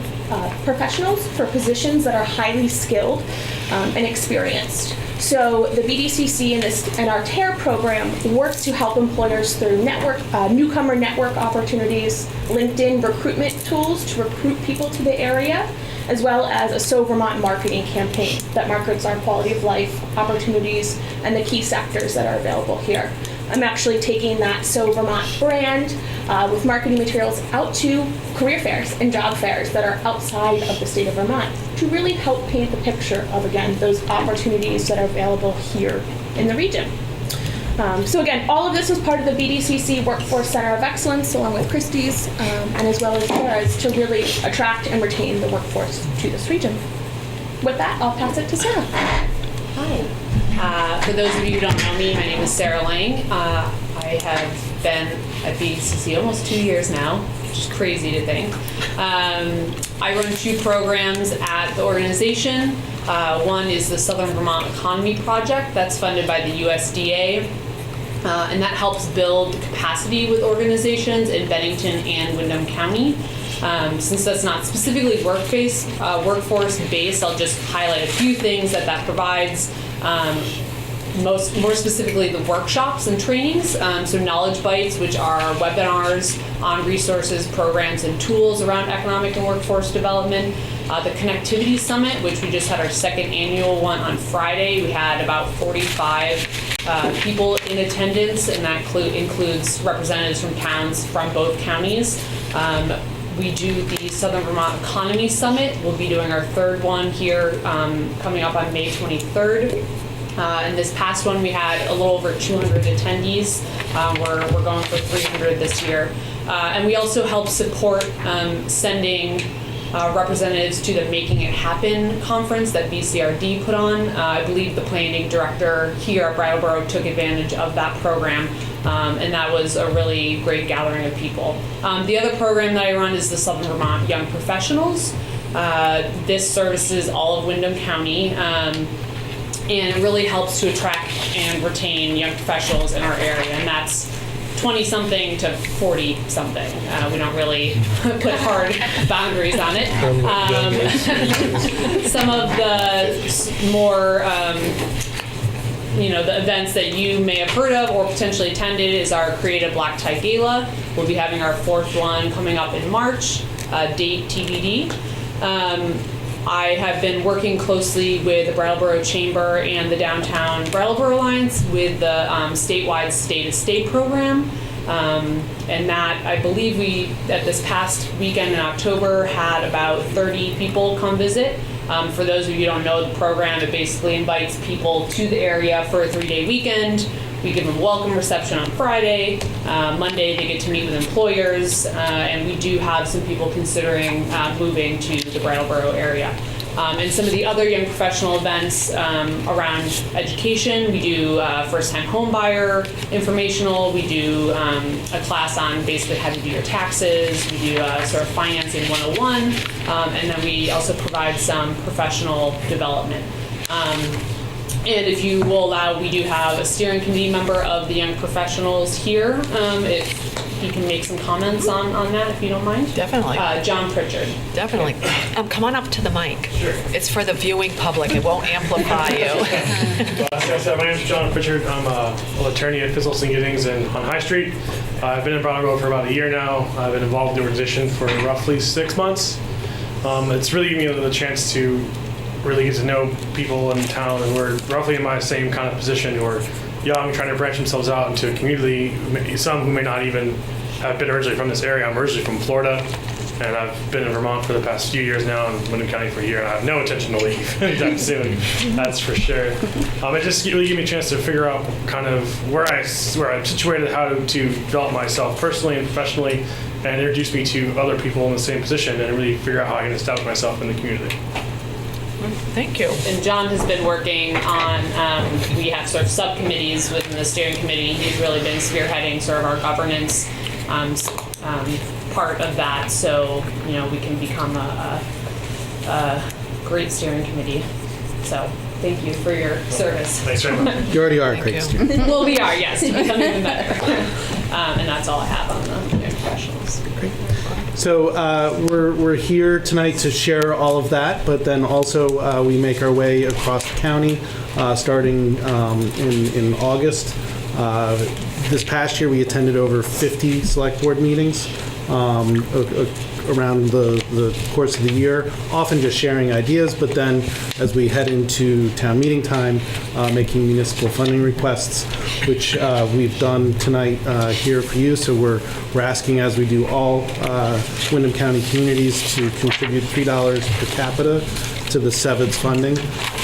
professionals for positions that are highly skilled and experienced. So the BDCC and our TARE program works to help employers through newcomer network opportunities, LinkedIn recruitment tools to recruit people to the area, as well as a So Vermont marketing campaign that markets our quality of life, opportunities, and the key sectors that are available here. I'm actually taking that So Vermont brand with marketing materials out to career fairs and job fairs that are outside of the state of Vermont to really help paint the picture of, again, those opportunities that are available here in the region. So again, all of this was part of the BDCC Workforce Center of Excellence, along with Christie's, and as well as Sarah's, to really attract and retain the workforce to this region. With that, I'll pass it to Sarah. Hi. For those of you who don't know me, my name is Sarah Lang. I have been at BDCC almost 2 years now, which is crazy to think. I run 2 programs at the organization. One is the Southern Vermont Economy Project that's funded by the USDA. And that helps build capacity with organizations in Bennington and Windham County. Since that's not specifically workforce-based, I'll just highlight a few things that provides. More specifically, the workshops and trainings. So knowledge bites, which are webinars on resources, programs, and tools around economic and workforce development. The Connectivity Summit, which we just had our second annual one on Friday. We had about 45 people in attendance, and that includes representatives from towns from both counties. We do the Southern Vermont Economy Summit. We'll be doing our 3rd one here coming up on May 23rd. And this past one, we had a little over 200 attendees. We're going for 300 this year. And we also help support sending representatives to the Making It Happen conference that BCRD put on. I believe the planning director here at Brattleboro took advantage of that program, and that was a really great gathering of people. The other program that I run is the Southern Vermont Young Professionals. This services all of Windham County, and it really helps to attract and retain young professionals in our area, and that's 20-something to 40-something. We don't really put hard boundaries on it. Some of the more, the events that you may have heard of or potentially attended is our Creative Black Tie Gala. We'll be having our 4th one coming up in March, date TBD. I have been working closely with the Brattleboro Chamber and the Downtown Brattleboro Alliance with the statewide State-to-State program. And that, I believe at this past weekend in October, had about 30 people come visit. For those of you who don't know the program, it basically invites people to the area for a 3-day weekend. We give them a welcome reception on Friday. Monday, they get to meet with employers, and we do have some people considering moving to the Brattleboro area. And some of the other young professional events around education, we do first-time home buyer informational. We do a class on basically how to do your taxes. We do sort of financing 101, and then we also provide some professional development. And if you will allow, we do have a steering committee member of the young professionals here. If he can make some comments on that, if you don't mind. Definitely. John Pritchard. Definitely. Come on up to the mic. Sure. It's for the viewing public. It won't amplify you. My name is John Pritchard. I'm an attorney at Fizzles and Giddings on High Street. I've been in Brattleboro for about a year now. I've been involved in the organization for roughly 6 months. It's really given me the chance to really get to know people in town, and we're roughly in my same kind of position. We're young, trying to branch themselves out into a community. Some who may not even have been originally from this area. I'm originally from Florida, and I've been in Vermont for the past few years now, and Windham County for a year, and I have no intention to leave anytime soon. That's for sure. It just really gave me a chance to figure out kind of where I'm situated, how to develop myself personally and professionally, and introduce me to other people in the same position, and really figure out how I can establish myself in the community. Thank you. And John has been working on, we have sort of subcommittees within the steering committee. He's really been spearheading sort of our governance part of that, so we can become a great steering committee. So thank you for your service. Thanks very much. You already are a great student. Well, we are, yes, to become even better. And that's all I have on the professionals. Great. So we're here tonight to share all of that, but then also we make our way across the county starting in August. This past year we attended over 50 select board meetings around the course of the year, often just sharing ideas, but then as we head into town meeting time, making municipal funding requests, which we've done tonight here for you. So we're asking, as we do all Windham County communities, to contribute $3 per capita to the SeVEDS funding.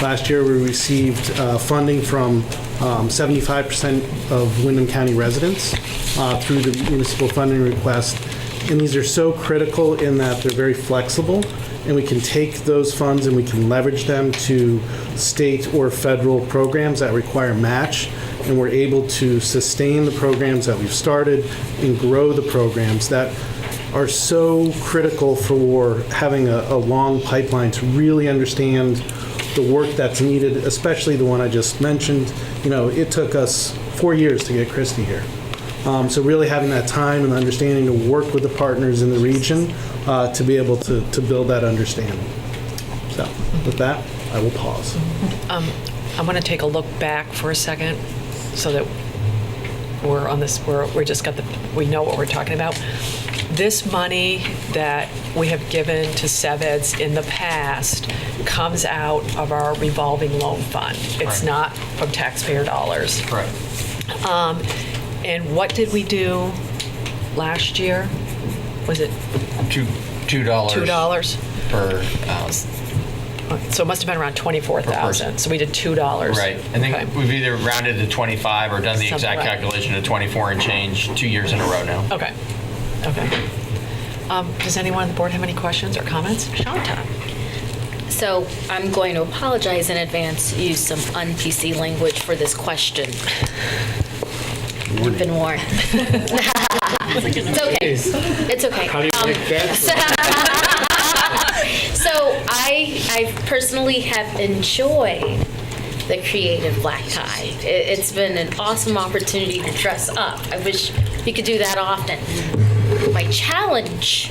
Last year, we received funding from 75% of Windham County residents through the municipal funding request. And these are so critical in that they're very flexible, and we can take those funds and we can leverage them to state or federal programs that require match, and we're able to sustain the programs that we've started and grow the programs that are so critical for having a long pipeline to really understand the work that's needed, especially the one I just mentioned. You know, it took us 4 years to get Christy here. So really having that time and understanding to work with the partners in the region to be able to build that understanding. So with that, I will pause. I want to take a look back for a second so that we're on this, we know what we're talking about. This money that we have given to SeVEDS in the past comes out of our revolving loan fund. It's not from taxpayer dollars. Correct. And what did we do last year? Was it $2 $2 per so it must have been around 24,000. So we did $2. Right. I think we've either rounded to 25 or done the exact calculation to 24 and change 2 years in a row now. Okay. Okay. Does anyone on the board have any questions or comments? Shanta. So I'm going to apologize in advance, use some un-PC language for this question. You've been warned. It's okay. It's okay. How do you like that? So I personally have enjoyed the creative black tie. It's been an awesome opportunity to dress up. I wish you could do that often. My challenge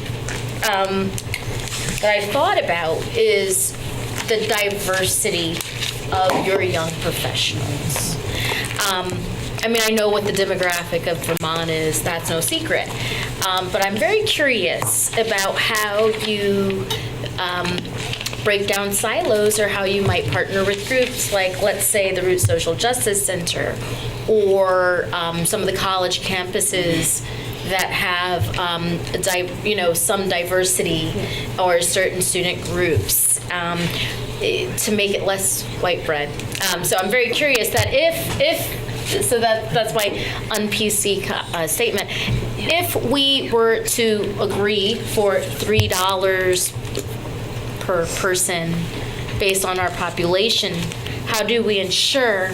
that I thought about is the diversity of your young professionals. I mean, I know what the demographic of Vermont is, that's no secret. But I'm very curious about how you break down silos, or how you might partner with groups like, let's say, the Root Social Justice Center, or some of the college campuses that have some diversity, or certain student groups, to make it less white bread. So I'm very curious that so that's my un-PC statement. If we were to agree for $3 per person based on our population, how do we ensure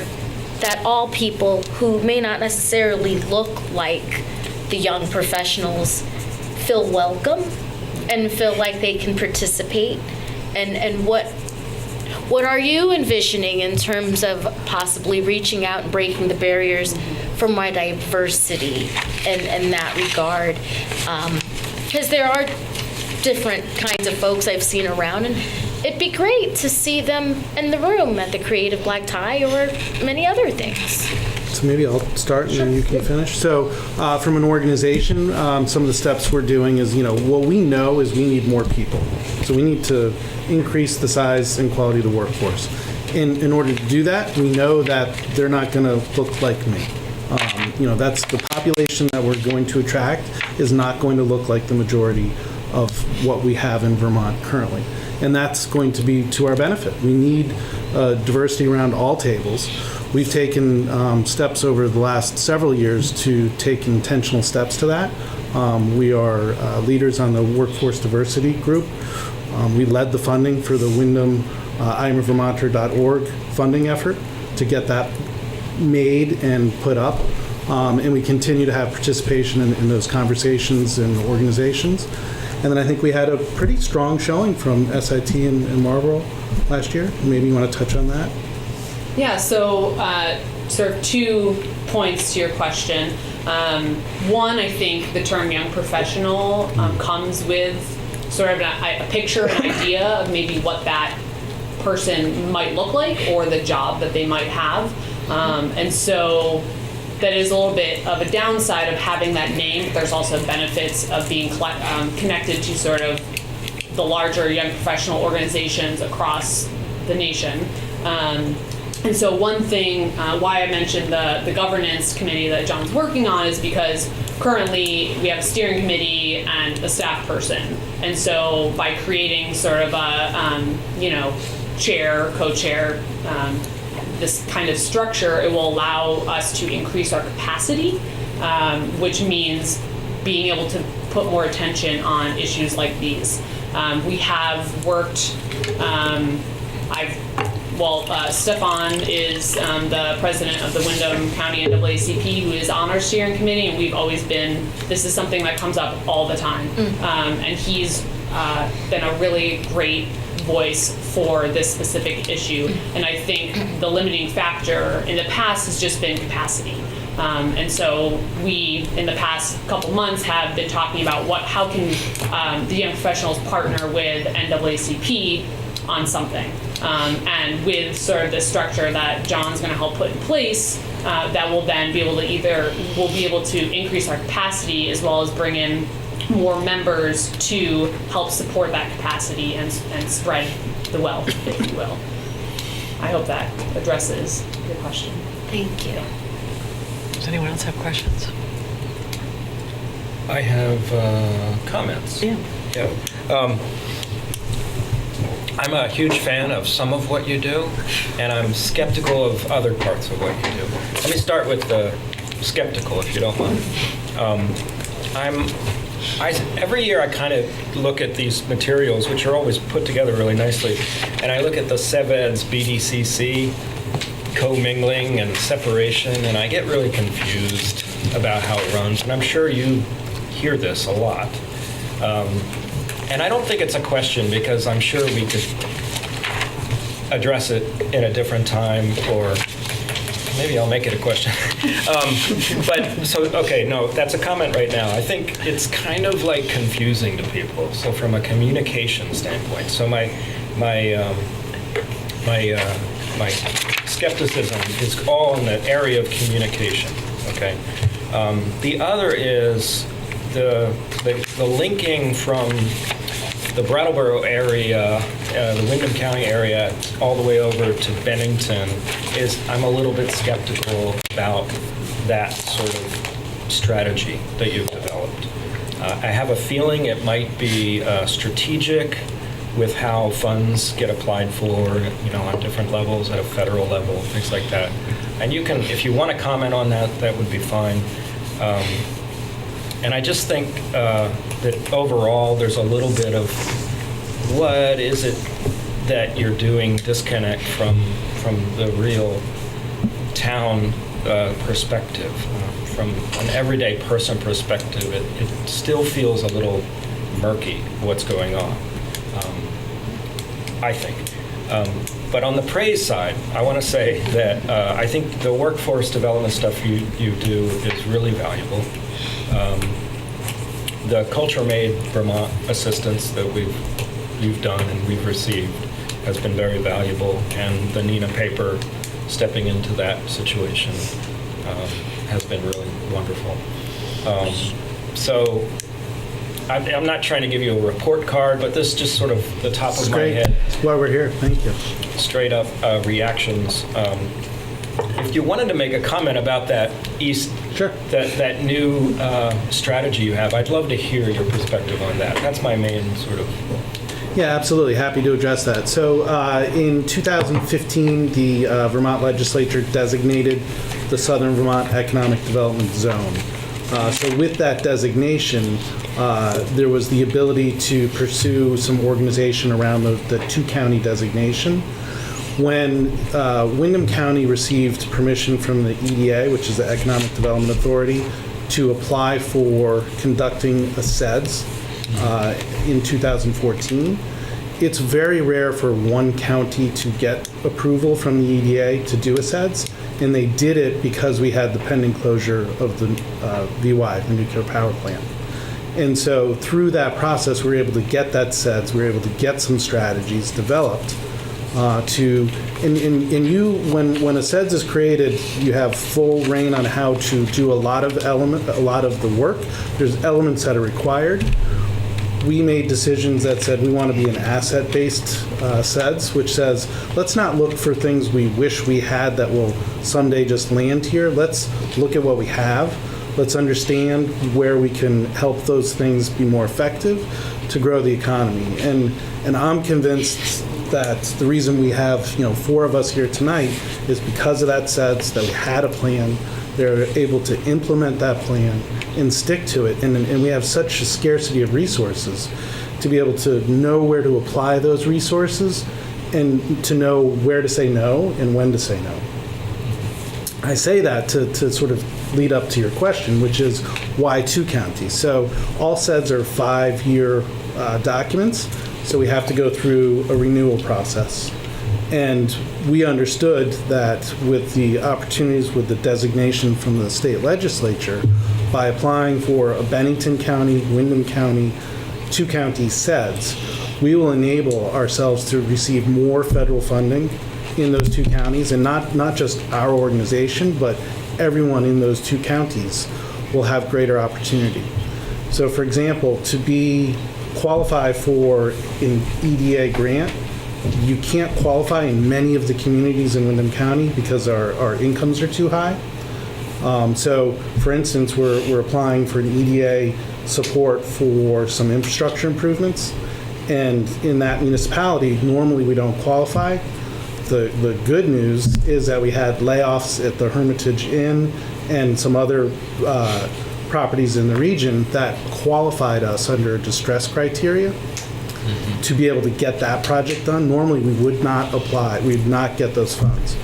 that all people who may not necessarily look like the young professionals feel welcome and feel like they can participate? And what are you envisioning in terms of possibly reaching out and breaking the barriers for my diversity in that regard? Because there are different kinds of folks I've seen around, and it'd be great to see them in the room at the Creative Black Tie or many other things. So maybe I'll start and then you can finish. So from an organization, some of the steps we're doing is, what we know is we need more people. So we need to increase the size and quality of the workforce. In order to do that, we know that they're not going to look like me. That's the population that we're going to attract is not going to look like the majority of what we have in Vermont currently. And that's going to be to our benefit. We need diversity around all tables. We've taken steps over the last several years to take intentional steps to that. We are leaders on the Workforce Diversity Group. We led the funding for the Windham I'mAVermonter.org funding effort to get that made and put up. And we continue to have participation in those conversations and organizations. And then I think we had a pretty strong showing from SIT in Marlboro last year. Maybe you want to touch on that? Yeah, so sort of 2 points to your question. One, I think the term young professional comes with sort of a picture, an idea of maybe what that person might look like or the job that they might have. And so that is a little bit of a downside of having that name, but there's also benefits of being connected to sort of the larger young professional organizations across the nation. And so one thing, why I mentioned the governance committee that John's working on is because currently we have a steering committee and a staff person. And so by creating sort of a, chair, co-chair, this kind of structure, it will allow us to increase our capacity, which means being able to put more attention on issues like these. We have worked, Stefan is the president of the Windham County NAACP, who is on our steering committee, and we've always been, this is something that comes up all the time. And he's been a really great voice for this specific issue. And I think the limiting factor in the past has just been capacity. And so we, in the past couple months, have been talking about how can the young professionals partner with NAACP on something. And with sort of the structure that John's going to help put in place, that will then be able to we'll be able to increase our capacity as well as bring in more members to help support that capacity and spread the wealth, if you will. I hope that addresses your question. Thank you. Does anyone else have questions? I have comments. Yeah. I'm a huge fan of some of what you do, and I'm skeptical of other parts of what you do. Let me start with the skeptical, if you don't mind. Every year I kind of look at these materials, which are always put together really nicely, and I look at the SeVEDS BDCC commingling and separation, and I get really confused about how it runs, and I'm sure you hear this a lot. And I don't think it's a question, because I'm sure we could address it in a different time, or maybe I'll make it a question. That's a comment right now. I think it's kind of like confusing to people. So from a communication standpoint, so my skepticism is all in the area of communication. Okay. The other is the linking from the Brattleboro area, the Windham County area, all the way over to Bennington, I'm a little bit skeptical about that sort of strategy that you've developed. I have a feeling it might be strategic with how funds get applied for, on different levels, at a federal level, things like that. And you can, if you want to comment on that, that would be fine. And I just think that overall there's a little bit of what is it that you're doing disconnect from the real town perspective. From an everyday person perspective, it still feels a little murky what's going on, I think. But on the praise side, I want to say that I think the workforce development stuff you do is really valuable. The Culture Made Vermont assistance that you've done and we've received has been very valuable, and the Nina paper stepping into that situation has been really wonderful. So I'm not trying to give you a report card, but this is just sort of the top of my head. That's why we're here. Thank you. Straight up reactions. If you wanted to make a comment about that that new strategy you have, I'd love to hear your perspective on that. That's my main sort of. Yeah, absolutely. Happy to address that. So in 2015, the Vermont legislature designated the Southern Vermont Economic Development Zone. So with that designation, there was the ability to pursue some organization around the two-county designation. When Windham County received permission from the EDA, which is the Economic Development Authority, to apply for conducting a SeVEDS in 2014, it's very rare for one county to get approval from the EDA to do a SeVEDS, and they did it because we had the pending closure of the VY, the nuclear power plant. And so through that process, we were able to get that SeVEDS, we were able to get some strategies developed. and you, when a SeVEDS is created, you have full reign on how to do a lot of the work. There's elements that are required. We made decisions that said we want to be an asset-based SeVEDS, which says, let's not look for things we wish we had that will someday just land here. Let's look at what we have. Let's understand where we can help those things be more effective to grow the economy. And I'm convinced that the reason we have 4 of us here tonight is because of that SeVEDS, that we had a plan. They're able to implement that plan and stick to it. And we have such a scarcity of resources to be able to know where to apply those resources and to know where to say no and when to say no. I say that to sort of lead up to your question, which is why 2 counties? So all SeVEDS are 5-year documents, so we have to go through a renewal process. And we understood that with the opportunities with the designation from the state legislature, by applying for a Bennington County, Windham County, 2-county SeVEDS, we will enable ourselves to receive more federal funding in those 2 counties, and not just our organization, but everyone in those 2 counties will have greater opportunity. So for example, to qualify for an EDA grant, you can't qualify in many of the communities in Windham County because our incomes are too high. So for instance, we're applying for an EDA support for some infrastructure improvements, and in that municipality, normally we don't qualify. The good news is that we had layoffs at the Hermitage Inn and some other properties in the region that qualified us under distress criteria to be able to get that project done. Normally, we would not apply. We would not get those funds.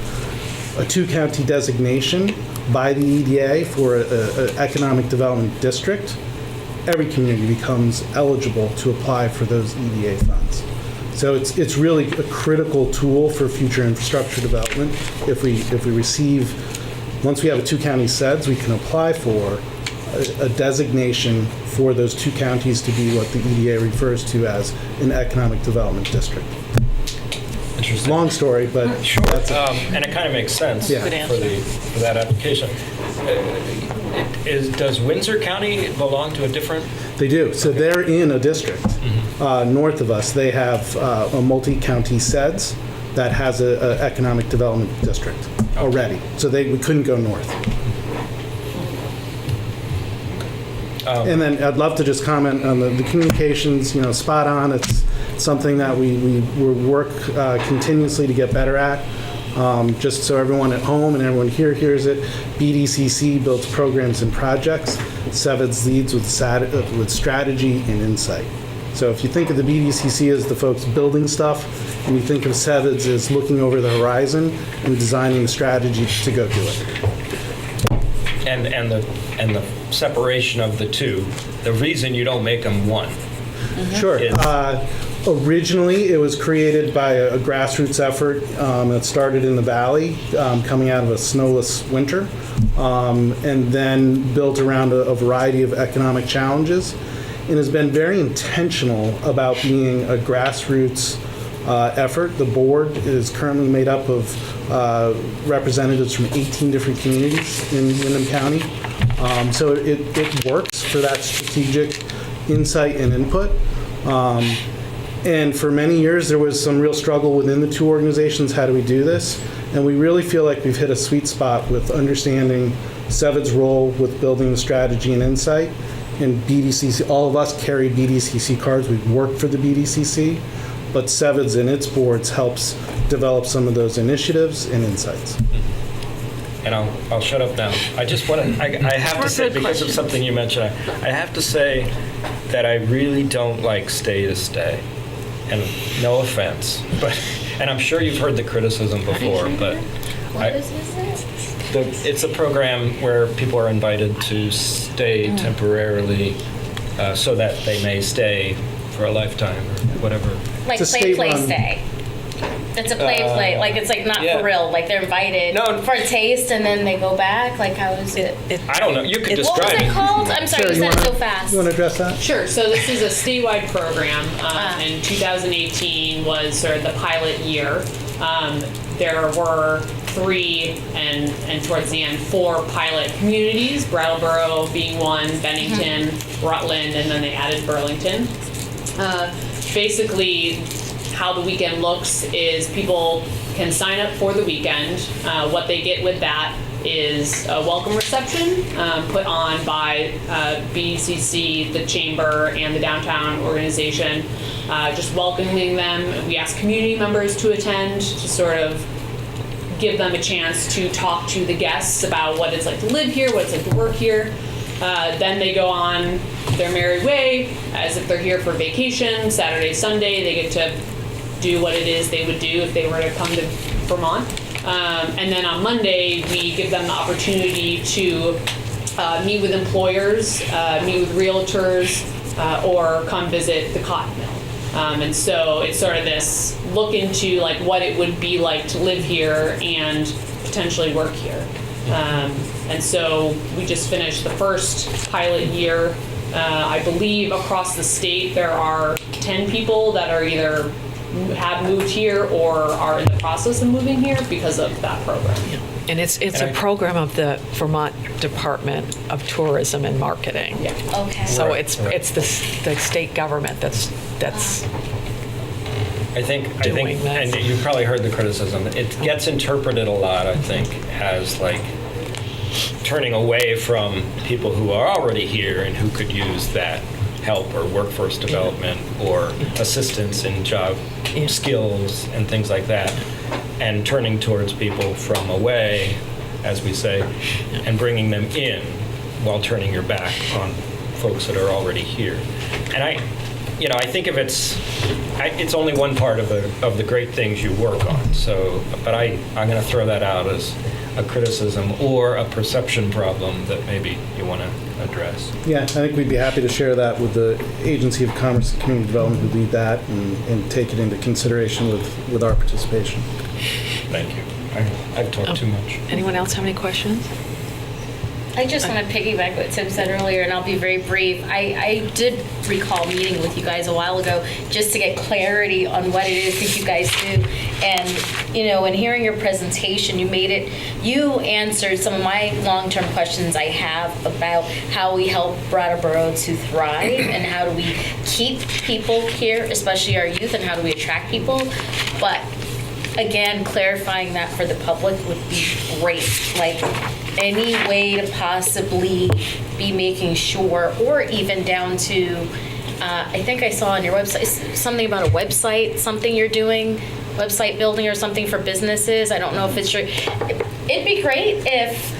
A 2-county designation by the EDA for an economic development district, every community becomes eligible to apply for those EDA funds. So it's really a critical tool for future infrastructure development. If we receive, once we have a 2-county SeVEDS, we can apply for a designation for those 2 counties to be what the EDA refers to as an economic development district. Interesting. Long story, but sure. That's and it kind of makes sense Yeah. for that application. Does Windsor County belong to a different? They do. So they're in a district north of us. They have a multi-county SeVEDS that has an economic development district already. So we couldn't go north. And then I'd love to just comment on the communications, spot on. It's something that we work continuously to get better at. Just so everyone at home and everyone here hears it, BDCC builds programs and projects. SeVEDS leads with strategy and insight. So if you think of the BDCC as the folks building stuff, and you think of SeVEDS as looking over the horizon and designing the strategy to go do it. And the separation of the 2, the reason you don't make them one. Sure. Originally, it was created by a grassroots effort that started in the valley, coming out of a snowless winter, and then built around a variety of economic challenges, and has been very intentional about being a grassroots effort. The board is currently made up of representatives from 18 different communities in Windham County. So it works for that strategic insight and input. And for many years, there was some real struggle within the 2 organizations. How do we do this? And we really feel like we've hit a sweet spot with understanding SeVED's role with building the strategy and insight. And BDCC, all of us carry BDCC cards. We've worked for the BDCC, but SeVEDS and its boards helps develop some of those initiatives and insights. And I'll shut up now. I just want to, I have to say, because of something you mentioned, I have to say that I really don't like stay to stay. And no offense, and I'm sure you've heard the criticism before, but it's a program where people are invited to stay temporarily so that they may stay for a lifetime or whatever. Like play, stay. It's a play, like it's like not yeah. for real, like they're invited for a taste and then they go back, like how is it? I don't know. You could describe What was it called? I'm sorry, you said it so You fast. want to address that? Sure. So this is a statewide program, and 2018 was sort of the pilot year. There were 3 and towards the end 4 pilot communities, Brattleboro being one, Bennington, Rutland, and then they added Burlington. Basically, how the weekend looks is people can sign up for the weekend. What they get with that is a welcome reception put on by BCC, the Chamber, and the downtown organization, just welcoming them. We ask community members to attend to sort of give them a chance to talk to the guests about what it's like to live here, what it's like to work here. Then they go on their merry way as if they're here for vacation. Saturday, Sunday, they get to do what it is they would do if they were to come to Vermont. And then on Monday, we give them the opportunity to meet with employers, meet with realtors, or come visit the cotton mill. And so it's sort of this look into like what it would be like to live here and potentially work here. And so we just finished the first pilot year. I believe across the state there are 10 people that are either have moved here or are in the process of moving here because of that program. And it's a program of the Vermont Department of Tourism and Marketing. Yeah. Okay. So it's the state government that's I think, doing that. and you probably heard the criticism. It gets interpreted a lot, I think, as like turning away from people who are already here and who could use that help or workforce development or assistance in job skills and things like that, and turning towards people from away, as we say, and bringing them in while turning your back on folks that are already here. And I think of it's only one part of the great things you work on. So, but I'm going to throw that out as a criticism or a perception problem that maybe you want to address. Yeah, I think we'd be happy to share that with the Agency of Commerce and Community Development who lead that and take it into consideration with our participation. Thank you. I've talked too much. Anyone else have any questions? I just want to piggyback what Tim said earlier, and I'll be very brief. I did recall meeting with you guys a while ago just to get clarity on what it is that you guys do. And, in hearing your presentation, you answered some of my long-term questions I have about how we help Brattleboro to thrive and how do we keep people here, especially our youth, and how do we attract people. But again, clarifying that for the public would be great. Like, any way to possibly be making sure, or even down to, I think I saw on your website, something about a website, something you're doing, website building or something for businesses. I don't know if it's true. It'd be great if,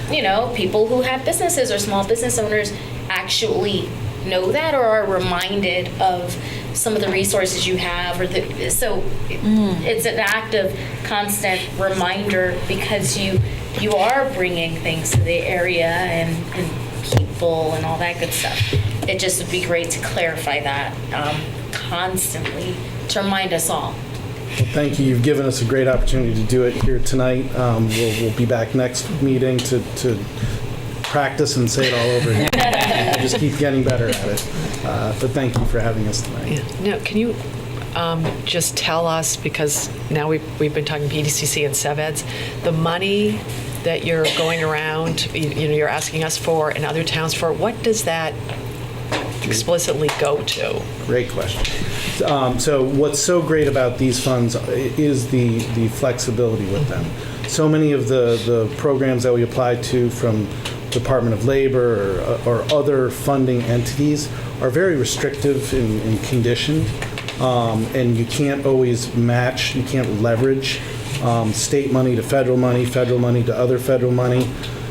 people who have businesses or small business owners actually know that or are reminded of some of the resources you have, it's an active, constant reminder because you are bringing things to the area and people and all that good stuff. It just would be great to clarify that constantly to remind us all. Well, thank you. You've given us a great opportunity to do it here tonight. We'll be back next meeting to practice and say it all over again. We'll just keep getting better at it. But thank you for having us tonight. Yeah. Now, can you just tell us, because now we've been talking PDCC and SeVEDS, the money that you're going around, you're asking us for and other towns for, what does that explicitly go to? Great question. So what's so great about these funds is the flexibility with them. So many of the programs that we apply to from Department of Labor or other funding entities are very restrictive in condition, and you can't always match, you can't leverage state money to federal money to other federal money.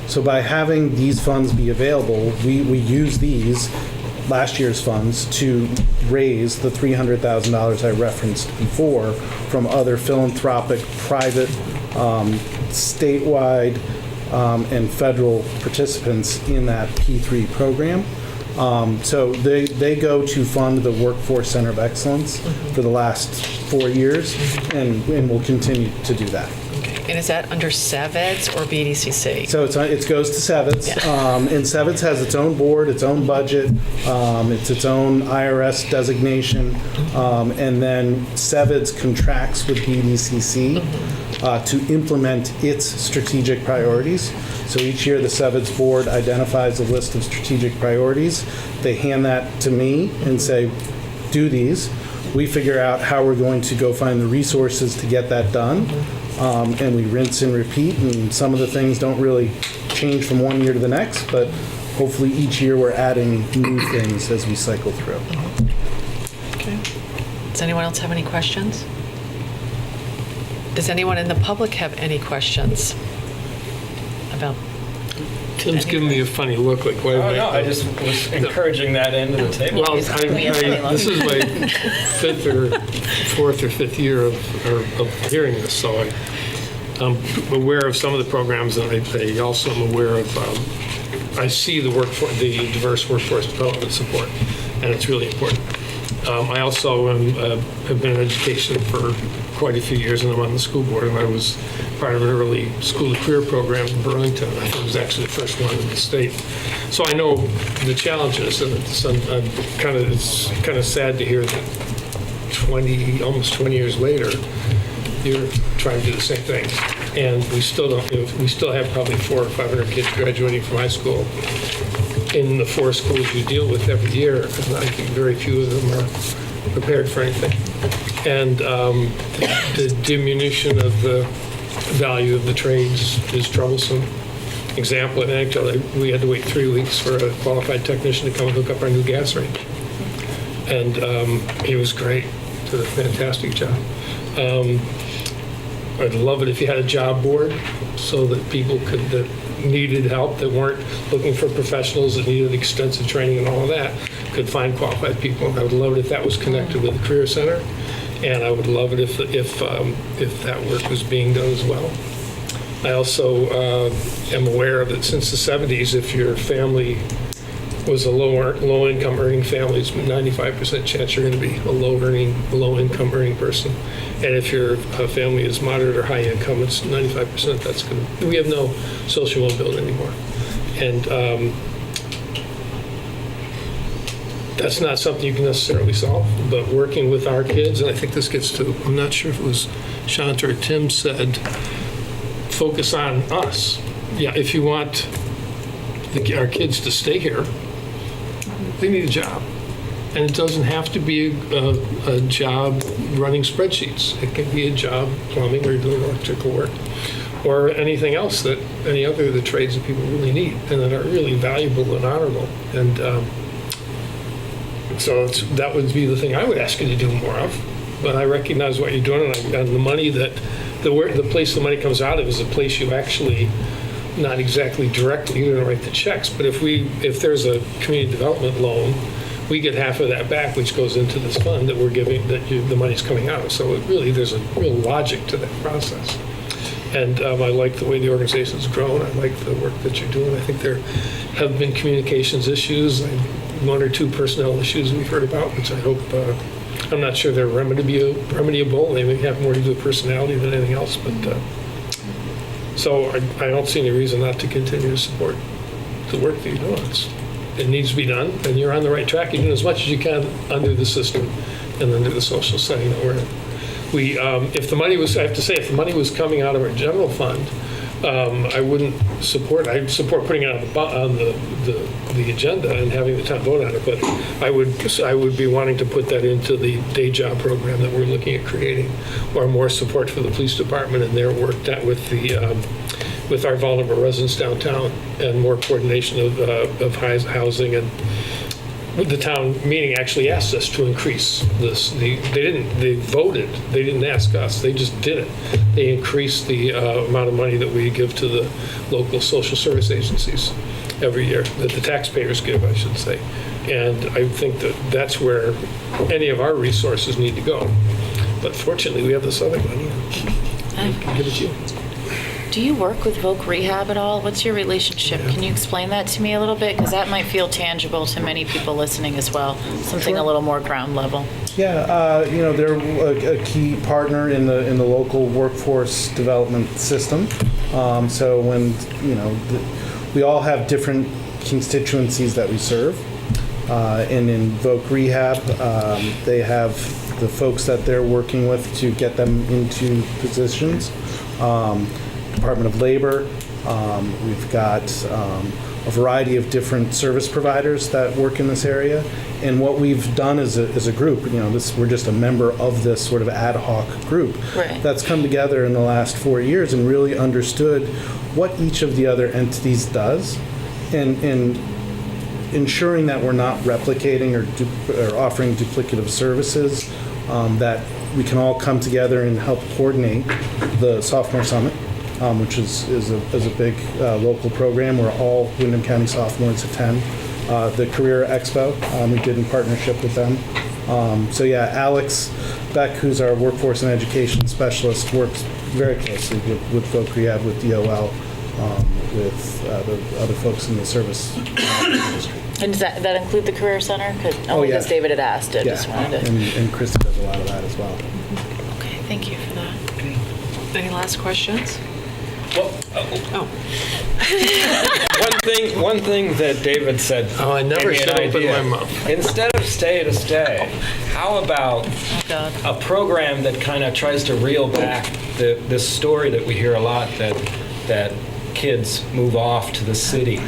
So by having these funds be available, we use these last year's funds to raise the $300,000 I referenced before from other philanthropic, private, statewide, and federal participants in that P3 program. So they go to fund the Workforce Center of Excellence for the last 4 years, and will continue to do that. And is that under SeVEDS or BDCC? So it goes to SeVEDS, and SeVEDS has its own board, its own budget, it's its own IRS designation, and then SeVEDS contracts with BDCC to implement its strategic priorities. So each year the SeVEDS board identifies a list of strategic priorities. They hand that to me and say, do these. We figure out how we're going to go find the resources to get that done. And we rinse and repeat, and some of the things don't really change from one year to the next, but hopefully each year we're adding new things as we cycle through. Okay. Does anyone else have any questions? Does anyone in the public have any questions about? Tim's giving me a funny look, like, why? Oh, no, I just was encouraging that end of the table. Well, this is my fourth or fifth year of hearing this, so I'm aware of some of the programs, and I also am aware of, I see the diverse workforce development support, and it's really important. I also have been in education for quite a few years, and I'm on the school board, and I was part of an early school career program in Burlington. I think it was actually the first one in the state. So I know the challenges, and it's kind of sad to hear that almost 20 years later, you're trying to do the same thing. And we still have probably 400 or 500 kids graduating from high school in the 4 schools you deal with every year, and I think very few of them are prepared for anything. And the diminution of the value of the trades is troublesome. Example, an anecdote, we had to wait 3 weeks for a qualified technician to come and hook up our new gas range. And he was great, did a fantastic job. I'd love it if you had a job board so that people that needed help, that weren't looking for professionals, that needed extensive training and all of that, could find qualified people. And I would love it if that was connected with the Career Center. And I would love it if that work was being done as well. I also am aware of that since the 70s, if your family was a low-income earning family, it's 95% chance you're going to be a low-income earning person. And if your family is moderate or high income, it's 95% that's going to. We have no social mobility anymore, and that's not something you can necessarily solve. But working with our kids, and I think this gets to, I'm not sure if it was Shanta or Tim said, focus on us. Yeah, if you want our kids to stay here, they need a job. And it doesn't have to be a job running spreadsheets. It can be a job plumbing or doing electrical work or anything else that any other of the trades that people really need and that are really valuable and honorable. And so that would be the thing I would ask you to do more of. But I recognize what you're doing, and the money that the place the money comes out of is a place you actually, not exactly directly, you don't write the checks, but if there's a community development loan, we get half of that back, which goes into this fund that we're giving, the money's coming out of. So there's a real logic to that process. And I like the way the organization's grown. I like the work that you're doing. I think there have been communications issues, 1 or 2 personnel issues we've heard about, which I hope, I'm not sure they're remediable. They may have more to do with personality than anything else, but so I don't see any reason not to continue to support the work that you're doing. It needs to be done, and you're on the right track. You're doing as much as you can under the system and under the social setting that we're in. If the money was, I have to say, if the money was coming out of our general fund, I wouldn't support. I'd support putting it on the agenda and having the town vote on it. But I would be wanting to put that into the day job program that we're looking at creating, or more support for the police department and their work with our vulnerable residents downtown, and more coordination of housing. And the town meeting actually asked us to increase this. They voted. They didn't ask us. They just did it. They increased the amount of money that we give to the local social service agencies every year, that the taxpayers give, I should say. And I think that's where any of our resources need to go. But fortunately, we have this other money. I can give it to you. Do you work with Voc Rehab at all? What's your relationship? Can you explain that to me a little bit? Because that might feel tangible to many people listening as well. Something a little more ground level. Yeah, they're a key partner in the local workforce development system. So when, we all have different constituencies that we serve. And in Voc Rehab, they have the folks that they're working with to get them into positions. Department of Labor, we've got a variety of different service providers that work in this area. And what we've done as a group, we're just a member of this sort of ad hoc group that's come together in the last 4 years and really understood what each of the other entities does, and ensuring that we're not replicating or offering duplicative services, that we can all come together and help coordinate the Sophomore Summit, which is a big local program where all Windham County sophomores attend. The Career Expo, we did in partnership with them. Alex Beck, who's our workforce and education specialist, works very closely with Voc Rehab, with DOL, with the other folks in the service industry. And does that include the Career Center? Because David had asked it. Yeah, Just wanted to... and Krista does a lot of that as well. Okay, thank you for that. Any last questions? Well, one thing that David said. Oh, I never gave me should an open idea. my mouth. Instead of stay to stay, how about a program that kind of tries to reel back this story that we hear a lot, that kids move off to the city.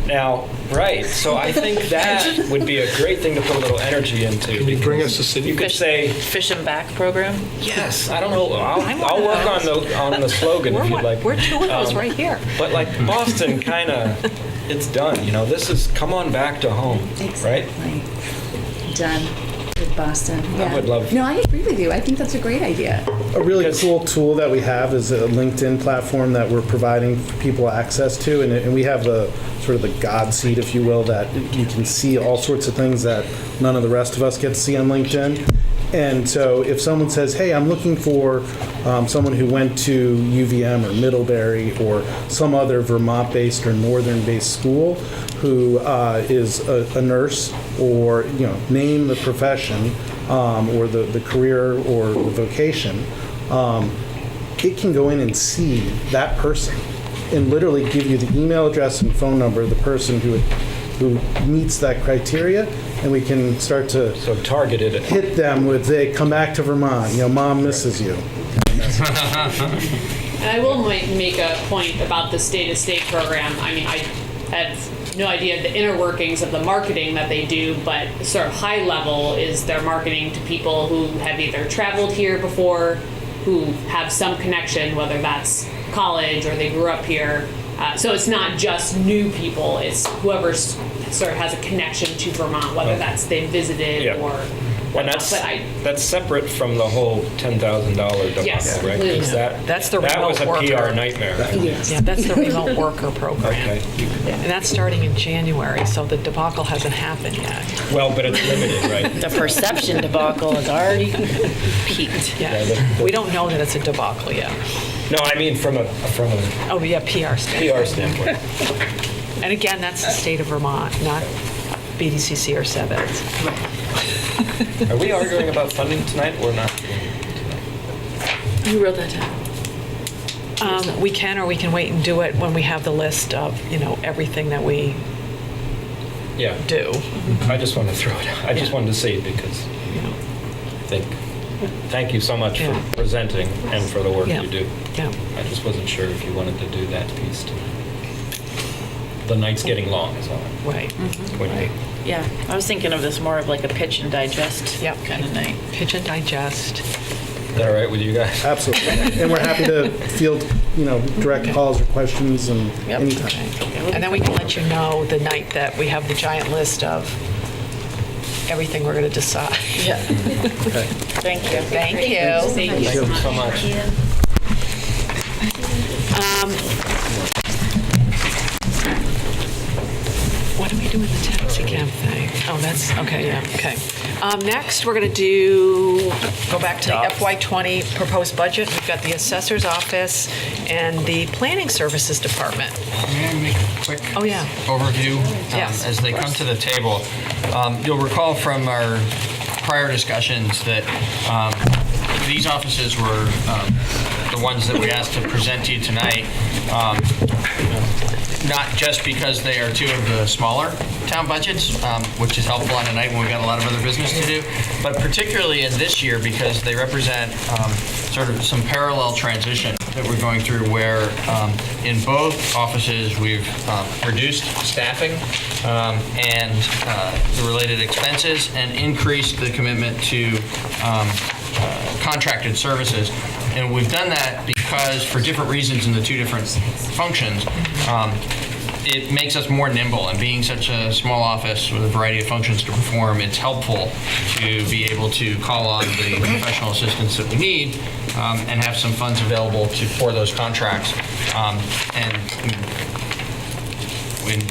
Now, right, so I think that would be a great thing to put a little energy into. Can you bring us to city? You could say Fish and Back program? yes. I don't know. I'll work on the slogan if you'd like. We're two of those right here. But like Boston, kind of, it's done. This is come on back to home, right? Done with Boston. I would love. No, I agree with you. I think that's a great idea. A really cool tool that we have is a LinkedIn platform that we're providing people access to, and we have a sort of the God seed, if you will, that you can see all sorts of things that none of the rest of us get to see on LinkedIn. And so if someone says, hey, I'm looking for someone who went to UVM or Middlebury or some other Vermont-based or northern-based school who is a nurse, or name the profession or the career or the vocation, it can go in and see that person and literally give you the email address and phone number of the person who meets that criteria, and we can start to targeted it. Hit them with, hey, come back to Vermont, mom misses you. And I will make a point about the state-to-state program. I mean, I have no idea the inner workings of the marketing that they do, but sort of high level is their marketing to people who have either traveled here before, who have some connection, whether that's college or they grew up here. So it's not just new people, it's whoever sort of has a connection to Vermont, whether that's they visited or whatnot. And that's separate from the whole $10,000 debacle, Yes, right? completely. That's the that remote was a worker. PR nightmare. Yes. Yeah, that's the remote worker program. Okay. And that's starting in January, so the debacle hasn't happened yet. Well, but it's limited, right? The perception debacle has already peaked. Yeah, we don't know that it's a debacle yet. No, I mean from a Oh, yeah, PR standpoint. PR standpoint. And again, that's the state of Vermont, not BDCC or SeVEDS. Are we arguing about funding tonight or not? You wrote that down. We can, or we can wait and do it when we have the list of, everything that we do. I just wanted to throw it out. I just wanted to say it because thank you so much for presenting and for the work you do. Yeah. I just wasn't sure if you wanted to do that piece tonight. The night's getting long, is all. Right. Right. Yeah, I was thinking of this more of like a pitch and digest kind of night. Pitch and digest. Is that all right with you guys? Absolutely. And we're happy to field, direct calls or questions and anytime. And then we can let you know the night that we have the giant list of everything we're going to decide. Yeah. Okay. Thank you. Thank you. Thank you so much. What do we do with the taxi cab thing? Oh, that's, okay, yeah, okay. Next, we're going to go back to the FY20 proposed budget. We've got the Assessor's Office and the Planning Services Department. May I make a quick overview Yes, as they come to the table? You'll recall from our prior discussions that these offices were the ones that we asked to present to you tonight, not just because they are two of the smaller town budgets, which is helpful on a night when we've got a lot of other business to do, but particularly in this year because they represent sort of some parallel transition that we're going through where in both offices we've reduced staffing and the related expenses and increased the commitment to contracted services. And we've done that because for different reasons in the two different functions, it makes us more nimble. And being such a small office with a variety of functions to perform, it's helpful to be able to call on the professional assistance that we need and have some funds available for those contracts. And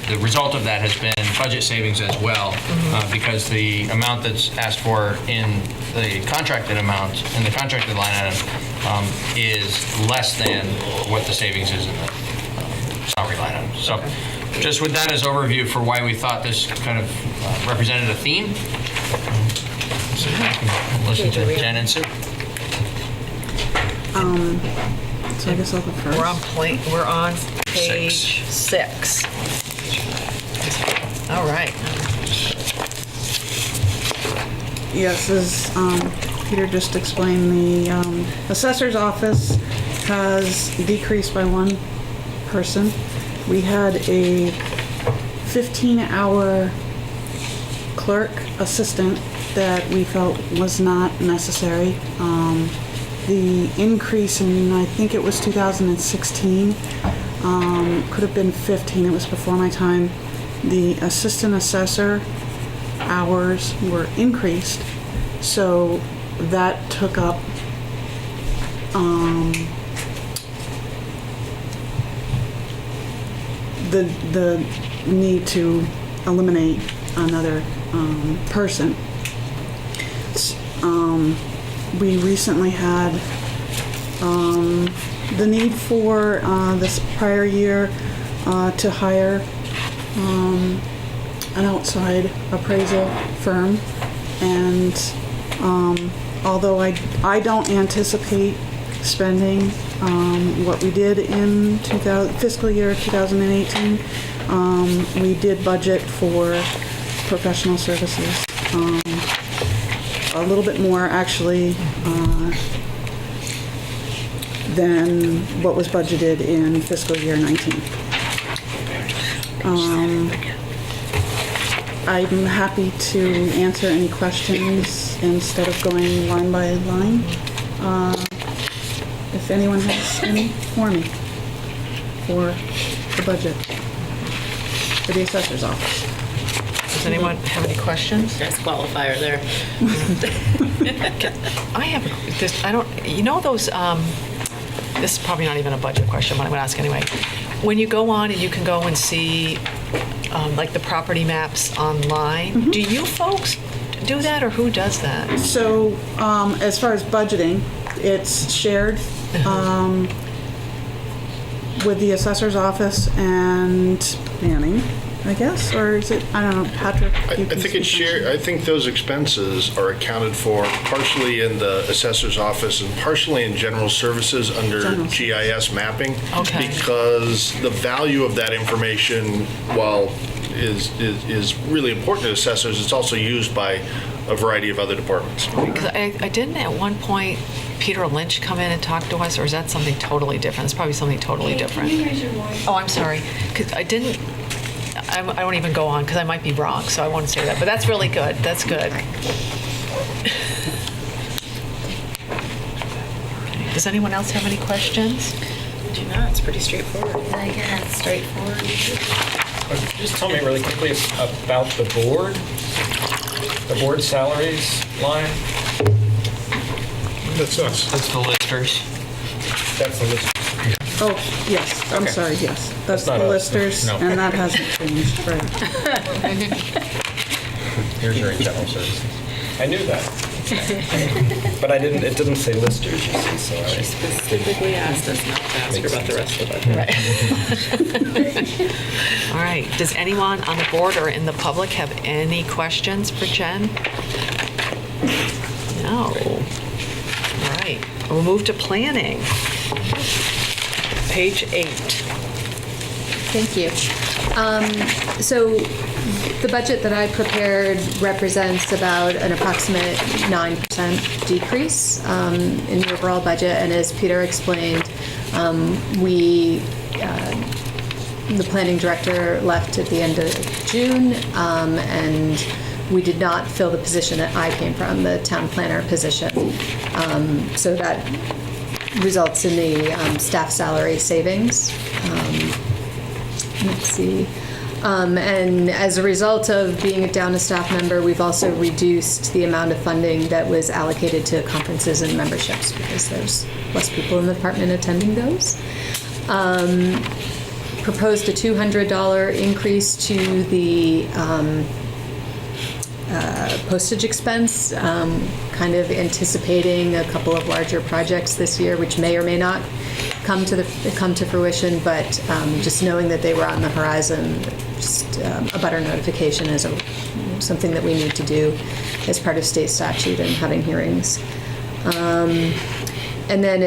the result of that has been budget savings as well, because the amount that's asked for in the contracted amount, in the contracted line item, is less than what the savings is in the salary line item. So just with that as overview for why we thought this kind of represented a theme. So you can listen to Jen and Sue. So I guess I'll go first. We're on page 6. All right. Yes, as Peter just explained, the assessor's office has decreased by one person. We had a 15-hour clerk assistant that we felt was not necessary. The increase in, I think it was 2016, could have been 15, it was before my time. The assistant assessor hours were increased, so that took up the need to eliminate another person. We recently had the need for this prior year to hire an outside appraisal firm, and although I don't anticipate spending what we did in fiscal year 2018, we did budget for professional services, a little bit more actually than what was budgeted in fiscal year 19. I'm happy to answer any questions instead of going line by line. If anyone has any for me for the budget for the assessor's office. Does anyone have any questions? There's a qualifier there. I have this. I don't. You know those. This is probably not even a budget question, but I'm going to ask anyway. When you go on and you can go and see, like the property maps online, do you folks do that, or who does that? So, as far as budgeting, it's shared with the assessor's office and planning, I guess, or is it? I don't know, Patrick. I think it's shared. I think those expenses are accounted for partially in the assessor's office and partially in general services under GIS mapping. Okay. Because the value of that information, while is really important to assessors, it's also used by a variety of other departments. Because I didn't at one point Peter Lynch come in and talk to us, or is that something totally different? It's probably something totally different. Can you raise your voice? Oh, I'm sorry. 'Cause I won't even go on because I might be wrong, so I won't say that. But that's really good. That's good. Does anyone else have any questions? Do not. It's pretty straightforward. Again, it's straightforward. Just tell me really quickly about the board salaries line. That's us. That's the listers. That's the list. Oh, yes, I'm sorry, yes. That's the not us. listers, No. and that hasn't changed, right. Here's your general services. I knew that. But it didn't say listers, you see, so I... Specifically asked us not to ask her about the rest of it. All right, does anyone on the board or in the public have any questions for Jen? No. All right, we'll move to planning. Page 8. Thank you. So the budget that I prepared represents about an approximate 9% decrease in the overall budget. And as Peter explained, the planning director left at the end of June, and we did not fill the position that I came from, the town planner position. So that results in the staff salary savings. Let's see. And as a result of being down a staff member, we've also reduced the amount of funding that was allocated to conferences and memberships because there's less people in the department attending those. Proposed a $200 increase to the postage expense, kind of anticipating a couple of larger projects this year, which may or may not come to fruition, but just knowing that they were on the horizon, just a better notification is something that we need to do as part of state statute and having hearings. And then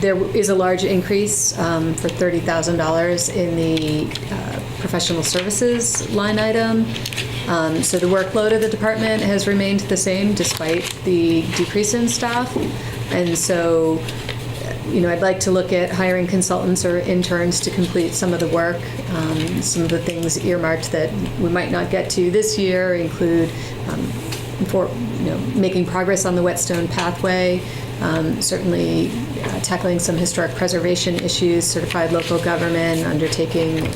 there is a large increase for $30,000 in the professional services line item. So the workload of the department has remained the same despite the decrease in staff. And so, I'd like to look at hiring consultants or interns to complete some of the work. Some of the things earmarked that we might not get to this year include making progress on the whetstone pathway, certainly tackling some historic preservation issues, certified local government, undertaking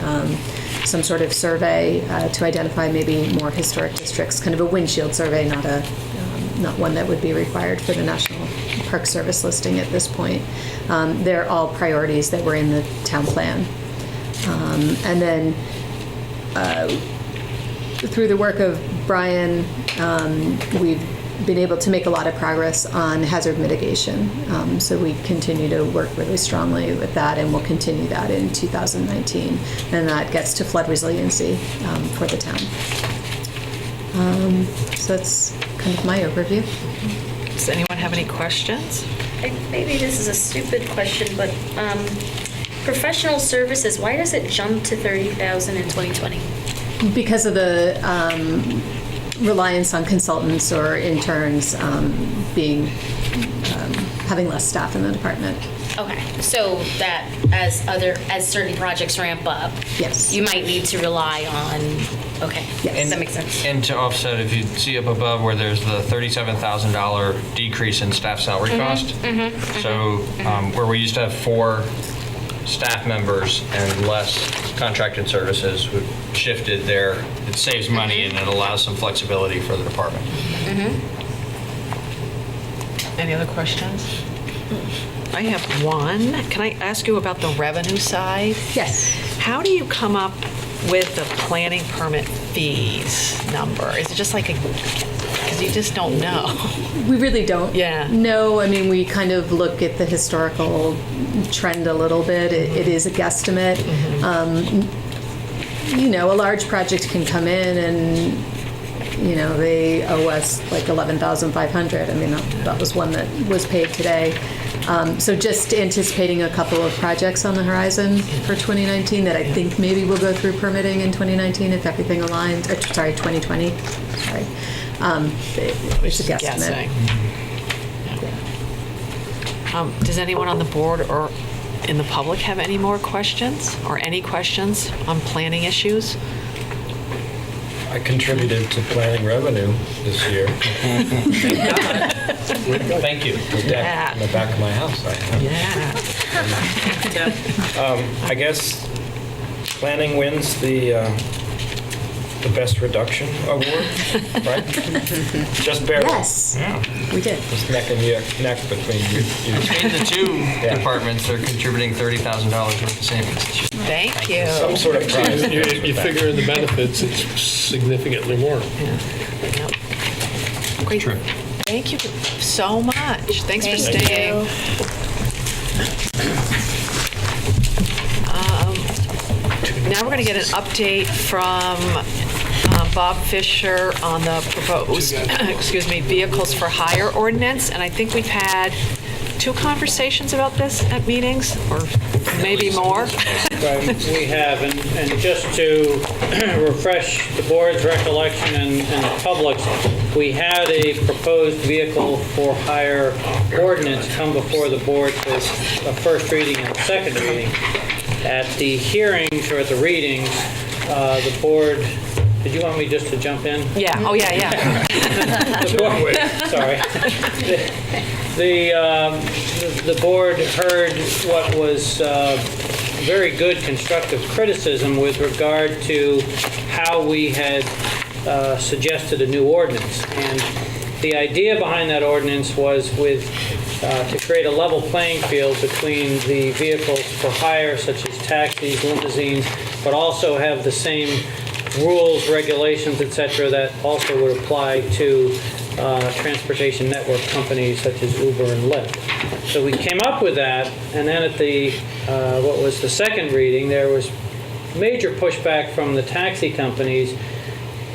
some sort of survey to identify maybe more historic districts, kind of a windshield survey, not one that would be required for the National Park Service listing at this point. They're all priorities that were in the town plan. And then through the work of Brian, we've been able to make a lot of progress on hazard mitigation. So we continue to work really strongly with that, and we'll continue that in 2019. And that gets to flood resiliency for the town. So that's kind of my overview. Does anyone have any questions? Maybe this is a stupid question, but professional services, why does it jump to $30,000 in 2020? Because of the reliance on consultants or interns having less staff in the department. Okay, so that as certain projects ramp up, yes, you might need to rely on. Okay, yes, that makes sense. And to offset, if you see up above where there's the $37,000 decrease in staff salary cost, so where we used to have 4 staff members and less contracted services, we've shifted there. It saves money and it allows some flexibility for the department. Any other questions? I have one. Can I ask you about the revenue side? Yes. How do you come up with the planning permit fees number? Is it just like because you just don't know? We really don't. Yeah. No, I mean, we kind of look at the historical trend a little bit. It is a guesstimate. A large project can come in and, they owe us like $11,500. I mean, that was one that was paid today. So just anticipating a couple of projects on the horizon for 2019 that I think maybe will go through permitting in 2019 if everything aligns. 2020. Sorry. It's a guesstimate. Does anyone on the board or in the public have any more questions or any questions on planning issues? I contributed to planning revenue this year. Thank you. The deck in the back of my house. I guess planning wins the best reduction award, right? Just barely. Yes, we did. Just neck and neck between you. Between the two departments, they're contributing $30,000 worth of savings. Thank you. Some sort of You figure in the benefits, it's significantly more. Great. trip. Thank you so much. Thanks for Thank staying. you. Now we're going to get an update from Bob Fisher on the proposed, vehicles for hire ordinance. And I think we've had 2 conversations about this at meetings, or maybe more. Right, we have, and just to refresh the board's recollection and the public's, we had a proposed vehicle for hire ordinance come before the board for a first reading and a second reading. At the hearings or at the readings, the board, did you want me just to jump in? Yeah, oh yeah. The board, sorry. The board heard what was very good constructive criticism with regard to how we had suggested a new ordinance. And the idea behind that ordinance was to create a level playing field between the vehicles for hire, such as taxis, limousines, but also have the same rules, regulations, et cetera, that also would apply to transportation network companies such as Uber and Lyft. So we came up with that, and then at the what was the second reading, there was major pushback from the taxi companies,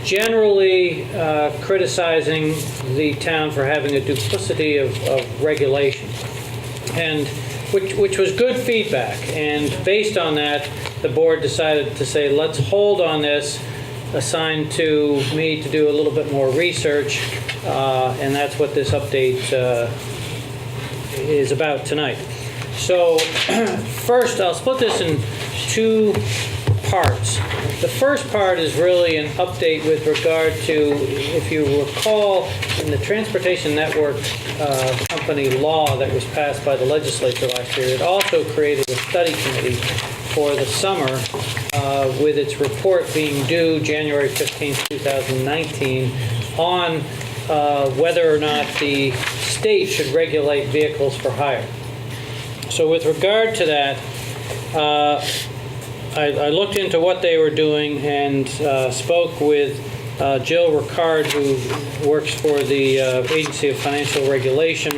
generally criticizing the town for having a duplicity of regulation, and which was good feedback. And based on that, the board decided to say, let's hold on this, assigned to me to do a little bit more research, and that's what this update is about tonight. So first, I'll split this in 2 parts. The first part is really an update with regard to, if you recall, in the Transportation Network Company law that was passed by the legislature last year, it also created a study committee for the summer with its report being due January 15, 2019 on whether or not the state should regulate vehicles for hire. So with regard to that, I looked into what they were doing and spoke with Jill Ricard, who works for the Agency of Financial Regulation,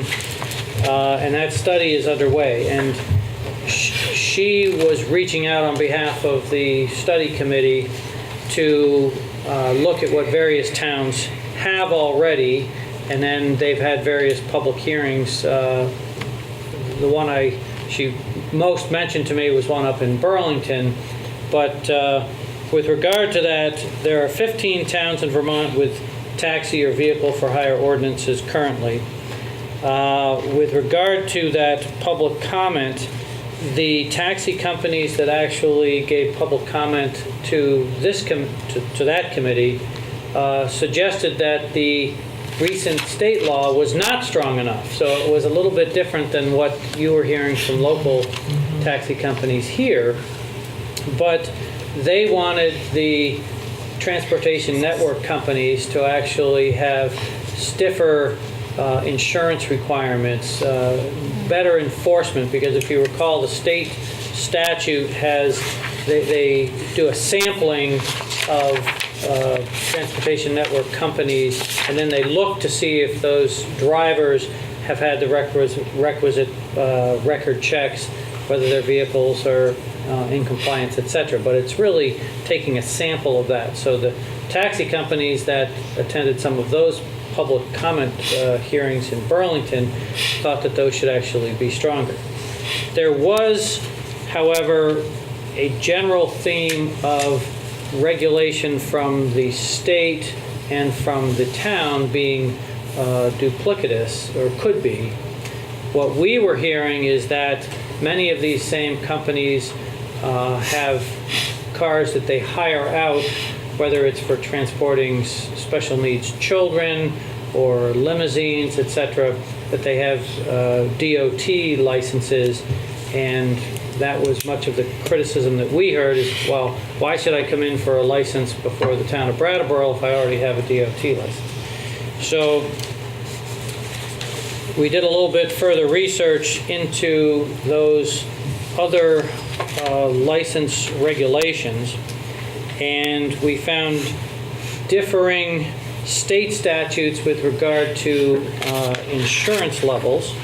and that study is underway. And she was reaching out on behalf of the study committee to look at what various towns have already, and then they've had various public hearings. The one she most mentioned to me was one up in Burlington, but with regard to that, there are 15 towns in Vermont with taxi or vehicle for hire ordinances currently. With regard to that public comment, the taxi companies that actually gave public comment to this to that committee suggested that the recent state law was not strong enough. So it was a little bit different than what you were hearing from local taxi companies here. But they wanted the transportation network companies to actually have stiffer insurance requirements, better enforcement, because if you recall, the state statute has, they do a sampling of transportation network companies, and then they look to see if those drivers have had the requisite record checks, whether their vehicles are in compliance, etc. But it's really taking a sample of that. So the taxi companies that attended some of those public comment hearings in Burlington thought that those should actually be stronger. There was, however, a general theme of regulation from the state and from the town being duplicitous, or could be. What we were hearing is that many of these same companies have cars that they hire out, whether it's for transporting special needs children or limousines, etc., that they have DOT licenses, and that was much of the criticism that we heard is, well, why should I come in for a license before the town of Brattleboro if I already have a DOT license? So we did a little bit further research into those other license regulations, and we found differing state statutes with regard to insurance levels.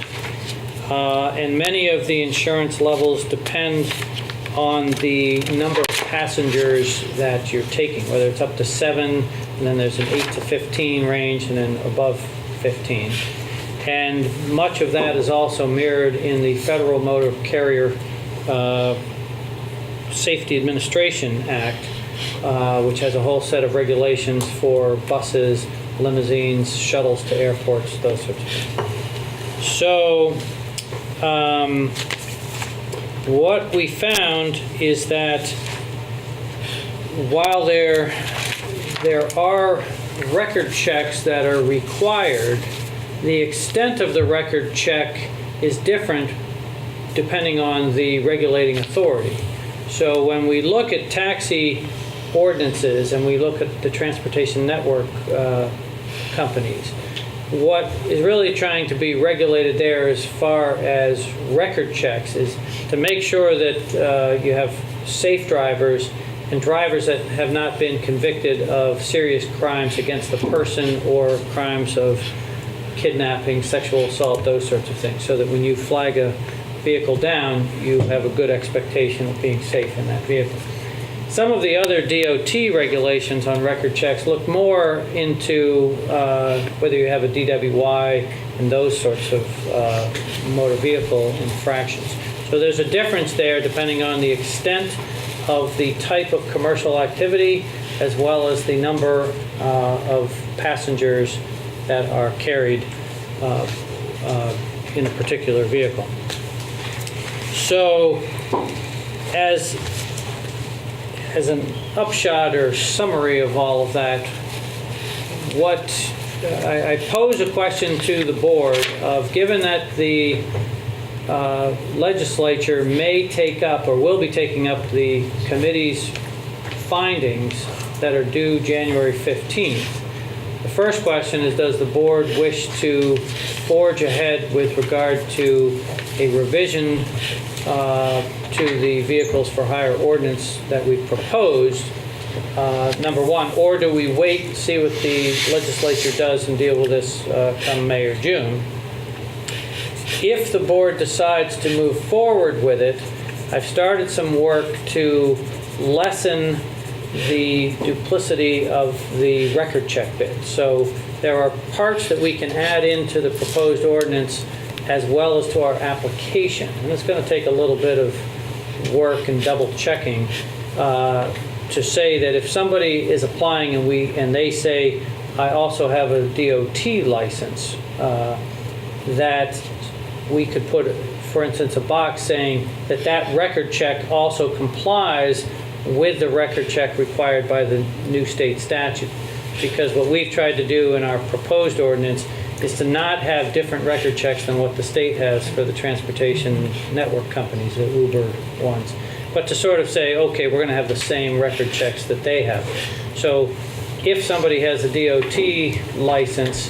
And many of the insurance levels depend on the number of passengers that you're taking, whether it's up to 7, and then there's an 8 to 15 range, and then above 15. And much of that is also mirrored in the Federal Motor Carrier Safety Administration Act, which has a whole set of regulations for buses, limousines, shuttles to airports, those sorts of things. So, what we found is that while there are record checks that are required, the extent of the record check is different depending on the regulating authority. So when we look at taxi ordinances and we look at the transportation network companies, what is really trying to be regulated there as far as record checks is to make sure that you have safe drivers and drivers that have not been convicted of serious crimes against the person or crimes of kidnapping, sexual assault, those sorts of things, so that when you flag a vehicle down, you have a good expectation of being safe in that vehicle. Some of the other DOT regulations on record checks look more into whether you have a DWI and those sorts of motor vehicle infractions. So there's a difference there depending on the extent of the type of commercial activity as well as the number of passengers that are carried in a particular vehicle. So as an upshot or summary of all of that, what I pose a question to the board of, given that the legislature may take up or will be taking up the committee's findings that are due January 15th. The first question is, does the board wish to forge ahead with regard to a revision to the Vehicles for Hire ordinance that we've proposed, number one, or do we wait, see what the legislature does and deal with this come May or June? If the board decides to move forward with it, I've started some work to lessen the duplicity of the record check bit. So there are parts that we can add into the proposed ordinance as well as to our application. And it's going to take a little bit of work and double checking to say that if somebody is applying and they say, I also have a DOT license, that we could put, for instance, a box saying that that record check also complies with the record check required by the new state statute. Because what we've tried to do in our proposed ordinance is to not have different record checks than what the state has for the transportation network companies, the Uber ones, but to sort of say, okay, we're going to have the same record checks that they have. So if somebody has a DOT license,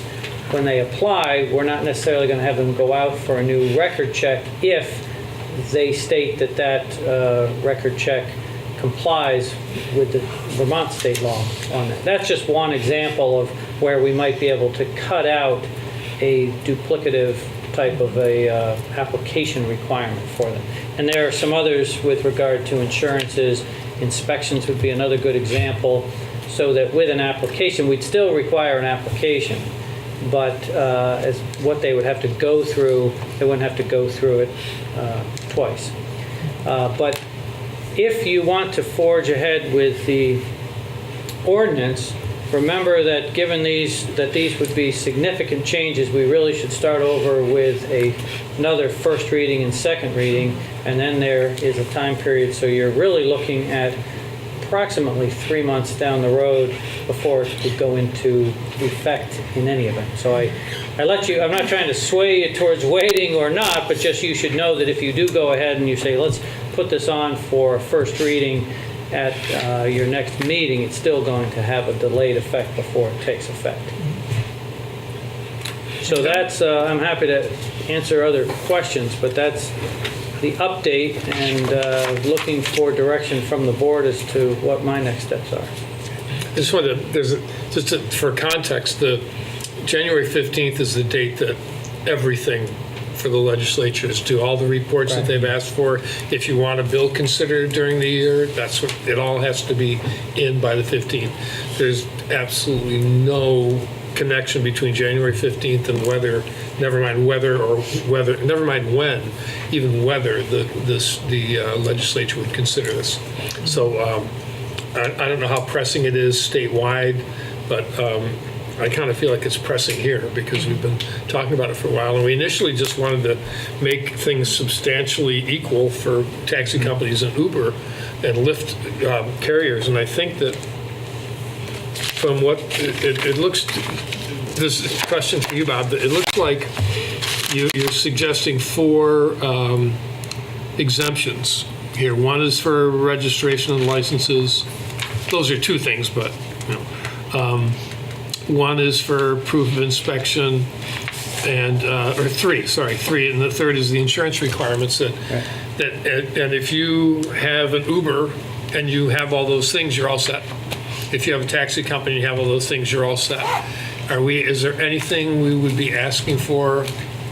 when they apply, we're not necessarily going to have them go out for a new record check if they state that that record check complies with the Vermont state law on that. That's just one example of where we might be able to cut out a duplicative type of a application requirement for them. And there are some others with regard to insurances. Inspections would be another good example, so that with an application, we'd still require an application, but as what they would have to go through, they wouldn't have to go through it twice. But if you want to forge ahead with the ordinance, remember that given these would be significant changes, we really should start over with another first reading and second reading, and then there is a time period, so you're really looking at approximately 3 months down the road before it would go into effect in any event. So I let you, I'm not trying to sway you towards waiting or not, but just you should know that if you do go ahead and you say, let's put this on for first reading at your next meeting, it's still going to have a delayed effect before it takes effect. So that's, I'm happy to answer other questions, but that's the update, and looking for direction from the board as to what my next steps are. just wanted to, for context, the January 15th is the date that everything for the legislature is due. All the reports that they've asked for. If you want a bill considered during the year, that's what, it all has to be in by the 15th. There's absolutely no connection between January 15th and whether, never mind when, even whether the legislature would consider this. So I don't know how pressing it is statewide, but I kind of feel like it's pressing here because we've been talking about it for a while, and we initially just wanted to make things substantially equal for taxi companies and Uber and Lyft carriers, and I think that from what it looks, this is a question for you, Bob, it looks like you're suggesting 4 exemptions here. One is for registration and licenses. Those are 2 things, but one is for proof of inspection, and or 3, and the third is the insurance requirements and if you have an Uber and you have all those things, you're all set. If you have a taxi company and you have all those things, you're all set. Is there anything we would be asking for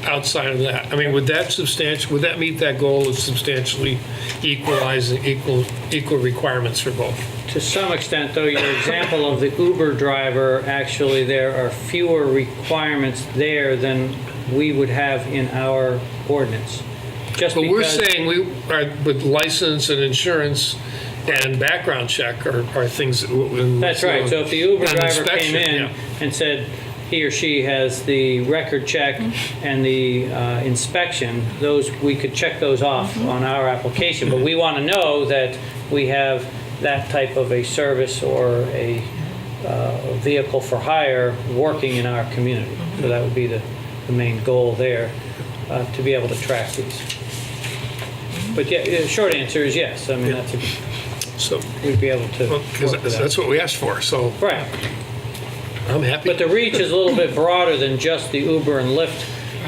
outside of that? I mean, would that meet that goal of substantially equalizing equal requirements for both? To some extent, though, your example of the Uber driver, actually, there are fewer requirements there than we would have in our ordinance. But we're saying we are with license and insurance and background check are things. That's right. So if the Uber driver came in and said he or she has the record check and the inspection, those we could check those off on our application. But we want to know that we have that type of a service or a vehicle for hire working in our community. So that would be the main goal there, to be able to track these. But yeah, the short answer is yes. I mean, we'd be able to. Because that's what we asked for. So right. I'm happy. But the reach is a little bit broader than just the Uber and Lyft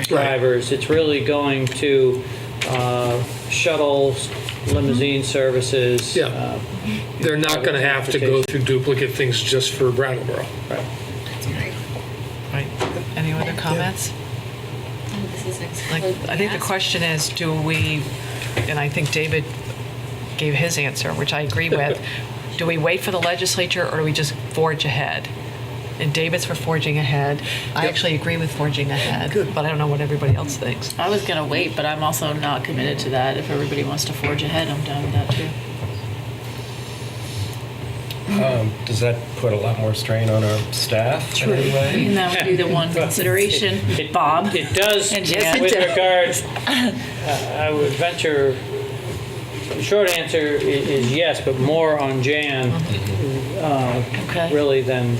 drivers. It's really going to shuttles, limousine services. Yeah. They're not going to have to go through duplicate things just for Brattleboro. Right. Right. Any other comments? I think the question is, do we, and I think David gave his answer, which I agree with, do we wait for the legislature or do we just forge ahead? And David's for forging ahead. I actually agree with forging ahead, but I don't know what everybody else thinks. I was going to wait, but I'm also not committed to that. If everybody wants to forge ahead, I'm down with that too. Does that put a lot more strain on our staff? True. And that would be the one consideration, Bob. It does. And with regards, I would venture, the short answer is yes, but more on Jan, really than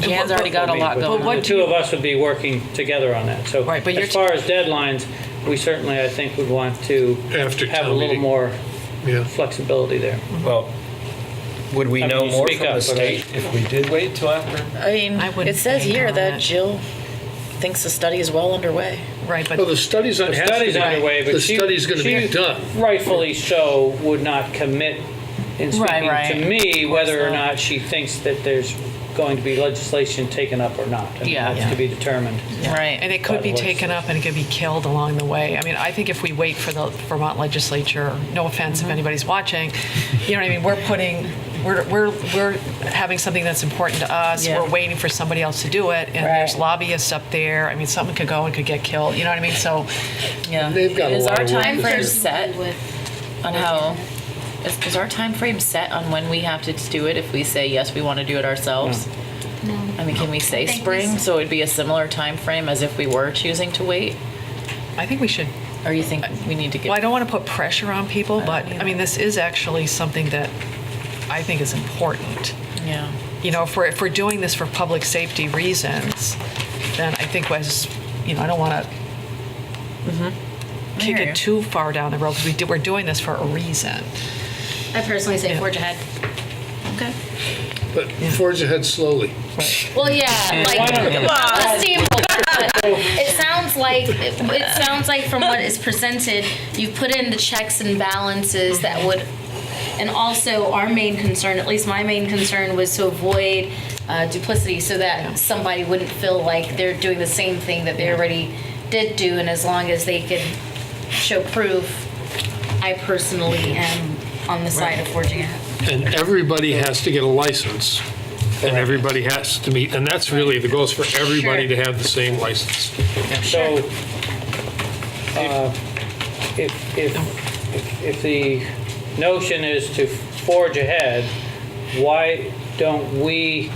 Jan's already got a lot going on. The 2 of us would be working together on that. So as far as deadlines, we certainly, I think, would want to have a little more flexibility there. Well, would we know more from the state if we did wait till after? I mean, it says here that Jill thinks the study is well underway. Right, but the study's underway, but the study's going to be done. Rightfully so, would not commit in speaking to me whether or not she thinks that there's going to be legislation taken up or not. I mean, that's to be determined. Right, and it could be taken up and it could be killed along the way. I mean, I think if we wait for the Vermont legislature, no offense if anybody's watching, you know what I mean, we're having something that's important to us. We're waiting for somebody else to do it, and there's lobbyists up there. I mean, someone could go and could get killed. You know what I mean? So, they've got is our time frame set on how? Is our time frame set on when we have to do it? If we say yes, we want to do it ourselves. No. I mean, can we say spring? So it'd be a similar time frame as if we were choosing to wait. I think we should. Or you think we need to get? Well, I don't want to put pressure on people, but I mean, this is actually something that I think is important. Yeah. You know, if we're doing this for public safety reasons, then I think I don't want to kick it too far down the road because we're doing this for a reason. I personally say forge ahead. Okay. But forge ahead slowly. Well, it sounds like from what is presented, you've put in the checks and balances that would And also, our main concern, at least my main concern, was to avoid duplicity so that somebody wouldn't feel like they're doing the same thing that they already did do. And as long as they could show proof, I personally am on the side of forging ahead. And everybody has to get a license, and everybody has to meet, and that's really the goal, is for everybody to have the same license. So, if the notion is to forge ahead, why don't we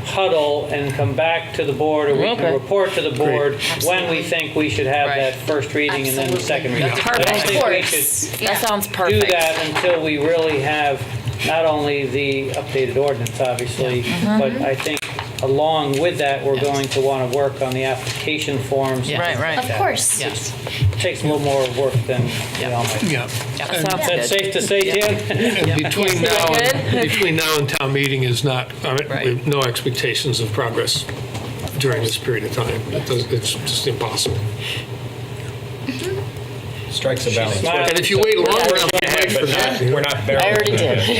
huddle and come back to the board, or we can report to the board when we think we should have that first reading and then the second reading? That's perfect. I don't think we should That sounds perfect. do that until we really have not only the updated ordinance, obviously, but I think along with that, we're going to want to work on the application forms. Right. Of course. It takes a little more work than we all might. That's safe to say, Tim? And between now and town meeting is not, we have no expectations of progress during this period of time. It's just impossible. Strikes a balance. And if you wait long enough, you might forget. We're not barreling. I already did. We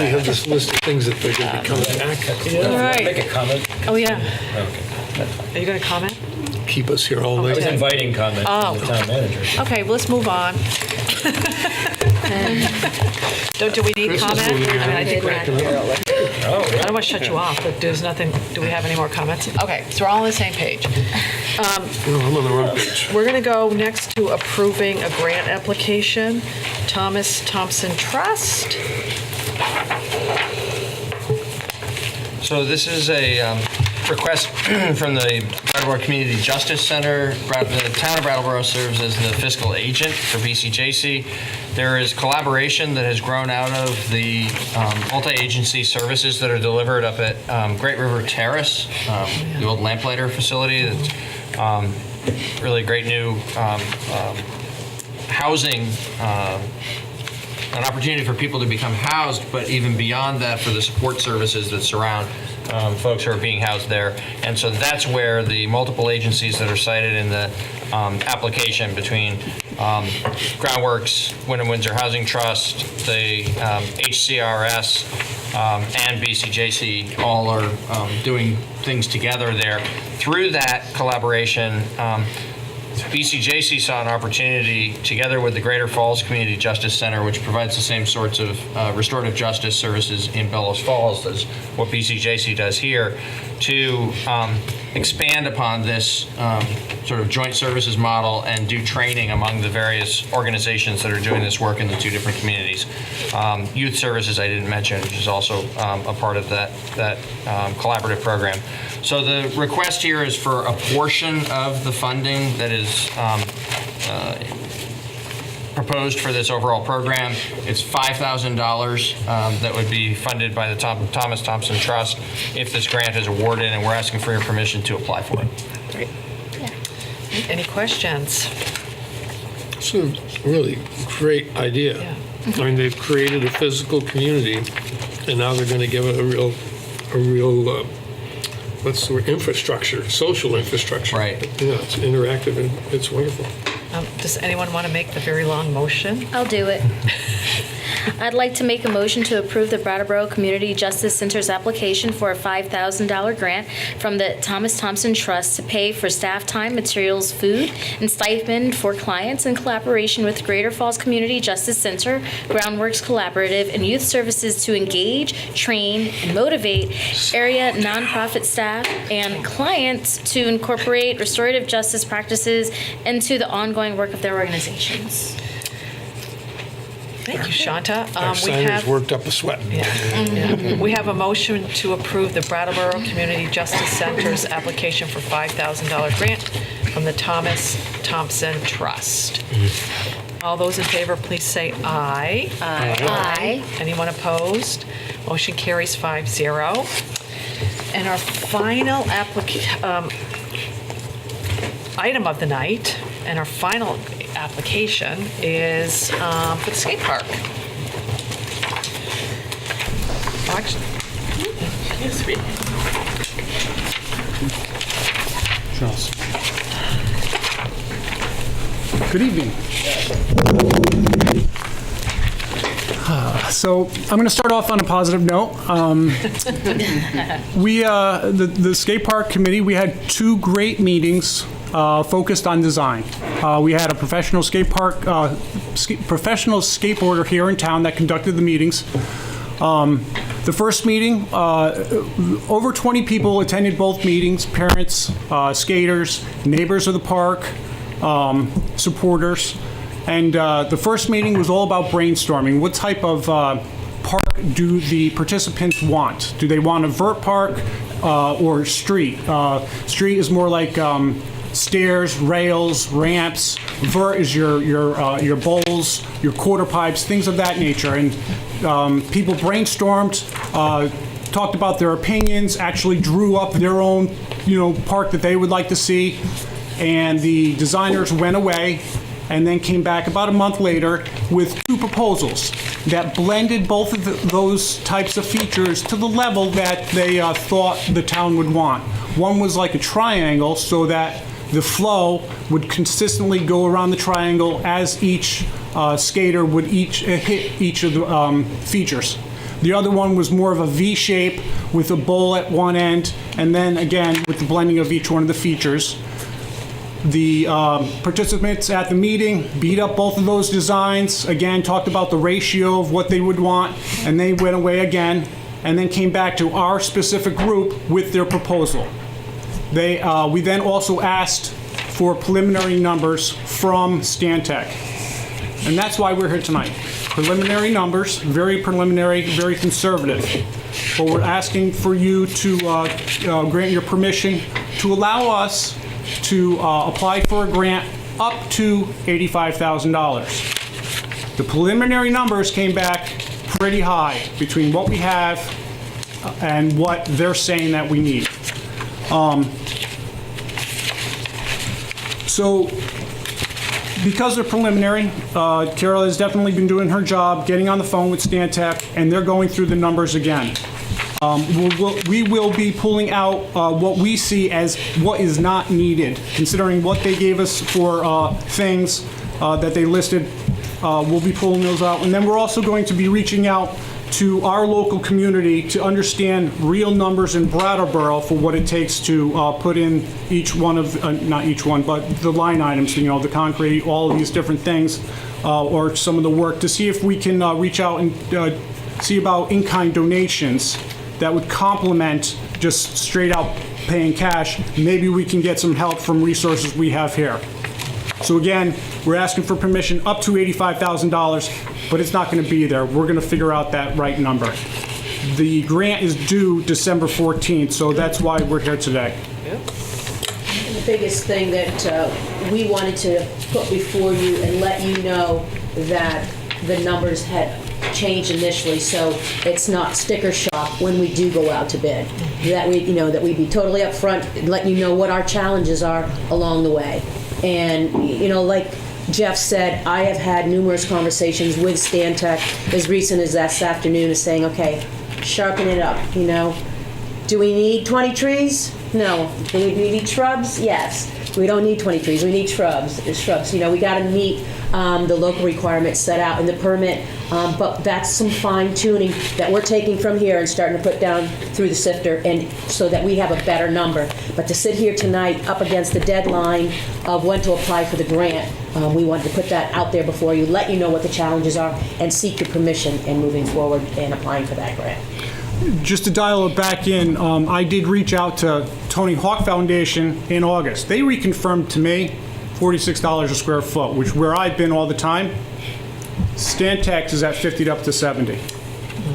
have this list of things that they're going to be coming back. All right. Make a comment. Oh, yeah. Okay. Are you going to comment? Keep us here all I night. was inviting comment from the town manager. Okay, well, let's move on. Do we need comment? I think we're... I don't want to shut you off, but there's nothing, do we have any more comments? Okay, so we're all on the same page. I'm on the wrong page. We're going to go next to approving a grant application, Thompson Trust. So this is a request from the Brattleboro Community Justice Center. The town of Brattleboro serves as the fiscal agent for BCJC. There is collaboration that has grown out of the multi-agency services that are delivered up at Great River Terrace, the old lamplighter facility. That's really great new housing, an opportunity for people to become housed, but even beyond that, for the support services that surround folks who are being housed there. And so that's where the multiple agencies that are cited in the application between Groundworks, Wyndham Windsor Housing Trust, the HCRS, and BCJC all are doing things together there. Through that collaboration, BCJC saw an opportunity, together with the Greater Falls Community Justice Center, which provides the same sorts of restorative justice services in Bellows Falls as what BCJC does here, to expand upon this sort of joint services model and do training among the various organizations that are doing this work in the two different communities. Youth services I didn't mention, which is also a part of that collaborative program. So the request here is for a portion of the funding that is proposed for this overall program. It's $5,000 that would be funded by the Thomas Thompson Trust if this grant is awarded, and we're asking for your permission to apply for it. Great. Any questions? It's a really great idea. Yeah. I mean, they've created a physical community, and now they're going to give it a real what's the word? Infrastructure, social infrastructure. Right. Yeah, it's interactive and it's wonderful. Does anyone want to make the very long motion? I'll do it. I'd like to make a motion to approve the Brattleboro Community Justice Center's application for a $5,000 grant from the Thomas Thompson Trust to pay for staff time, materials, food, and stipend for clients in collaboration with Greater Falls Community Justice Center, Groundworks Collaborative, and Youth Services to engage, train, and motivate area nonprofit staff and clients to incorporate restorative justice practices into the ongoing work of their organizations. Thank you, Shanta. Our signers worked up a sweat. Yeah. We have a motion to approve the Brattleboro Community Justice Center's application for $5,000 grant from the Thomas Thompson Trust. All those in favor, please say aye. Aye. Anyone opposed? Motion carries 5-0. And our final item of the night, and our final application is for the skate park. Actually, yes, Good evening. So I'm going to start off on a positive note. The skate park committee, we had 2 great meetings focused on design. We had a professional professional skateboarder here in town that conducted the meetings. The first meeting, over 20 people attended both meetings, parents, skaters, neighbors of the park, supporters. And the first meeting was all about brainstorming. What type of park do the participants want? Do they want a vert park or street? Street is more like stairs, rails, ramps. Vert is your bowls, your quarter pipes, things of that nature. And people brainstormed, talked about their opinions, actually drew up their own, park that they would like to see. And the designers went away and then came back about a month later with 2 proposals that blended both of those types of features to the level that they thought the town would want. One was like a triangle so that the flow would consistently go around the triangle as each skater would hit each of the features. The other one was more of a V shape with a bowl at one end, and then again with the blending of each one of the features. The participants at the meeting beat up both of those designs, again talked about the ratio of what they would want, and they went away again, and then came back to our specific group with their proposal. We then also asked for preliminary numbers from Stantec, and that's why we're here tonight. Preliminary numbers, very preliminary, very conservative. But we're asking for you to grant your permission to allow us to apply for a grant up to $85,000. The preliminary numbers came back pretty high between what we have and what they're saying that we need. So because they're preliminary, Carol has definitely been doing her job, getting on the phone with Stantec, and they're going through the numbers again. We will be pulling out what we see as what is not needed, considering what they gave us for things that they listed. We'll be pulling those out. And then we're also going to be reaching out to our local community to understand real numbers in Brattleboro for what it takes to put in each one of, not each one, but the line items, the concrete, all of these different things, or some of the work, to see if we can reach out and see about in-kind donations that would complement just straight out paying cash. Maybe we can get some help from resources we have here. So again, we're asking for permission up to $85,000, but it's not going to be there. We're going to figure out that right number. The grant is due December 14th, so that's why we're here today. The biggest thing that we wanted to put before you and let you know that the numbers had changed initially, so it's not sticker shock when we do go out to bid. That we'd be totally upfront and let you know what our challenges are along the way. And like Jeff said, I have had numerous conversations with Stantec as recent as this afternoon, is saying, okay, sharpen it up. Do we need 20 trees? No. Do we need shrubs? Yes. We don't need 20 trees. We need shrubs. We got to meet the local requirements set out in the permit. But that's some fine tuning that we're taking from here and starting to put down through the sifter, and so that we have a better number. But to sit here tonight up against the deadline of when to apply for the grant, we wanted to put that out there before you, let you know what the challenges are, and seek your permission in moving forward and applying for that grant. Just to dial it back in, I did reach out to Tony Hawk Foundation in August. They reconfirmed to me $46 a square foot, which where I've been all the time. Stantec is at 50 up to 70.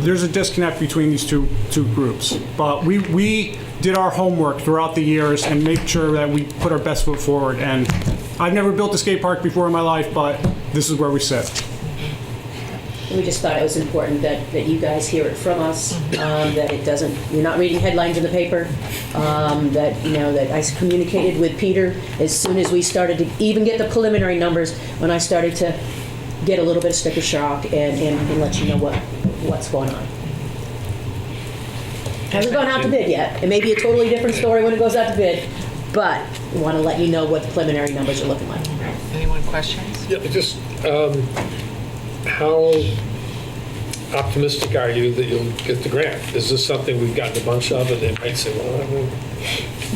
There's a disconnect between these two groups, but we did our homework throughout the years and made sure that we put our best foot forward. And I've never built a skate park before in my life, but this is where we sit. We just thought it was important that you guys hear it from us, that it doesn't, you're not reading headlines in the paper, that I communicated with Peter as soon as we started to even get the preliminary numbers, when I started to get a little bit of sticker shock and let you know what's going on. Hasn't gone out to bid yet. It may be a totally different story when it goes out to bid, but we want to let you know what the preliminary numbers are looking like. Anyone questions? Yeah, just how optimistic are you that you'll get the grant? Is this something we've gotten a bunch of, and they might say, well, I mean,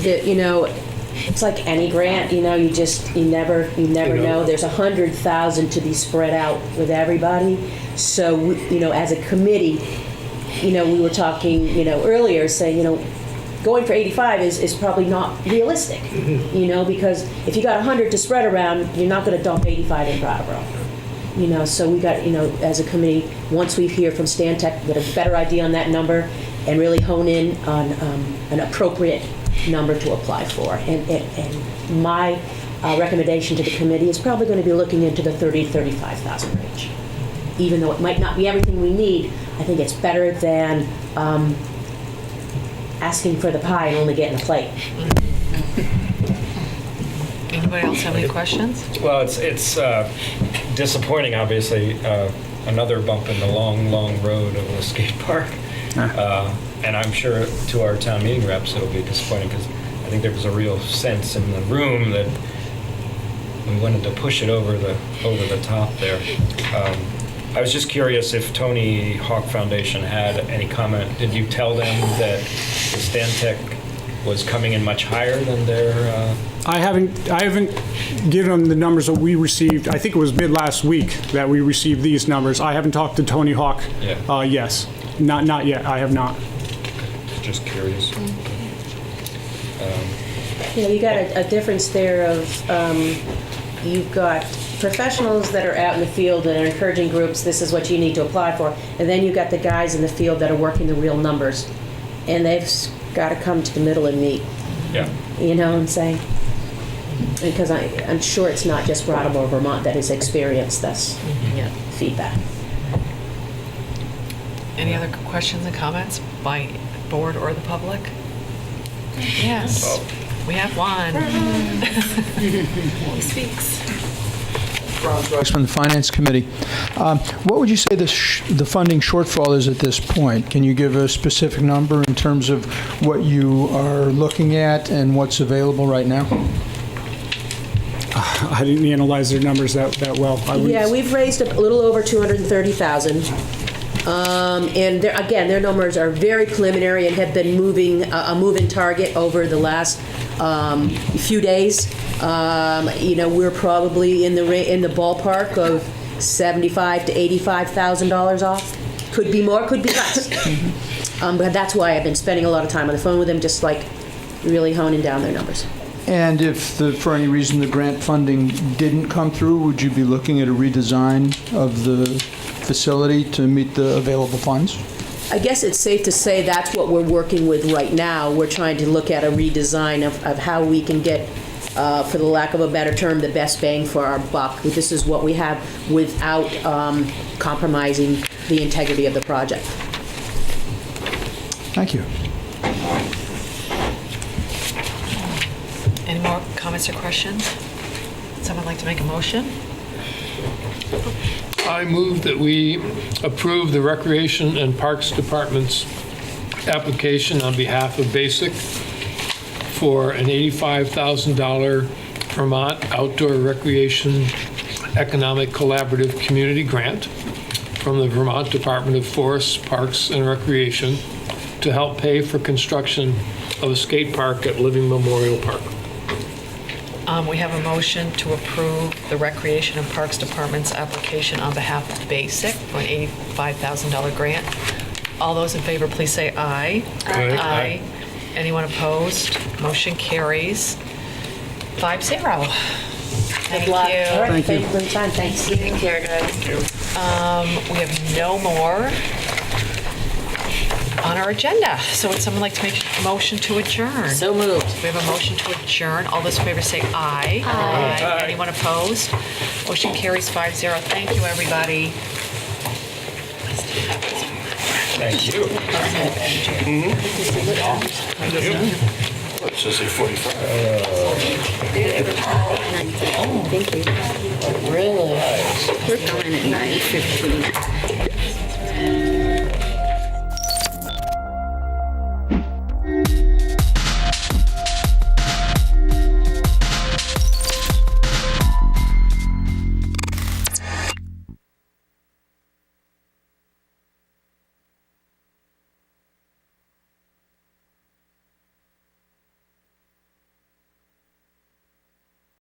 You know, it's like any grant, you know, you never know. There's 100,000 to be spread out with everybody. So, you know, as a committee, you know, we were talking, you know, earlier saying, you know, going for 85 is probably not realistic, you know, because if you got 100 to spread around, you're not going to dump 85 in Brattleboro. You know, so we got, you know, as a committee, once we hear from Stantec, get a better idea on that number and really hone in on an appropriate number to apply for. And my recommendation to the committee is probably going to be looking into the 30 to 35,000 range. Even though it might not be everything we need, I think it's better than asking for the pie and only getting a plate. Anybody else have any questions? Well, it's disappointing, obviously, another bump in the long, long road of the skate park. And I'm sure to our town meeting reps it'll be disappointing because I think there was a real sense in the room that we wanted to push it over the top there. I was just curious if Tony Hawk Foundation had any comment. Did you tell them that the Stantec was coming in much higher than their? I haven't given them the numbers that we received. I think it was mid last week that we received these numbers. I haven't talked to Tony Hawk. Yeah. Yes, not yet. I have not. Just curious. You know, you got a difference there of you've got professionals that are out in the field and are encouraging groups, this is what you need to apply for, and then you've got the guys in the field that are working the real numbers, and they've got to come to the middle and meet. Yeah. You know what I'm saying? Because I'm sure it's not just Brattleboro, Vermont that has experienced this feedback. Any other questions and comments by board or the public? Yes, we have one. He speaks. From the Finance Committee. What would you say the funding shortfall is at this point? Can you give a specific number in terms of what you are looking at and what's available right now? I didn't analyze their numbers that well. Yeah, we've raised a little over 230,000. And their numbers are very preliminary and have been moving a moving target over the last few days. You know, we're probably in the ballpark of $75,000 to $85,000 off. Could be more, could be less. But that's why I've been spending a lot of time on the phone with them, just like really honing down their numbers. And if for any reason the grant funding didn't come through, would you be looking at a redesign of the facility to meet the available funds? I guess it's safe to say that's what we're working with right now. We're trying to look at a redesign of how we can get, for the lack of a better term, the best bang for our buck. This is what we have without compromising the integrity of the project. Thank you. Any more comments or questions? Someone like to make a motion? I move that we approve the Recreation and Parks Department's application on behalf of BASIC for an $85,000 Vermont Outdoor Recreation Economic Collaborative Community Grant from the Vermont Department of Forests, Parks, and Recreation to help pay for construction of a skate park at Living Memorial Park. We have a motion to approve the Recreation and Parks Department's application on behalf of BASIC for an $85,000 grant. All those in favor, please say aye. Aye. Aye. Anyone opposed? Motion carries 5-0. Thank you. All right, Thank you. thank you for the time. Thanks. Take care, guys. We have no more on our agenda. So would someone like to make a motion to adjourn? So moved. We have a motion to adjourn. All those in favor say aye. Aye. Anyone opposed? Motion carries 5-0. Thank you, everybody. Thank you. It says 8:45. Thank you. Really? We're going at 9:15.